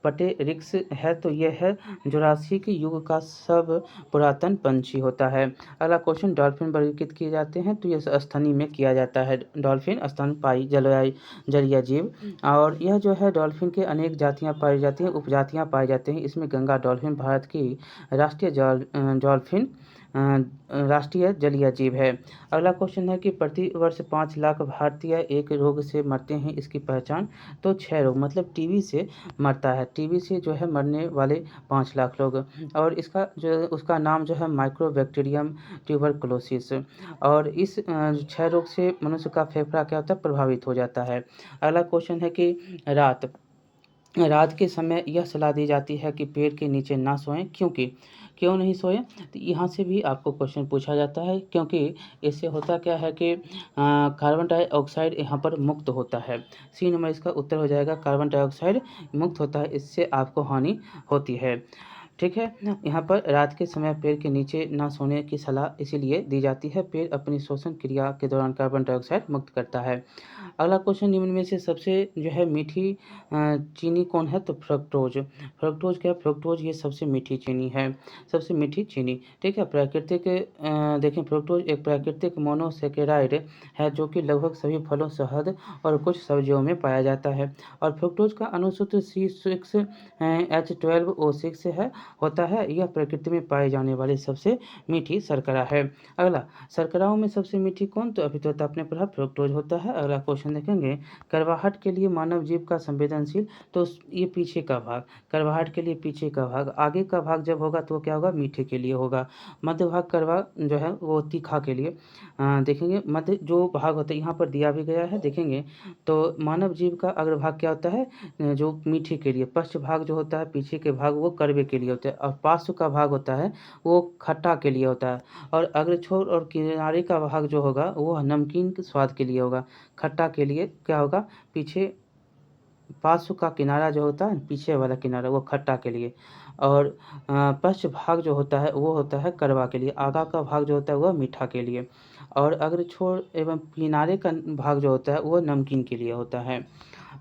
पटेरिक्स है, तो यह है जुरासिक युग का सब पुरातन पंछी होता है। अगला क्वेश्चन डॉल्फिन वर्गीकृत किए जाते हैं, तो यह स्तनी में किया जाता है। डॉल्फिन स्तनपायी जलीय जीव और यह जो है डॉल्फिन के अनेक जातियां पाई जाती हैं, उपजातियां पाई जाती हैं। इसमें गंगा डॉल्फिन भारत की राष्ट्रीय डॉल्फिन राष्ट्रीय जलीय जीव है। अगला क्वेश्चन है कि प्रति वर्ष 5 लाख भारतीय एक रोग से मरते हैं, इसकी पहचान, तो 6 रोग, मतलब टीबी से मरता है। टीबी से जो है मरने वाले 5 लाख लोग और उसका नाम जो है माइक्रोबैक्टीरियम ट्यूबरकुलोसिस और इस 6 रोग से मनुष्य का फेफड़ा क्या होता है, प्रभावित हो जाता है। अगला क्वेश्चन है कि रात के समय यह सलाह दी जाती है कि पेड़ के नीचे ना सोएं, क्यों नहीं सोएं, तो यहाँ से भी आपको क्वेश्चन पूछा जाता है, क्योंकि इससे होता क्या है कि कार्बन डाइऑक्साइड यहाँ पर मुक्त होता है। सी नंबर इसका उत्तर हो जाएगा, कार्बन डाइऑक्साइड मुक्त होता है, इससे आपको हानि होती है। ठीक है, यहाँ पर रात के समय पेड़ के नीचे ना सोने की सलाह इसीलिए दी जाती है, पेड़ अपनी श्वसन क्रिया के दौरान कार्बन डाइऑक्साइड मुक्त करता है। अगला क्वेश्चन निम्न में से सबसे जो है मीठी चीनी कौन है, तो फ्रक्टोज। फ्रक्टोज क्या है, फ्रक्टोज ये सबसे मीठी चीनी है, सबसे मीठी चीनी। ठीक है, प्राकृतिक देखें फ्रक्टोज एक प्राकृतिक मोनोसेकेराइड है जो कि लगभग सभी फलों, शहद और कुछ सब्जियों में पाया जाता है और फ्रक्टोज का अणुसूत्र C6H12O6 है होता है। यह प्रकृति में पाई जाने वाली सबसे मीठी शर्करा है। अगला शर्कराओं में सबसे मीठी कौन, तो अभी तो आपने पढ़ा फ्रक्टोज होता है। अगला क्वेश्चन देखेंगे करवाहट के लिए मानव जीव का संवेदनशील, तो ये पीछे का भाग, करवाहट के लिए पीछे का भाग, आगे का भाग जब होगा तो क्या होगा, मीठे के लिए होगा। मध्य भाग करवा जो है वो तीखा के लिए। देखेंगे मध्य जो भाग होता है यहाँ पर दिया भी गया है, देखेंगे तो मानव जीव का अग्रभाग क्या होता है, जो मीठे के लिए, पश्च भाग जो होता है पीछे के भाग वो कड़वे के लिए होता है और पार्श्व का भाग होता है वो खट्टा के लिए होता है और अग्रछोर और किनारे का भाग जो होगा वो नमकीन के स्वाद के लिए होगा। खट्टा के लिए क्या होगा, पीछे पार्श्व का किनारा जो होता है, पीछे वाला किनारा वो खट्टा के लिए और पश्च भाग जो होता है वो होता है कड़वा के लिए, आगा का भाग जो होता है वह मीठा के लिए और अग्रछोर एवं किनारे का भाग जो होता है वो नमकीन के लिए होता है।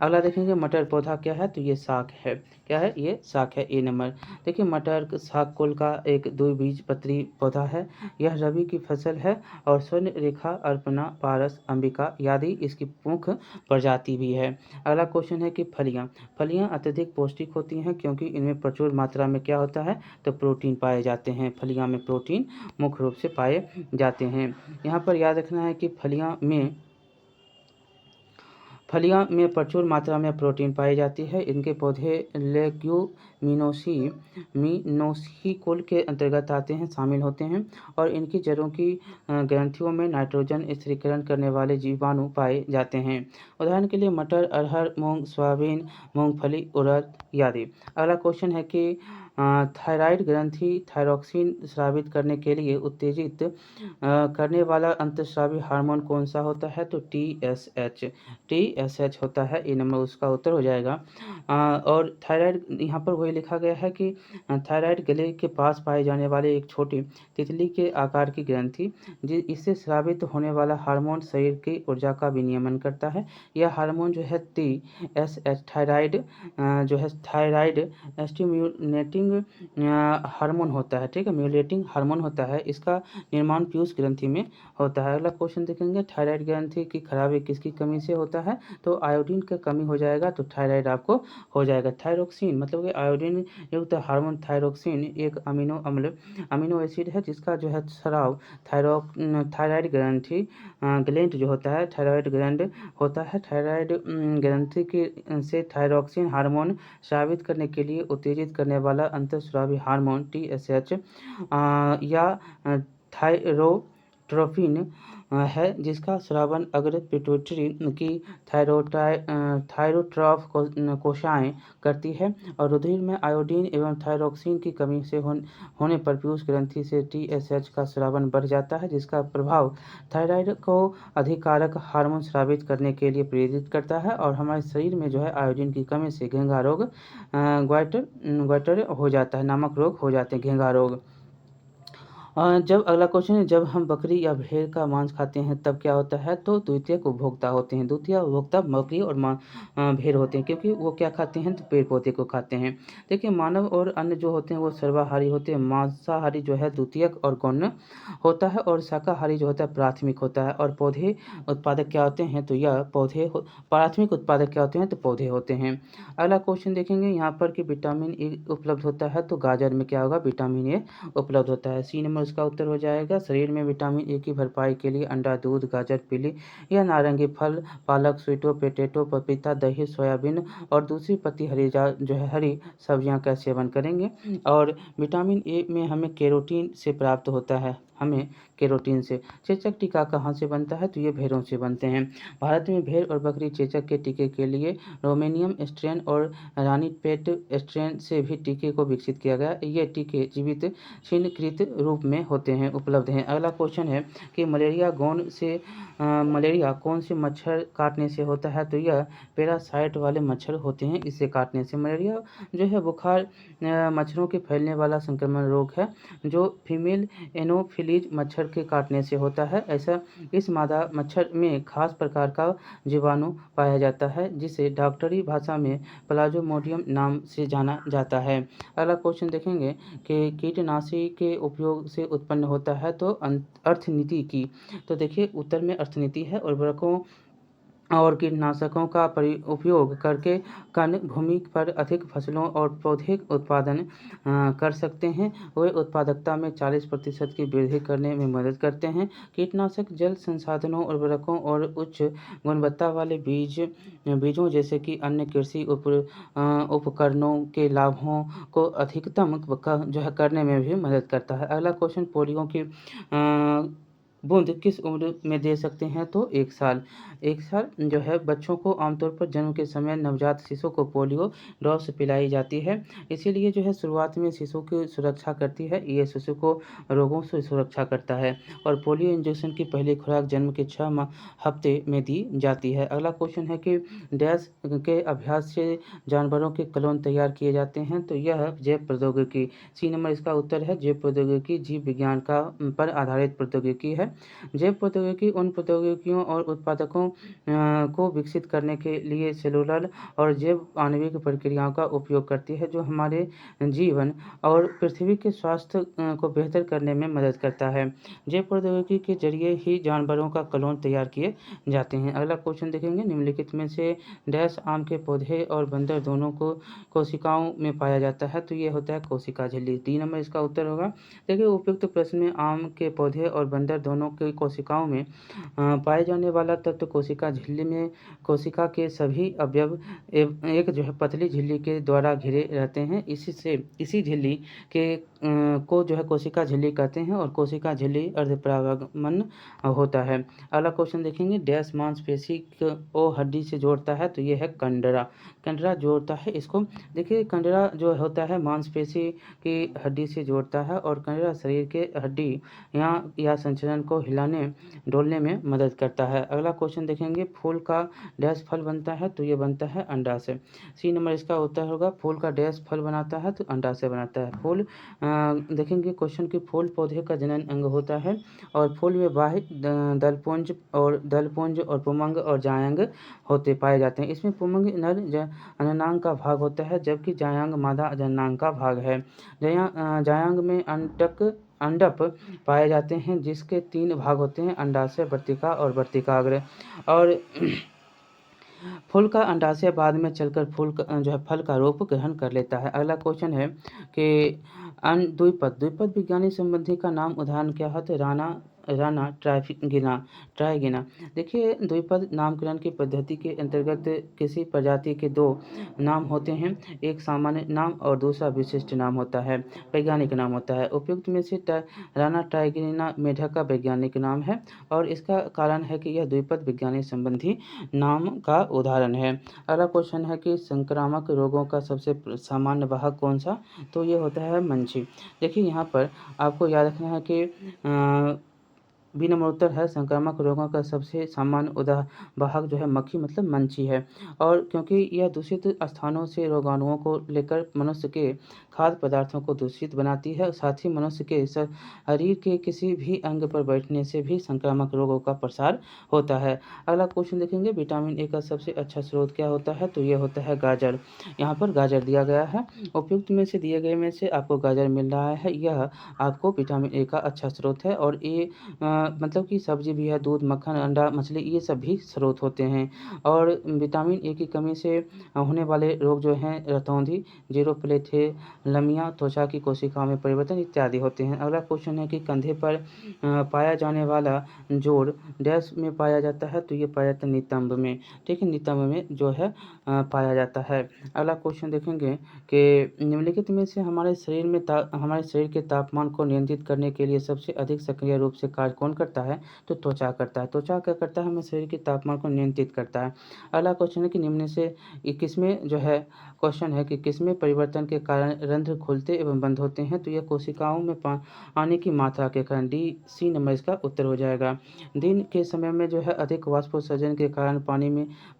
अगला देखेंगे मटर पौधा क्या है, तो ये साग है। क्या है, ये साग है, ए नंबर। देखिए मटर साग कुल का एक द्विबीजपत्री पौधा है। यह रबी की फसल है और स्वर्ण रेखा, अर्पणा, पारस, अंबिका आदि इसकी मुख्य प्रजाति भी है। अगला क्वेश्चन है कि फलियाँ फलियाँ अत्यधिक पौष्टिक होती हैं क्योंकि इनमें प्रचुर मात्रा में क्या होता है, तो प्रोटीन पाए जाते हैं। फलियाँ में प्रोटीन मुख्य रूप से पाए जाते हैं। यहाँ पर याद रखना है कि फलियां में प्रचुर मात्रा में प्रोटीन पाई जाती है। इनके पौधे लेग्यूमिनोसी कुल के अंतर्गत आते हैं, शामिल होते हैं और इनकी जड़ों की ग्रंथियों में नाइट्रोजन स्थिरीकरण करने वाले जीवाणु पाए जाते हैं। उदाहरण के लिए मटर, अरहर, मूंग, सोयाबीन, मूंगफली, उड़द आदि। अगला क्वेश्चन है कि थायराइड ग्रंथि थायरोक्सिन स्रावित करने के लिए उत्तेजित करने वाला अंतःस्रावी हार्मोन कौन सा होता है, तो TSH होता है। ये नंबर उसका उत्तर हो जाएगा। और थायराइड यहाँ पर वही लिखा गया है कि थायराइड गले के पास पाए जाने वाले एक छोटी तितली के आकार की ग्रंथि इससे स्रावित होने वाला हार्मोन शरीर की ऊर्जा का विनियमन करता है। यह हार्मोन जो है TSH थायराइड जो है थायराइड स्टिम्युलेटिंग हार्मोन होता है। ठीक है, म्यूलेटिंग हार्मोन होता है। इसका निर्माण पीयूष ग्रंथि में होता है। अगला क्वेश्चन देखेंगे, थायराइड ग्रंथि की खराबी किसकी कमी से होता है, तो आयोडीन की कमी हो जाएगा, तो थायराइड आपको हो जाएगा। थायरोक्सिन मतलब कि आयोडीन युक्त हार्मोन थायरोक्सिन एक अमीनो एसिड है जिसका जो है स्राव थायराइड ग्रंथि ग्लैंड जो होता है, थायराइड ग्लैंड होता है। थायराइड ग्रंथि के से थायरोक्सिन हार्मोन स्रावित करने के लिए उत्तेजित करने वाला अंतःस्रावी हार्मोन TSH या थायरोट्रोपिन है जिसका स्रावन अग्र पिट्यूटरी की थायरोट्रॉफ कोशिकाएं करती है और रुधिर में आयोडीन एवं थायरोक्सिन की कमी से होने पर पीयूष ग्रंथि से TSH का स्रावन बढ़ जाता है जिसका प्रभाव थायराइड को अधिकारक हार्मोन स्रावित करने के लिए प्रेरित करता है और हमारे शरीर में जो है आयोडीन की कमी से घेंघा रोग ग्वाइटर हो जाता है, नामक रोग हो जाते हैं, घेंघा रोग। जब अगला क्वेश्चन है, जब हम बकरी या भेड़ का मांस खाते हैं तब क्या होता है, तो द्वितीयक उपभोक्ता होते हैं। द्वितीय उपभोक्ता बकरी और भेड़ होते हैं क्योंकि वो क्या खाते हैं, तो पेड़ पौधे को खाते हैं। देखिए मानव और अन्य जो होते हैं वो सर्वाहारी होते हैं। मांसाहारी जो है द्वितीयक और गौण होता है और शाकाहारी जो होता है प्राथमिक होता है। और पौधे उत्पादक क्या होते हैं, तो यह प्राथमिक उत्पादक क्या होते हैं, तो पौधे होते हैं। अगला क्वेश्चन देखेंगे यहाँ पर कि विटामिन ए उपलब्ध होता है, तो गाजर में क्या होगा, विटामिन ए उपलब्ध होता है। सी नंबर उसका उत्तर हो जाएगा। शरीर में विटामिन ए की भरपाई के लिए अंडा, दूध, गाजर, पीली या नारंगी फल, पालक, स्वीटो पोटैटो, पपीता, दही, सोयाबीन और दूसरी पत्ती जो है हरी सब्जियां का सेवन करेंगे। और विटामिन ए में हमें केरोटीन से प्राप्त होता है। चेचक टीका कहाँ से बनता है, तो ये भेड़ों से बनते हैं। भारत में भेड़ और बकरी चेचक के टीके के लिए रोमेनियम स्ट्रेन और रानीपेट स्ट्रेन से भी टीके को विकसित किया गया। ये टीके जीवित शीनकृत रूप में होते हैं, उपलब्ध हैं। अगला क्वेश्चन है कि मलेरिया कौन से मच्छर काटने से होता है, तो यह पैरासाइट वाले मच्छर होते हैं, इससे काटने से। मलेरिया जो है बुखार मच्छरों के फैलने वाला संक्रमण रोग है जो फीमेल एनोफिलीज मच्छर के काटने से होता है। ऐसा इस मादा मच्छर में खास प्रकार का जीवाणु पाया जाता है जिसे डॉक्टरी भाषा में प्लाज्मोडियम नाम से जाना जाता है। अगला क्वेश्चन देखेंगे कि कीटनाशी के उपयोग से उत्पन्न होता है, तो अर्थनीति की। तो देखिए उत्तर में अर्थनीति है। उर्वरकों और कीटनाशकों का उपयोग करके कण भूमि पर अधिक फसलों और पौधे उत्पादन कर सकते हैं। वे उत्पादकता में 40% की वृद्धि करने में मदद करते हैं। कीटनाशक जल संसाधनों, उर्वरकों और उच्च गुणवत्ता वाले बीजों जैसे कि अन्य कृषि उपकरणों के लाभों को अधिकतम जो है करने में भी मदद करता है। अगला क्वेश्चन, पोलियो की बूंद किस उम्र में दे सकते हैं, तो 1 साल। 1 साल जो है बच्चों को आमतौर पर जन्म के समय नवजात शिशु को पोलियो ड्रॉप्स पिलाई जाती है। इसीलिए जो है शुरुआत में शिशु की सुरक्षा करती है, ये शिशु को रोगों से सुरक्षा करता है। और पोलियो इंजेक्शन की पहली खुराक जन्म के 6 हफ्ते में दी जाती है। अगला क्वेश्चन है कि डैश के अभ्यास से जानवरों के क्लोन तैयार किए जाते हैं, तो यह जैव प्रौद्योगिकी। सी नंबर इसका उत्तर है, जैव प्रौद्योगिकी जीव विज्ञान पर आधारित प्रौद्योगिकी है है। जैव प्रौद्योगिकी उन प्रौद्योगिकियों और उत्पादकों को विकसित करने के लिए सेलुलर और जैव आणविक प्रक्रियाओं का उपयोग करती है, जो हमारे जीवन और पृथ्वी के स्वास्थ्य को बेहतर करने में मदद करता है। जैव प्रौद्योगिकी के जरिए ही जानवरों का क्लोन तैयार किए जाते हैं। अगला क्वेश्चन देखेंगे, निम्नलिखित में से डैश आम के पौधे और बंदर दोनों को कोशिकाओं में पाया जाता है, तो ये होता है कोशिका झिल्ली। 3 नंबर इसका उत्तर होगा। देखिए उपयुक्त प्रश्न में आम के पौधे और बंदर दोनों की कोशिकाओं में पाए जाने वाला तत्व कोशिका झिल्ली में कोशिका के सभी अवयव एक जो है पतली झिल्ली के द्वारा घिरे रहते हैं। इसी झिल्ली के को जो है कोशिका झिल्ली कहते हैं और कोशिका झिल्ली अर्धपरागमन होता है। अगला क्वेश्चन देखेंगे, डैश मांसपेशी को हड्डी से जोड़ता है, तो ये है कंडरा। कंडरा जोड़ता है इसको। देखिए कंडरा जो होता है मांसपेशी की हड्डी से जोड़ता है और कंडरा शरीर के हड्डी या संचलन को हिलाने डोलने में मदद करता है। अगला क्वेश्चन देखेंगे, फूल का डैश फल बनता है, तो ये बनता है अंडा से। सी नंबर इसका उत्तर होगा। फूल का डैश फल बनाता है, तो अंडा से बनाता है। फूल देखेंगे क्वेश्चन की फूल पौधे का जनन अंग होता है और फूल में बाह्य दलपुंज और पुमंग और जायंग होते पाए जाते हैं। इसमें पुमंग नर जननांग का भाग होता है, जबकि जायंग मादा जननांग का भाग है। जायंग में अंडप पाए जाते हैं, जिसके 3 भाग होते हैं, अंडाशय, वर्तिका और वर्तिकाग्र। और फूल का अंडाशय बाद में चलकर फल का रूप ग्रहण कर लेता है। अगला क्वेश्चन है कि द्विपद विज्ञानी संबंधी का नाम उदाहरण क्या है, तो राना ट्राइगिना। देखिए द्विपद नामकरण की पद्धति के अंतर्गत किसी प्रजाति के 2 नाम होते हैं, एक सामान्य नाम और दूसरा विशिष्ट नाम होता है, वैज्ञानिक नाम होता है। उपयुक्त में से राना ट्राइगिना मेढक का वैज्ञानिक नाम है और इसका कारण है कि यह द्विपद विज्ञानी संबंधी नाम का उदाहरण है। अगला क्वेश्चन है कि संक्रामक रोगों का सबसे सामान्य वाहक कौन सा, तो ये होता है मंछी। देखिए यहाँ पर आपको याद रखना है कि बी नंबर उत्तर है, संक्रामक रोगों का सबसे सामान्य वाहक जो है मक्खी मतलब मंछी है। और क्योंकि यह दूषित स्थानों से रोगाणुओं को लेकर मनुष्य के खाद्य पदार्थों को दूषित बनाती है, साथ ही मनुष्य के शरीर के किसी भी अंग पर बैठने से भी संक्रामक रोगों का प्रसार होता है। अगला क्वेश्चन देखेंगे, विटामिन ए का सबसे अच्छा स्रोत क्या होता है, तो ये होता है गाजर। यहाँ पर गाजर दिया गया है। उपयुक्त में से दिए गए में से आपको गाजर मिल रहा है, यह आपको विटामिन ए का अच्छा स्रोत है। और ये मतलब कि सब्जी भी है, दूध, मक्खन, अंडा, मछली, ये सब भी स्रोत होते हैं। और विटामिन ए की कमी से होने वाले रोग जो हैं रतौंधी, जीरोप्लेथेलमिया, त्वचा की कोशिकाओं में परिवर्तन इत्यादि होते हैं। अगला क्वेश्चन है कि कंधे पर पाया जाने वाला जोड़ डैश में पाया जाता है, तो ये पाया जाता है नितंब में। ठीक है, नितंब में जो है पाया जाता है। अगला क्वेश्चन देखेंगे कि निम्नलिखित में से हमारे शरीर के तापमान को नियंत्रित करने के लिए सबसे अधिक सक्रिय रूप से कार्य कौन करता है, तो त्वचा करता है। त्वचा क्या करता है, हमें शरीर के तापमान को नियंत्रित करता है। अगला क्वेश्चन है कि निम्न से किसमें जो है क्वेश्चन है कि किसमें परिवर्तन के कारण रंध्र खुलते एवं बंद होते हैं, तो यह कोशिकाओं में पानी की मात्रा के कारण। सी नंबर इसका उत्तर हो जाएगा। दिन के समय में जो है अधिक वाष्पोत्सर्जन के कारण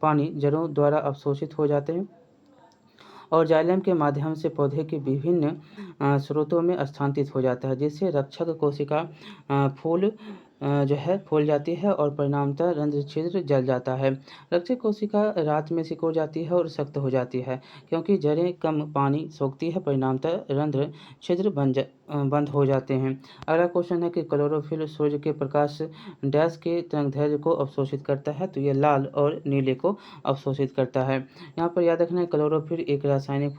पानी जड़ों द्वारा अवशोषित हो जाते हैं और जाइलम के माध्यम से पौधे के विभिन्न स्रोतों में स्थानांतरित हो जाता है, जिससे रक्षक कोशिका जो है फूल जाती है और परिणामतः रंध्र छिद्र जल जाता है। रक्षक कोशिका रात में सिकुड़ जाती है और सख्त हो जाती है, क्योंकि जड़ें कम पानी सोखती है, परिणामतः रंध्र छिद्र बंद हो जाते हैं। अगला क्वेश्चन है कि क्लोरोफिल सूर्य के प्रकाश डैश के तरंगदैर्घ्य को अवशोषित करता है, तो यह लाल और नीले को अवशोषित करता है। यहाँ पर याद रखना है क्लोरोफिल एक रासायनिक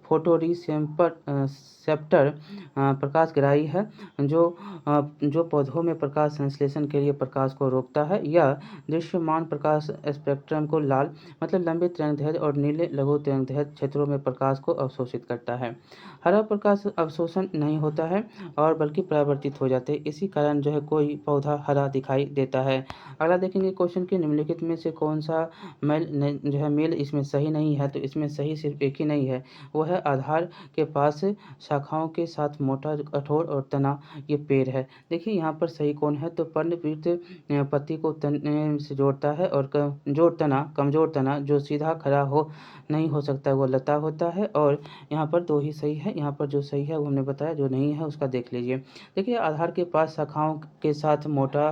फोटोरिसेप्टर प्रकाशग्राही है, जो पौधों में प्रकाश संश्लेषण के लिए प्रकाश को रोकता है। यह दृश्यमान प्रकाश स्पेक्ट्रम को लाल मतलब लंबे तरंगदैर्घ्य और नीले लघु तरंगदैर्घ्य क्षेत्रों में प्रकाश को अवशोषित करता है। हरा प्रकाश अवशोषण नहीं होता है और बल्कि परावर्तित हो जाते हैं, इसी कारण जो है कोई पौधा हरा दिखाई देता है। अगला देखेंगे क्वेश्चन के निम्नलिखित में से कौन सा मेल इसमें सही नहीं है, तो इसमें सही सिर्फ एक ही नहीं है, वो है है आधार के पास शाखाओं के साथ मोटा, कठोर और तना ये पेड़ है। देखिए यहाँ पर सही कौन है, तो पर्णवृत्त पत्ती को तने से जोड़ता है और कमजोर तना जो सीधा खड़ा नहीं हो सकता वो लता होता है। और यहाँ पर दो ही सही है, यहाँ पर जो सही है वो हमने बताया, जो नहीं है उसका देख लीजिए। देखिए आधार के पास शाखाओं के साथ मोटा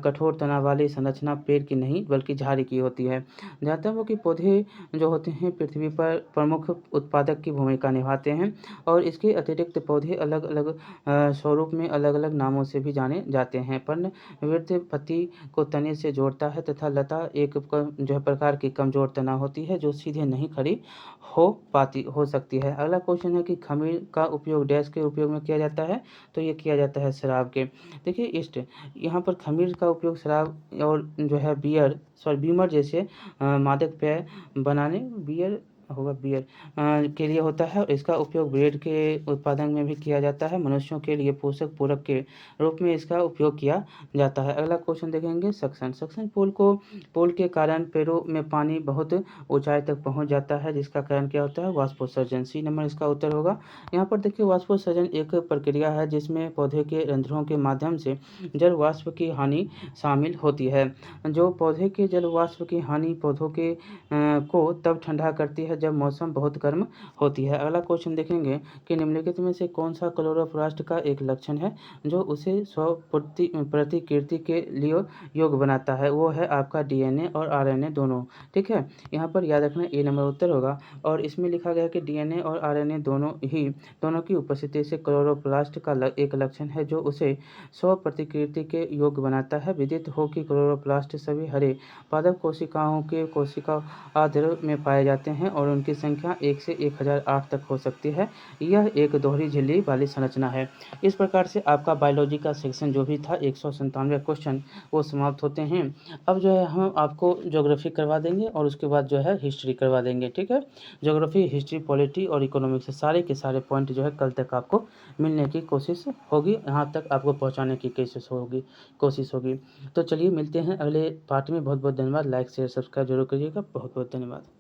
कठोर तना वाली संरचना पेड़ की नहीं बल्कि झाड़ी की होती है। जानते हो कि पौधे जो होते हैं पृथ्वी पर प्रमुख उत्पादक की भूमिका निभाते हैं और इसके अतिरिक्त पौधे अलग अलग स्वरूप में अलग अलग नामों से भी जाने जाते हैं। पर्णवृत्त पत्ती को तने से जोड़ता है तथा लता एक जो है प्रकार की कमजोर तना होती है जो सीधे नहीं खड़ी हो सकती है। अगला क्वेश्चन है कि खमीर का उपयोग डैश के उपयोग में किया जाता है, तो ये किया जाता है शराब के। देखिए ईस्ट, यहाँ पर खमीर का उपयोग शराब और जो है बीमर जैसे मादक पेय बनाने बियर के लिए होता है और इसका उपयोग ब्रेड के उत्पादन में भी किया जाता है। मनुष्यों के लिए पोषक पूरक के रूप में इसका उपयोग किया जाता है। अगला क्वेश्चन देखेंगे सक्शन पोल के कारण पेड़ों में पानी बहुत ऊंचाई तक पहुंच जाता है, जिसका कारण क्या होता है, वाष्पोत्सर्जन। सी नंबर इसका उत्तर होगा। यहाँ पर देखिए वाष्पोत्सर्जन एक प्रक्रिया है जिसमें पौधे के रंध्रों के माध्यम से जल वाष्प की हानि शामिल होती है। जो पौधे के जल वाष्प की हानि पौधों के को तब ठंडा करती है जब मौसम बहुत गर्म होती है। अगला क्वेश्चन देखेंगे कि निम्नलिखित में से कौन सा क्लोरोप्लास्ट का एक लक्षण है जो उसे प्रतिकृति के लिए योग्य बनाता है, वो है आपका डीएनए और आरएनए दोनों। ठीक है, यहाँ पर याद रखना ए नंबर उत्तर होगा। और इसमें लिखा गया कि डीएनए और आरएनए दोनों की उपस्थिति से क्लोरोप्लास्ट का एक लक्षण है जो उसे प्रतिकृति के योग्य बनाता है। विदित हो कि क्लोरोप्लास्ट सभी हरे पादप कोशिकाओं के कोशिका द्रव्य में पाए जाते हैं और उनकी संख्या 1 से 1008 तक हो सकती है। यह एक दोहरी झिल्ली वाली संरचना है। इस प्रकार से आपका बायोलॉजी का सेक्शन जो भी था 197 क्वेश्चन वो समाप्त होते हैं। अब जो है हम आपको ज्योग्राफी करवा देंगे और उसके बाद जो है हिस्ट्री करवा देंगे। ठीक है, ज्योग्राफी, हिस्ट्री, पॉलिटी और इकोनॉमिक्स सारे के सारे पॉइंट जो है कल तक आपको मिलने की कोशिश होगी, यहाँ तक आपको पहुँचाने की कोशिश होगी। तो चलिए मिलते हैं अगले पार्ट में। बहुत बहुत धन्यवाद। लाइक शेयर सब्सक्राइब जरूर करिएगा। बहुत बहुत धन्यवाद।